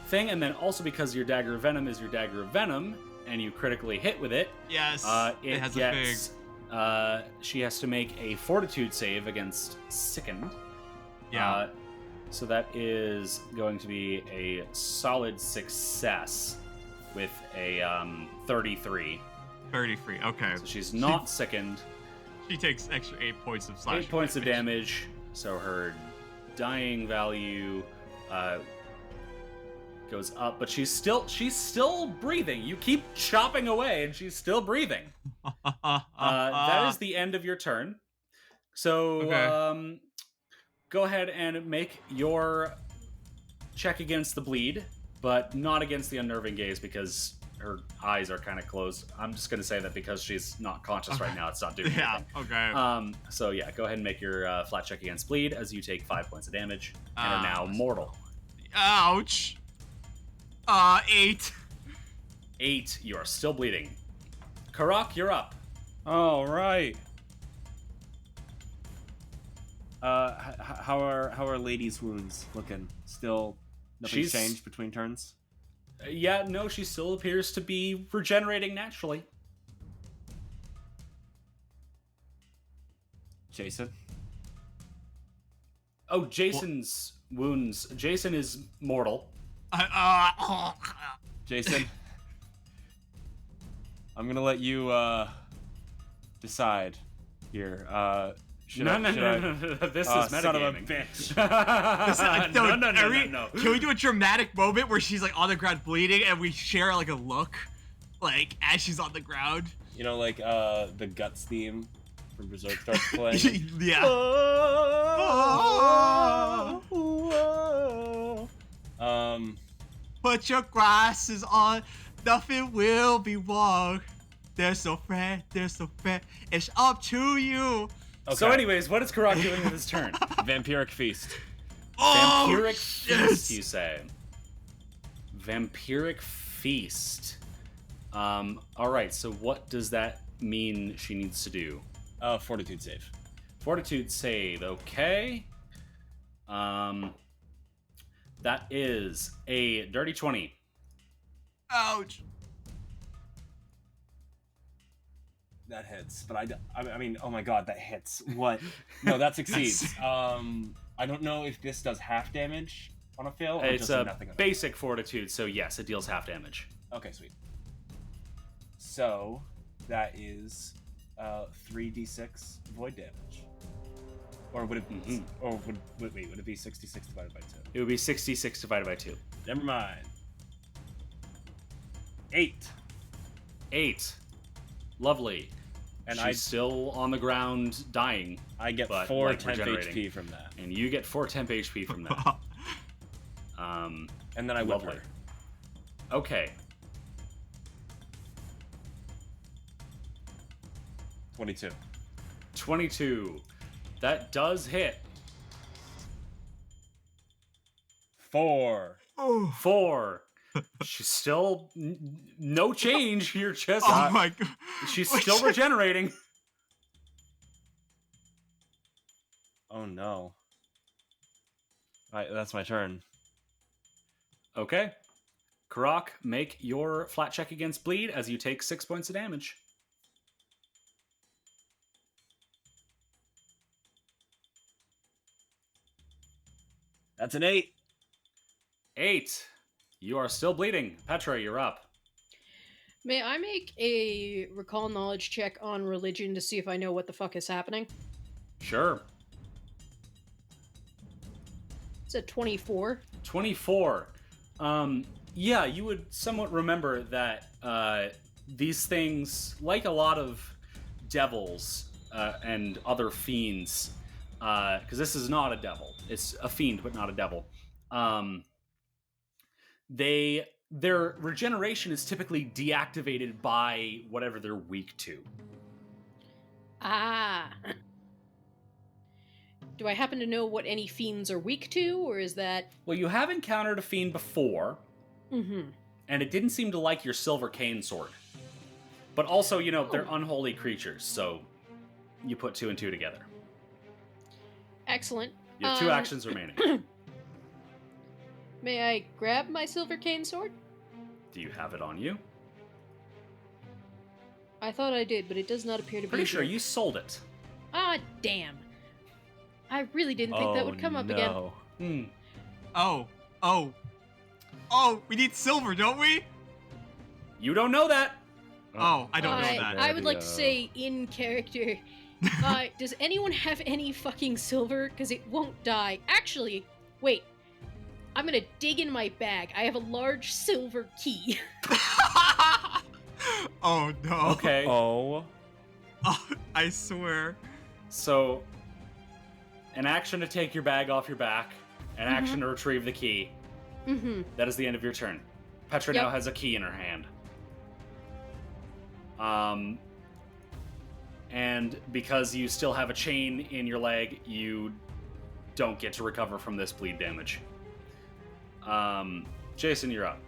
thing, and then also because your dagger of venom is your dagger of venom, and you critically hit with it. Yes. It has gets. She has to make a fortitude save against sickened. Yeah. So that is going to be a solid success with a 33. 33. Okay. So she's not sickened. She takes extra 8 points of slashing. 8 points of damage. So her dying value goes up, but she's still breathing. You keep chopping away, and she's still breathing. That is the end of your turn. So Okay. go ahead and make your check against the bleed, but not against the unnerving gaze because her eyes are kind of closed. I'm just going to say that because she's not conscious right now, it's not doing Yeah. anything. Okay. So yeah, go ahead and make your flat check against bleed as you take 5 points of damage and are now Ah. mortal. Ouch. 8. 8, you are still bleeding. Karak, you're up. All right. How are Lady's wounds looking? Still, nothing's She's- changed between turns. Yeah, no, she still appears to be regenerating naturally. Jason. Oh, Jason's wounds. Jason is mortal. Jason, I'm gonna let you decide here. No. This is metagaming. Son of a bitch. No. Can we do a dramatic moment where she's like on the ground bleeding and we share like a look, like as she's on the ground? You know, like the Guts theme from Berserk starts playing. Yeah. Put your glasses on, nothing will be wrong. They're so fair, it's up to you. Okay. So anyways, what is Karak doing with his turn? Vampiric Feast. Vampiric yes. Feast, you say? Vampiric Feast. Alright, so what does that mean she needs to do? Fortitude save. Fortitude save, okay. That is a dirty 20. Ouch. That hits, but I mean, oh my god, that hits. What? No, that succeeds. I don't know if this does half damage on a fail, or It's just nothing a on basic fortitude, so yes, it deals half damage. Okay, sweet. So, that is 3d6 void damage. Or would it be, would it be 66 divided by 2? It would be 66 divided by 2. Never mind. 8. 8. Lovely. And she's still on the ground dying. I get but, 4 like, temp regenerating. HP from that. And you get 4 temp HP from that. And then I whip lovely. her. Okay. 22. 22. That does hit. 4. 4. She's still no change. You're just Oh my god. she's still regenerating. Oh no. Alright, that's my turn. Okay. Karak, make your flat check against bleed as you take 6 points of damage. That's an 8. 8. You are still bleeding. Petra, you're up. May I make a recall knowledge check on religion to see if I know what the fuck is happening? Sure. It's a 24. 24. Yeah, you would somewhat remember that these things, like a lot of devils and other fiends, because this is not a devil. It's a fiend, but not a devil. Their regeneration is typically deactivated by whatever they're weak to. Ah. Do I happen to know what any fiends are weak to, or is that... Well, you have encountered a fiend before, and it didn't seem to like your silver cane sword. But also, you know, they're unholy creatures, so you put 2 and 2 together. Excellent. You have 2 actions remaining. May I grab my silver cane sword? Do you have it on you? I thought I did, but it does not appear to be. Pretty sure here. you sold it. Ah, damn. I really didn't think that would come up again. Hmm. Oh, we need silver, don't we? You don't know that. Oh, I don't know that. I would like to say in character. Does anyone have any fucking silver? Because it won't die. Actually, wait. I'm gonna dig in my bag. I have a large silver key. Oh no. Okay. Oh. Oh, I swear. So, an action to take your bag off your back, an action to retrieve the key. That is the end of your turn. Petra now has a key in her hand. And because you still have a chain in your leg, you don't get to recover from this bleed damage. Jason, you're up.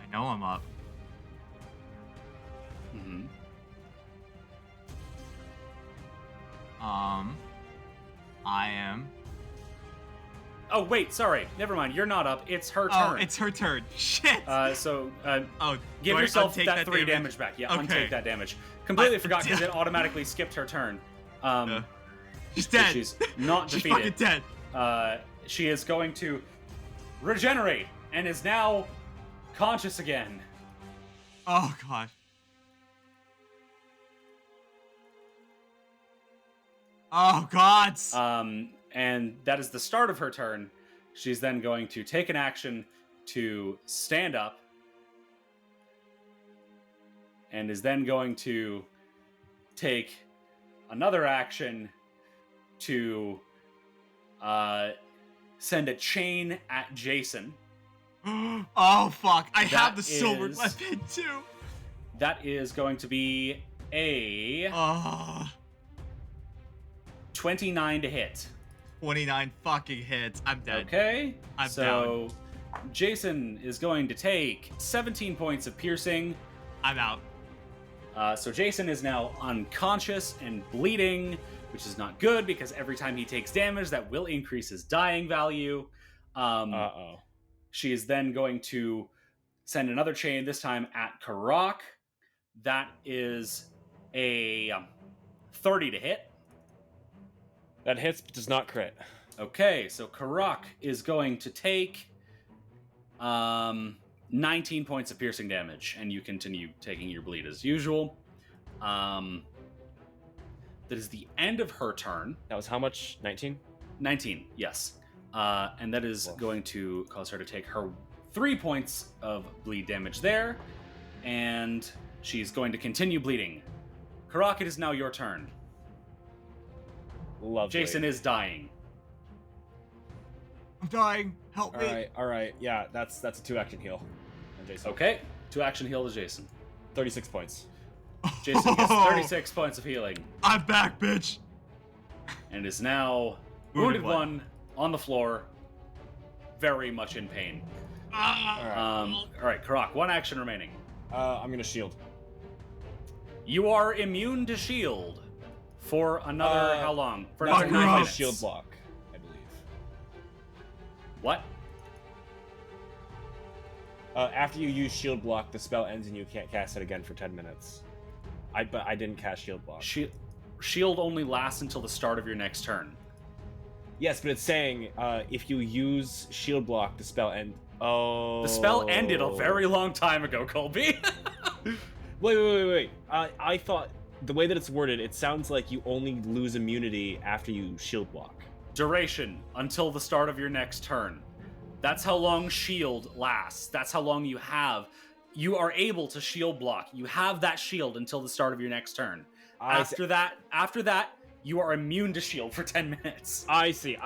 I know I'm up. I am. Oh, wait, sorry. Never mind. You're not up. It's her turn. Oh, it's her turn. Shit. Give do I yourself untake that 3 damage back. Yeah, Okay. untake that damage. Completely forgot because it automatically skipped her turn. She's so dead. she's not She's defeated. fucking dead. She is going to regenerate and is now conscious again. Oh god. Oh god. And that is the start of her turn. She's then going to take an action to stand up, and is then going to take another action to send a chain at Jason. Oh fuck! I have the That silver is- weapon too. That is going to be a Oh, 29 to hit. 29 fucking hits. I'm dead. Okay. I'm so Jason is going to take 17 points of piercing. I'm out. So Jason is now unconscious and bleeding, which is not good because every time he takes damage, that will increase his dying value. She is then going to send another chain, this time at Karak. That is a 30 to hit. That hits but does not crit. Okay, so Karak is going to take 19 points of piercing damage, and you continue taking your bleed as usual. That is the end of her turn. That was how much? 19? 19, yes. And that is going to cause her to take her 3 points of bleed damage there, and she's going to continue bleeding. Karak, it is now your turn. Lovely. Jason is dying. I'm dying. Help me. All right. Yeah, that's a 2-action heal on Jason. Okay, 2-action heal to Jason. 36 points. Jason gets 36 points of healing, I'm back, bitch. and is now wounded one on the floor, very much in pain. All right, Karak, 1 action remaining. I'm gonna shield. You are immune to shield for another how long? For Not another gross. 9 minutes. shield block, I believe. What? After you use shield block, the spell ends and you can't cast it again for 10 minutes. But I didn't cast shield block. Shield only lasts until the start of your next turn. Yes, but it's saying if you use shield block, the spell end. Oh. The spell ended a very long time ago, Colby. Wait. I thought the way that it's worded, it sounds like you only lose immunity after you shield block. Duration until the start of your next turn. That's how long shield lasts. That's how long you have. You are able to shield block. You have that shield until the start of your next turn. After that, you are immune to shield for 10 minutes. I see.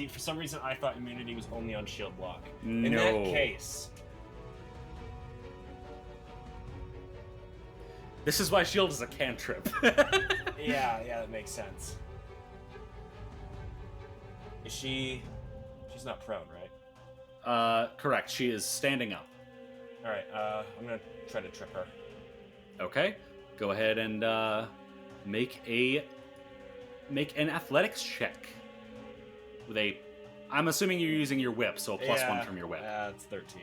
For some reason, I thought immunity was only on shield block. In No. that case, This is why shield is a cantrip. yeah, that makes sense. Is she? She's not prone, right? Correct. She is standing up. All right. I'm gonna try to trip her. Okay. Go ahead and make an athletics check. I'm assuming you're using your whip, so a +1 from your whip. It's 13.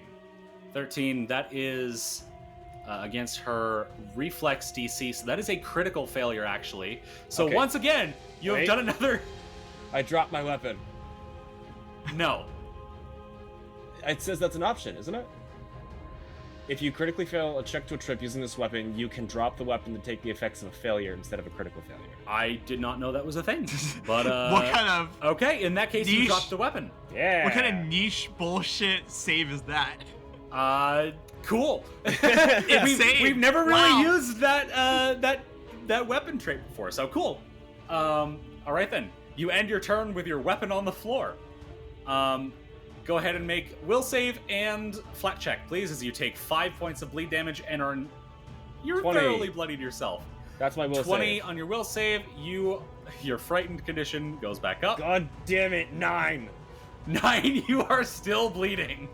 13. That is against her reflex DC, so that is a critical failure, actually. So Okay. once again, you have Wait. done another. I dropped my weapon. No. It says that's an option, isn't it? If you critically fail a check to a trip using this weapon, you can drop the weapon to take the effects of a failure instead of a critical failure. I did not know that was a thing. But What kind of okay, in that case, you Niche. dropped the weapon. Yeah. what kind of niche bullshit save is that? Cool. Insane. We've never really Wow. used that weapon trait before, so cool. All right then. You end your turn with your weapon on the floor. Go ahead and make will save and flat check, please, as you take 5 points of bleed damage and you're 20. thoroughly bloodied yourself. That's my will 20 save. on your will save. Your frightened condition goes back up. God damn it, 9. 9. You are still bleeding.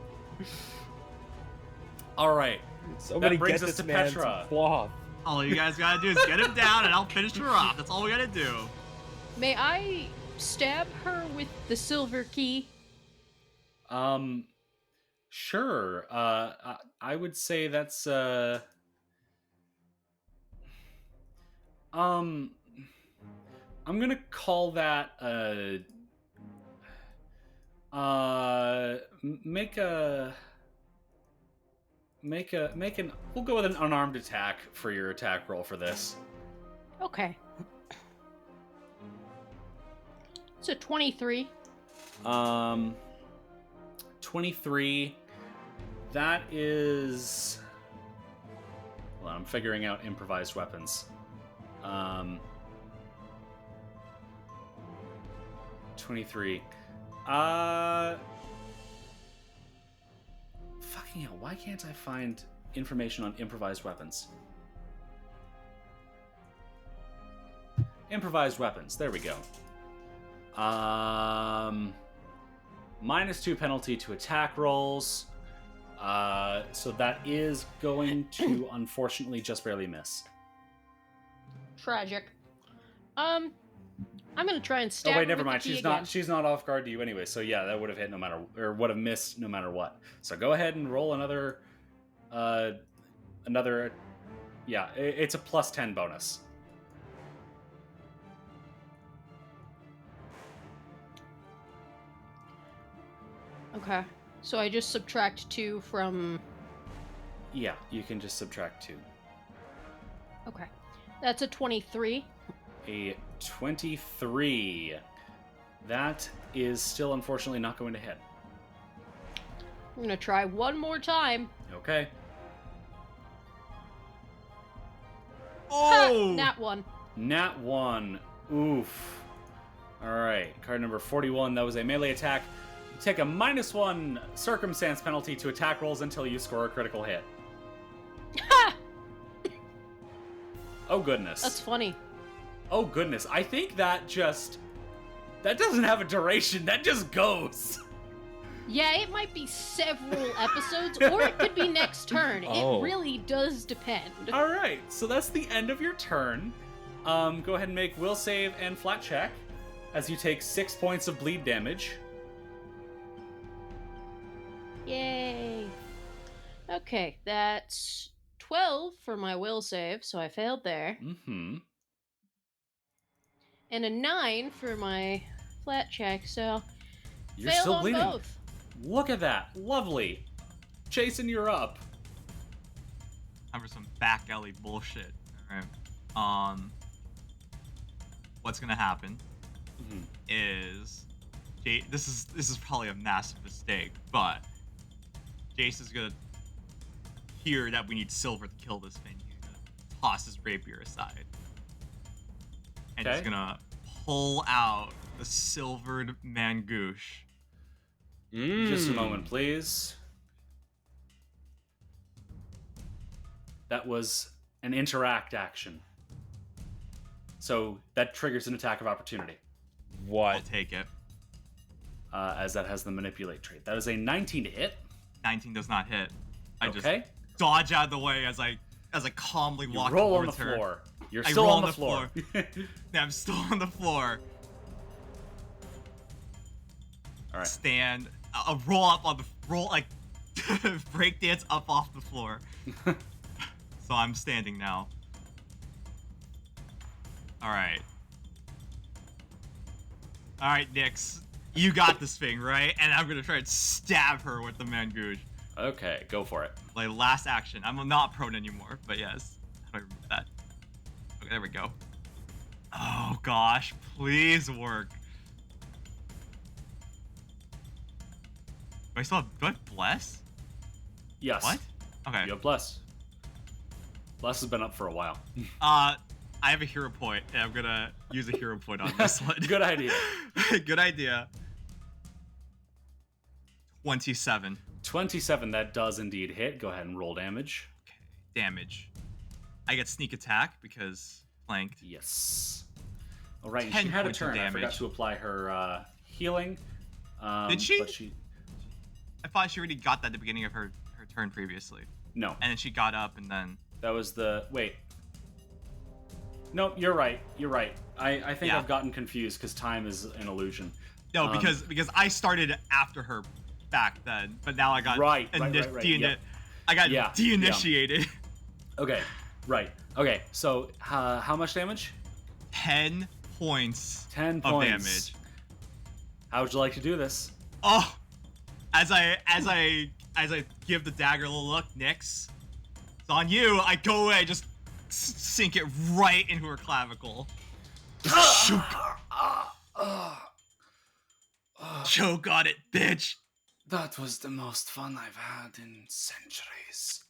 All right. Somebody brings get us this to man Petra. some cloth. All you guys gotta do is get him down and I'll finish her off. That's all we gotta do. May I stab her with the silver key? Sure. I would say that's I'm gonna call that Make an. We'll go with an unarmed attack for your attack roll for this. Okay. It's a 23. 23. That is. Well, I'm figuring out improvised weapons. 23. Fucking hell, why can't I find information on improvised weapons? Improvised weapons, there we go. -2 penalty to attack rolls. So that is going to unfortunately just barely miss. Tragic. I'm gonna try and stab Oh wait, her never with the mind. key She's again. not off guard to you anyway. So yeah, that would have hit no matter, or would have missed no matter what. So go ahead and roll another. Yeah, it's a +10 bonus. Okay. So I just subtract 2 from... Yeah, you can just subtract 2. Okay. That's a 23. A 23. That is still unfortunately not going to hit. I'm gonna try one more time. Okay. Oh! Nat 1. Nat 1. Oof. Alright, card number 41. That was a melee attack. You take a -1 circumstance penalty to attack rolls until you score a critical hit. Ha! Oh, goodness. That's funny. Oh, goodness. I think that just... That doesn't have a duration. That just goes. Yeah, it might be several episodes, or it could be next turn. Oh. It really does depend. Alright, so that's the end of your turn. Go ahead and make will save and flat check as you take 6 points of bleed damage. Yay. Okay, that's 12 for my will save, so I failed there. Mm-hmm. And a 9 for my flat check, so You're fail still on bleeding. both. Look at that. Lovely. Jason, you're up. Time for some back alley bullshit. Alright. What's gonna happen is this is probably a massive mistake, but Jason's gonna hear that we need silver to kill this thing. He's gonna toss his rapier aside. And he's Okay. gonna pull out the silvered mangouche. Just a moment, please. That was an interact action. So that triggers an attack of opportunity, I'll What? take it. as that has the manipulate trait. That is a 19 to hit. 19 does not hit. I just Okay. dodge out of the way as I calmly You walk roll on the towards her. floor. You're I still roll on the floor. Yeah, I'm still on the floor. All right. Stand. I'll roll up on the like breakdance up off the floor. So I'm standing now. All right. All right, Nix, you got this thing, right? And I'm gonna try and stab her with the mangouche. Okay, go for it. Like last action. I'm not prone anymore, but yes. How do I remove that? Okay, there we go. Oh gosh, please work. Do I still have, do I have bless? Yes. What? Okay. You have bless. Bless has been up for a while. I have a hero point, and I'm gonna use a hero point on this one. Good idea. Good idea. 27. 27, that does indeed hit. Go ahead and roll damage. Okay, damage. I get sneak attack because flanked. Yes. All right, and 10 she had a points of turn. I forgot damage. to apply her healing. Did she? But she... I thought she already got that at the beginning of her turn previously. No, And then she got up and then... that was the... Wait. Nope, you're right. You're right. I think Yeah. I've gotten confused because time is an illusion. No, because I started after her back then, but now I got Right, yeah. I got Yeah, de-initiated. Okay, right. Okay, so how much damage? 10 points 10 of points. damage. How would you like to do this? Oh, as I give the dagger a little look, Nyx, it's on you. I go away, just sink it right into her clavicle. Choke. Choke on it, bitch. That was the most fun I've had in centuries.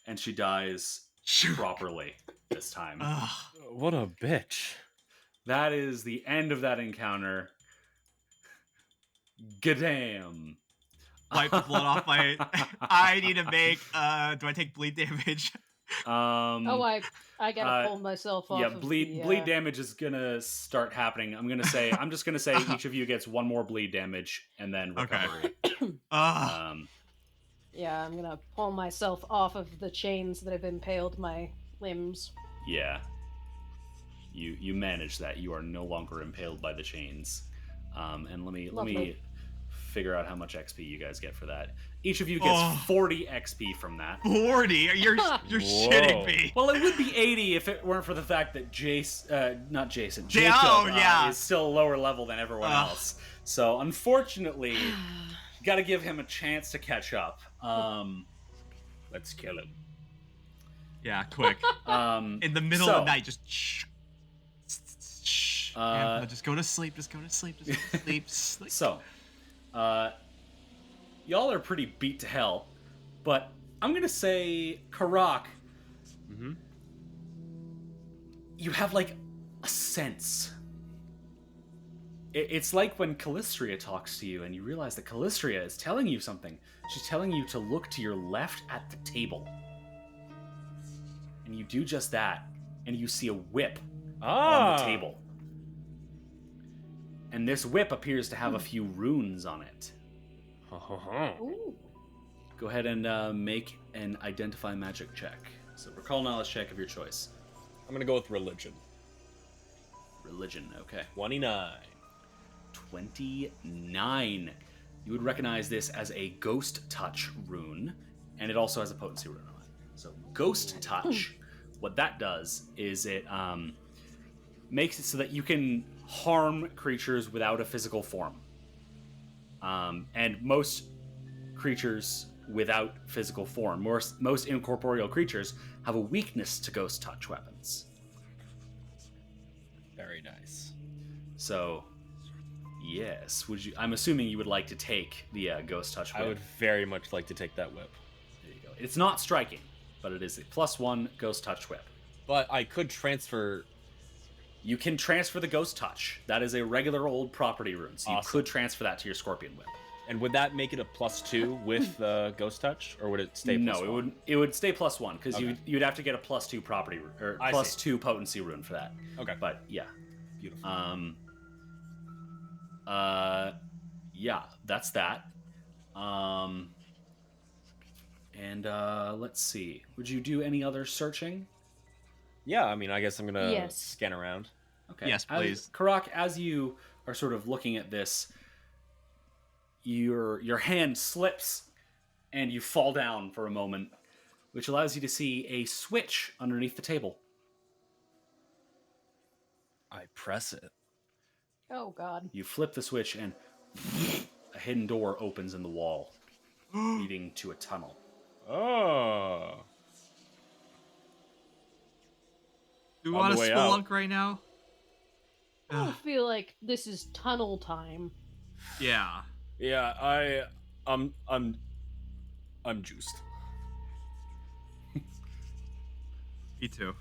And she dies properly this time. What a bitch. That is the end of that encounter. Gadam. Wipe the blood off my. I need to make. Do I take bleed damage? I gotta pull myself off. Yeah, of bleed damage is gonna start happening. I'm just gonna say each of you gets one more bleed damage and then recovery. Yeah, I'm gonna pull myself off of the chains that have impaled my limbs. Yeah. You manage that. You are no longer impaled by the chains. And let me figure out how much XP you guys get for that. Each of you gets 40 XP from that. 40? You're shitting me. Well, it would be 80 if it weren't for the fact that Jacob is still a lower level than everyone else. So, unfortunately, got to give him a chance to catch up. Let's kill him. Yeah, quick. In the middle of the night, just just go to sleep. Just go to sleep. Just go to sleep. Sleep. So, y'all are pretty beat to hell, but I'm gonna say, Karak, you have like a sense. It's like when Callistria talks to you and you realize that Callistria is telling you something. She's telling you to look to your left at the table. And you do just that, and you see a whip on the table. And this whip appears to have a few runes on it. Ooh. Go ahead and make an identify magic check. So recall knowledge check of your choice. I'm gonna go with religion. Religion, okay. 29. 29. You would recognize this as a ghost touch rune, and it also has a potency rune on it. So ghost touch, what that does is it makes it so that you can harm creatures without a physical form. And most creatures without physical form, most incorporeal creatures, have a weakness to ghost touch weapons. Very nice. So, yes, I'm assuming you would like to take the ghost touch whip. I would very much like to take that whip. There you go. It's not striking, but it is a +1 ghost touch whip. But I could transfer. You can transfer the ghost touch. That is a regular old property rune, so you could transfer that to your scorpion whip. And would that make it a +2 with ghost touch, or would it stay +1? No, it would stay +1 because you'd have to get a +2 property or +2 potency rune for that. Okay. But yeah, Beautiful. Yeah, that's that. Let's see. Would you do any other searching? Yeah, I mean, I guess I'm gonna scan around. Okay. Yes, please. Karak, as you are sort of looking at this, your hand slips and you fall down for a moment, which allows you to see a switch underneath the table. I press it. Oh god. You flip the switch and a hidden door opens in the wall, leading to a tunnel. Oh. Do we want to spelunk right now? I feel like this is tunnel time. Yeah. Yeah, I'm juiced. Me too.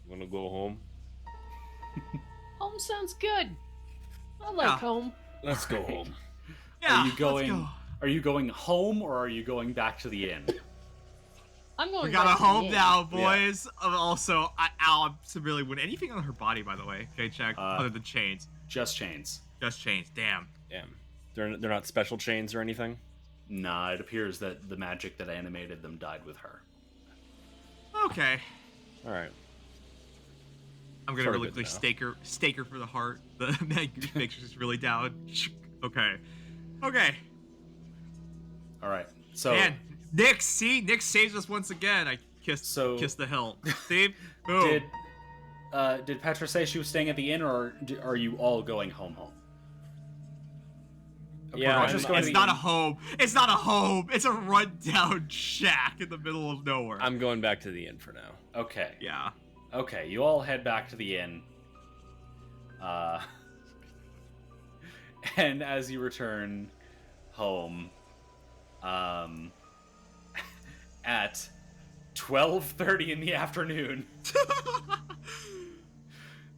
Wanna go home? Home sounds good. I like home. Let's go home. Yeah. Are you going home or are you going back to the inn? I'm going. We got a back to home the now, boys. Also, Al severely wound. Anything on her body, by the way? Okay, check. Other than chains. Just chains. Just chains. Damn. They're not special chains or anything? Nah, it appears that the magic that animated them died with her. Okay. All right. I'm gonna really quickly stake her for the heart. The make sure she's really down. Okay. All right. So man, Nick saves us once again. I kissed the hilt. See? Boom. did Petra say she was staying at the inn, or are you all going home? Yeah, Petra's going to It's the not a inn. home. It's not a home. It's a rundown shack in the middle of nowhere. I'm going back to the inn for now. Okay. Yeah. Okay, you all head back to the inn. And as you return home, at 12:30 in the afternoon,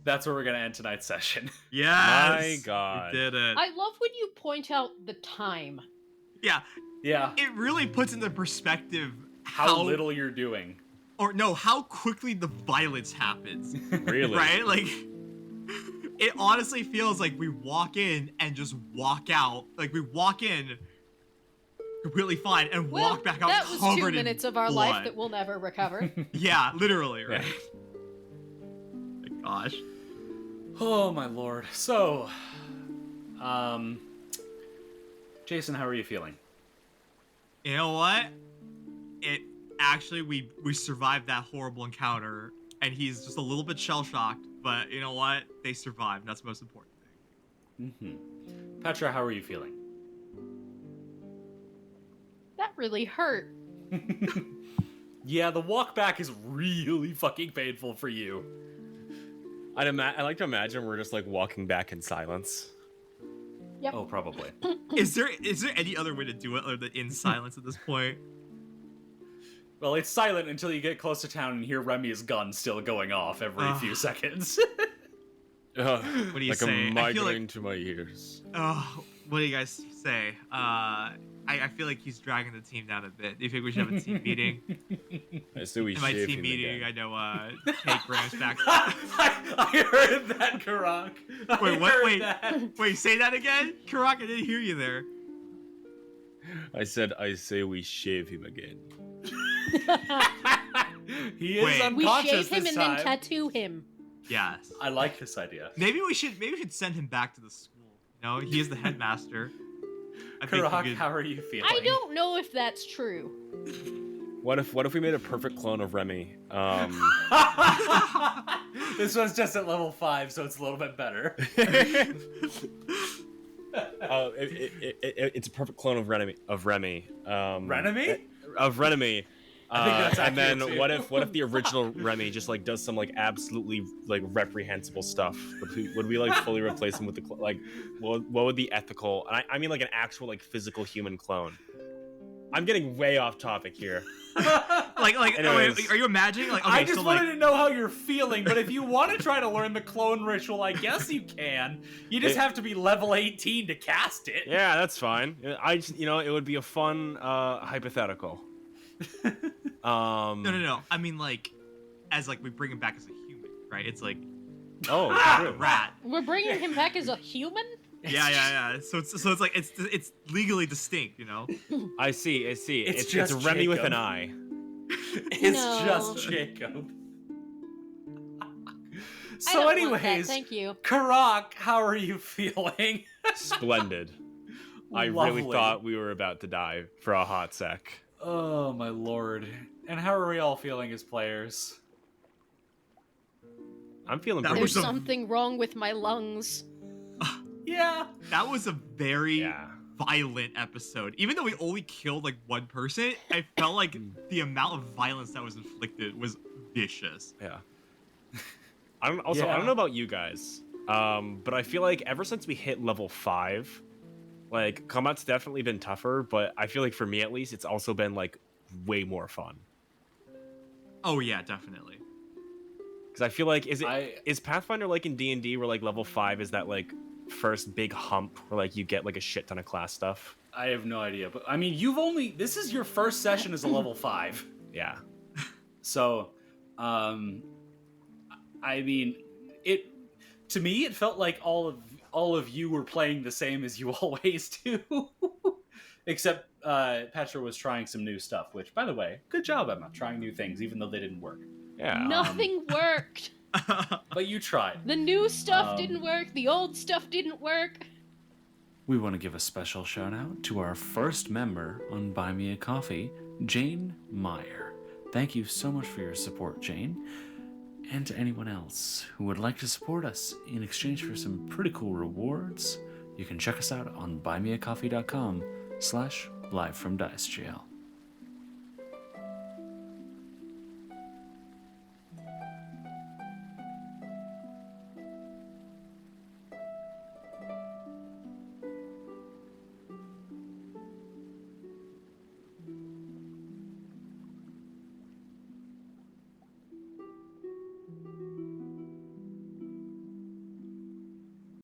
that's where we're gonna end tonight's session. Yes. My God. We did it. I love when you point out the time. Yeah. Yeah. It really puts into perspective How little you're doing. or no, how quickly the violence happens. Really? Right? Like, it honestly feels like we walk in and just walk out. Like, we walk in completely fine and Well, walk back out that was covered 2 in minutes of our blood. life that we'll never recover. Yeah, literally, right? My gosh. Oh my lord. So, Jason, how are you feeling? You know what? It actually, we survived that horrible encounter, and he's just a little bit shell-shocked, but you know what? They survived. That's the most important thing. Petra, how are you feeling? That really hurt. Yeah, the walk back is really fucking painful for you. I like to imagine we're just like walking back in silence. Yep. Oh, probably. Is there any other way to do it other than in silence at this point? Well, it's silent until you get close to town and hear Remy's gun still going off every few seconds. What do you like say? a I feel migraine to my ears. Oh, what do you guys say? I feel like he's dragging the team down a bit. Do you think we should have a team meeting? I say we In my shave team him meeting, again. I know Kate Graham's back. I heard that, Karak. Wait, what? Heard Wait, that. wait, say that again? Karak, I didn't hear you there. I say we shave him again. He is Wait. We unconscious shave him this and time. then tattoo him. Yes. I like this idea. Maybe we should send him back to the school. No, he is the headmaster. I think Karak, we could- how are you feeling? I don't know if that's true. What if we made a perfect clone of Remy? This one's just at level 5, so it's a little bit better. It's a perfect clone of Remy. Renemy? Of Renemy. I think that's and then accurate, too. what if the original Remy just like does some like absolutely like reprehensible stuff? Would we like fully replace him with the like what would be ethical? And I mean like an actual like physical human clone. I'm getting way off topic here. like Anyways. wait, are you imagining like okay, I just so wanted like to know how you're feeling, but if you want to try to learn the clone ritual, I guess you can. You just have to be level 18 to cast it. Yeah, that's fine. I just it would be a fun hypothetical. no. I mean like as like we bring him back as a human, right? It's like Oh, a true. rat. We're bringing him back as a human? Yeah. So it's like it's legally distinct, you know? I see. It's It's just Remy with Jacob. an eye. It's No. just Jacob. I So, don't want that, anyways, thank you. Karak, how are you feeling? Splendid. I Lovely. really thought we were about to die for a hot sec. Oh my lord. And how are we all feeling as players? I'm feeling That pretty There's was a- something wrong with my lungs. Yeah. That was a very Yeah. violent episode. Even though we only killed like one person, I felt like the amount of violence that was inflicted was vicious. Yeah. I don't Yeah. know about you guys, but I feel like ever since we hit level 5, like combat's definitely been tougher. But I feel like for me at least, it's also been like way more fun. Oh yeah, definitely. Because I feel like is I- Pathfinder like in D&D where like level 5 is that like first big hump where like you get like a shit ton of class stuff? I have no idea, but I mean, this is your first session as a level 5. Yeah. So, I mean, to me it felt like all of you were playing the same as you always do. Except Petra was trying some new stuff, which by the way, good job, Emma, trying new things even though they didn't work. Yeah. Nothing worked. But you tried. The new stuff didn't work, the old stuff didn't work. We want to give a special shout out to our first member on Buy Me a Coffee, Jane Meyer. Thank you so much for your support, Jane. And to anyone else who would like to support us in exchange for some pretty cool rewards, you can check us out on buymeacoffee.com/livefromDiceJail.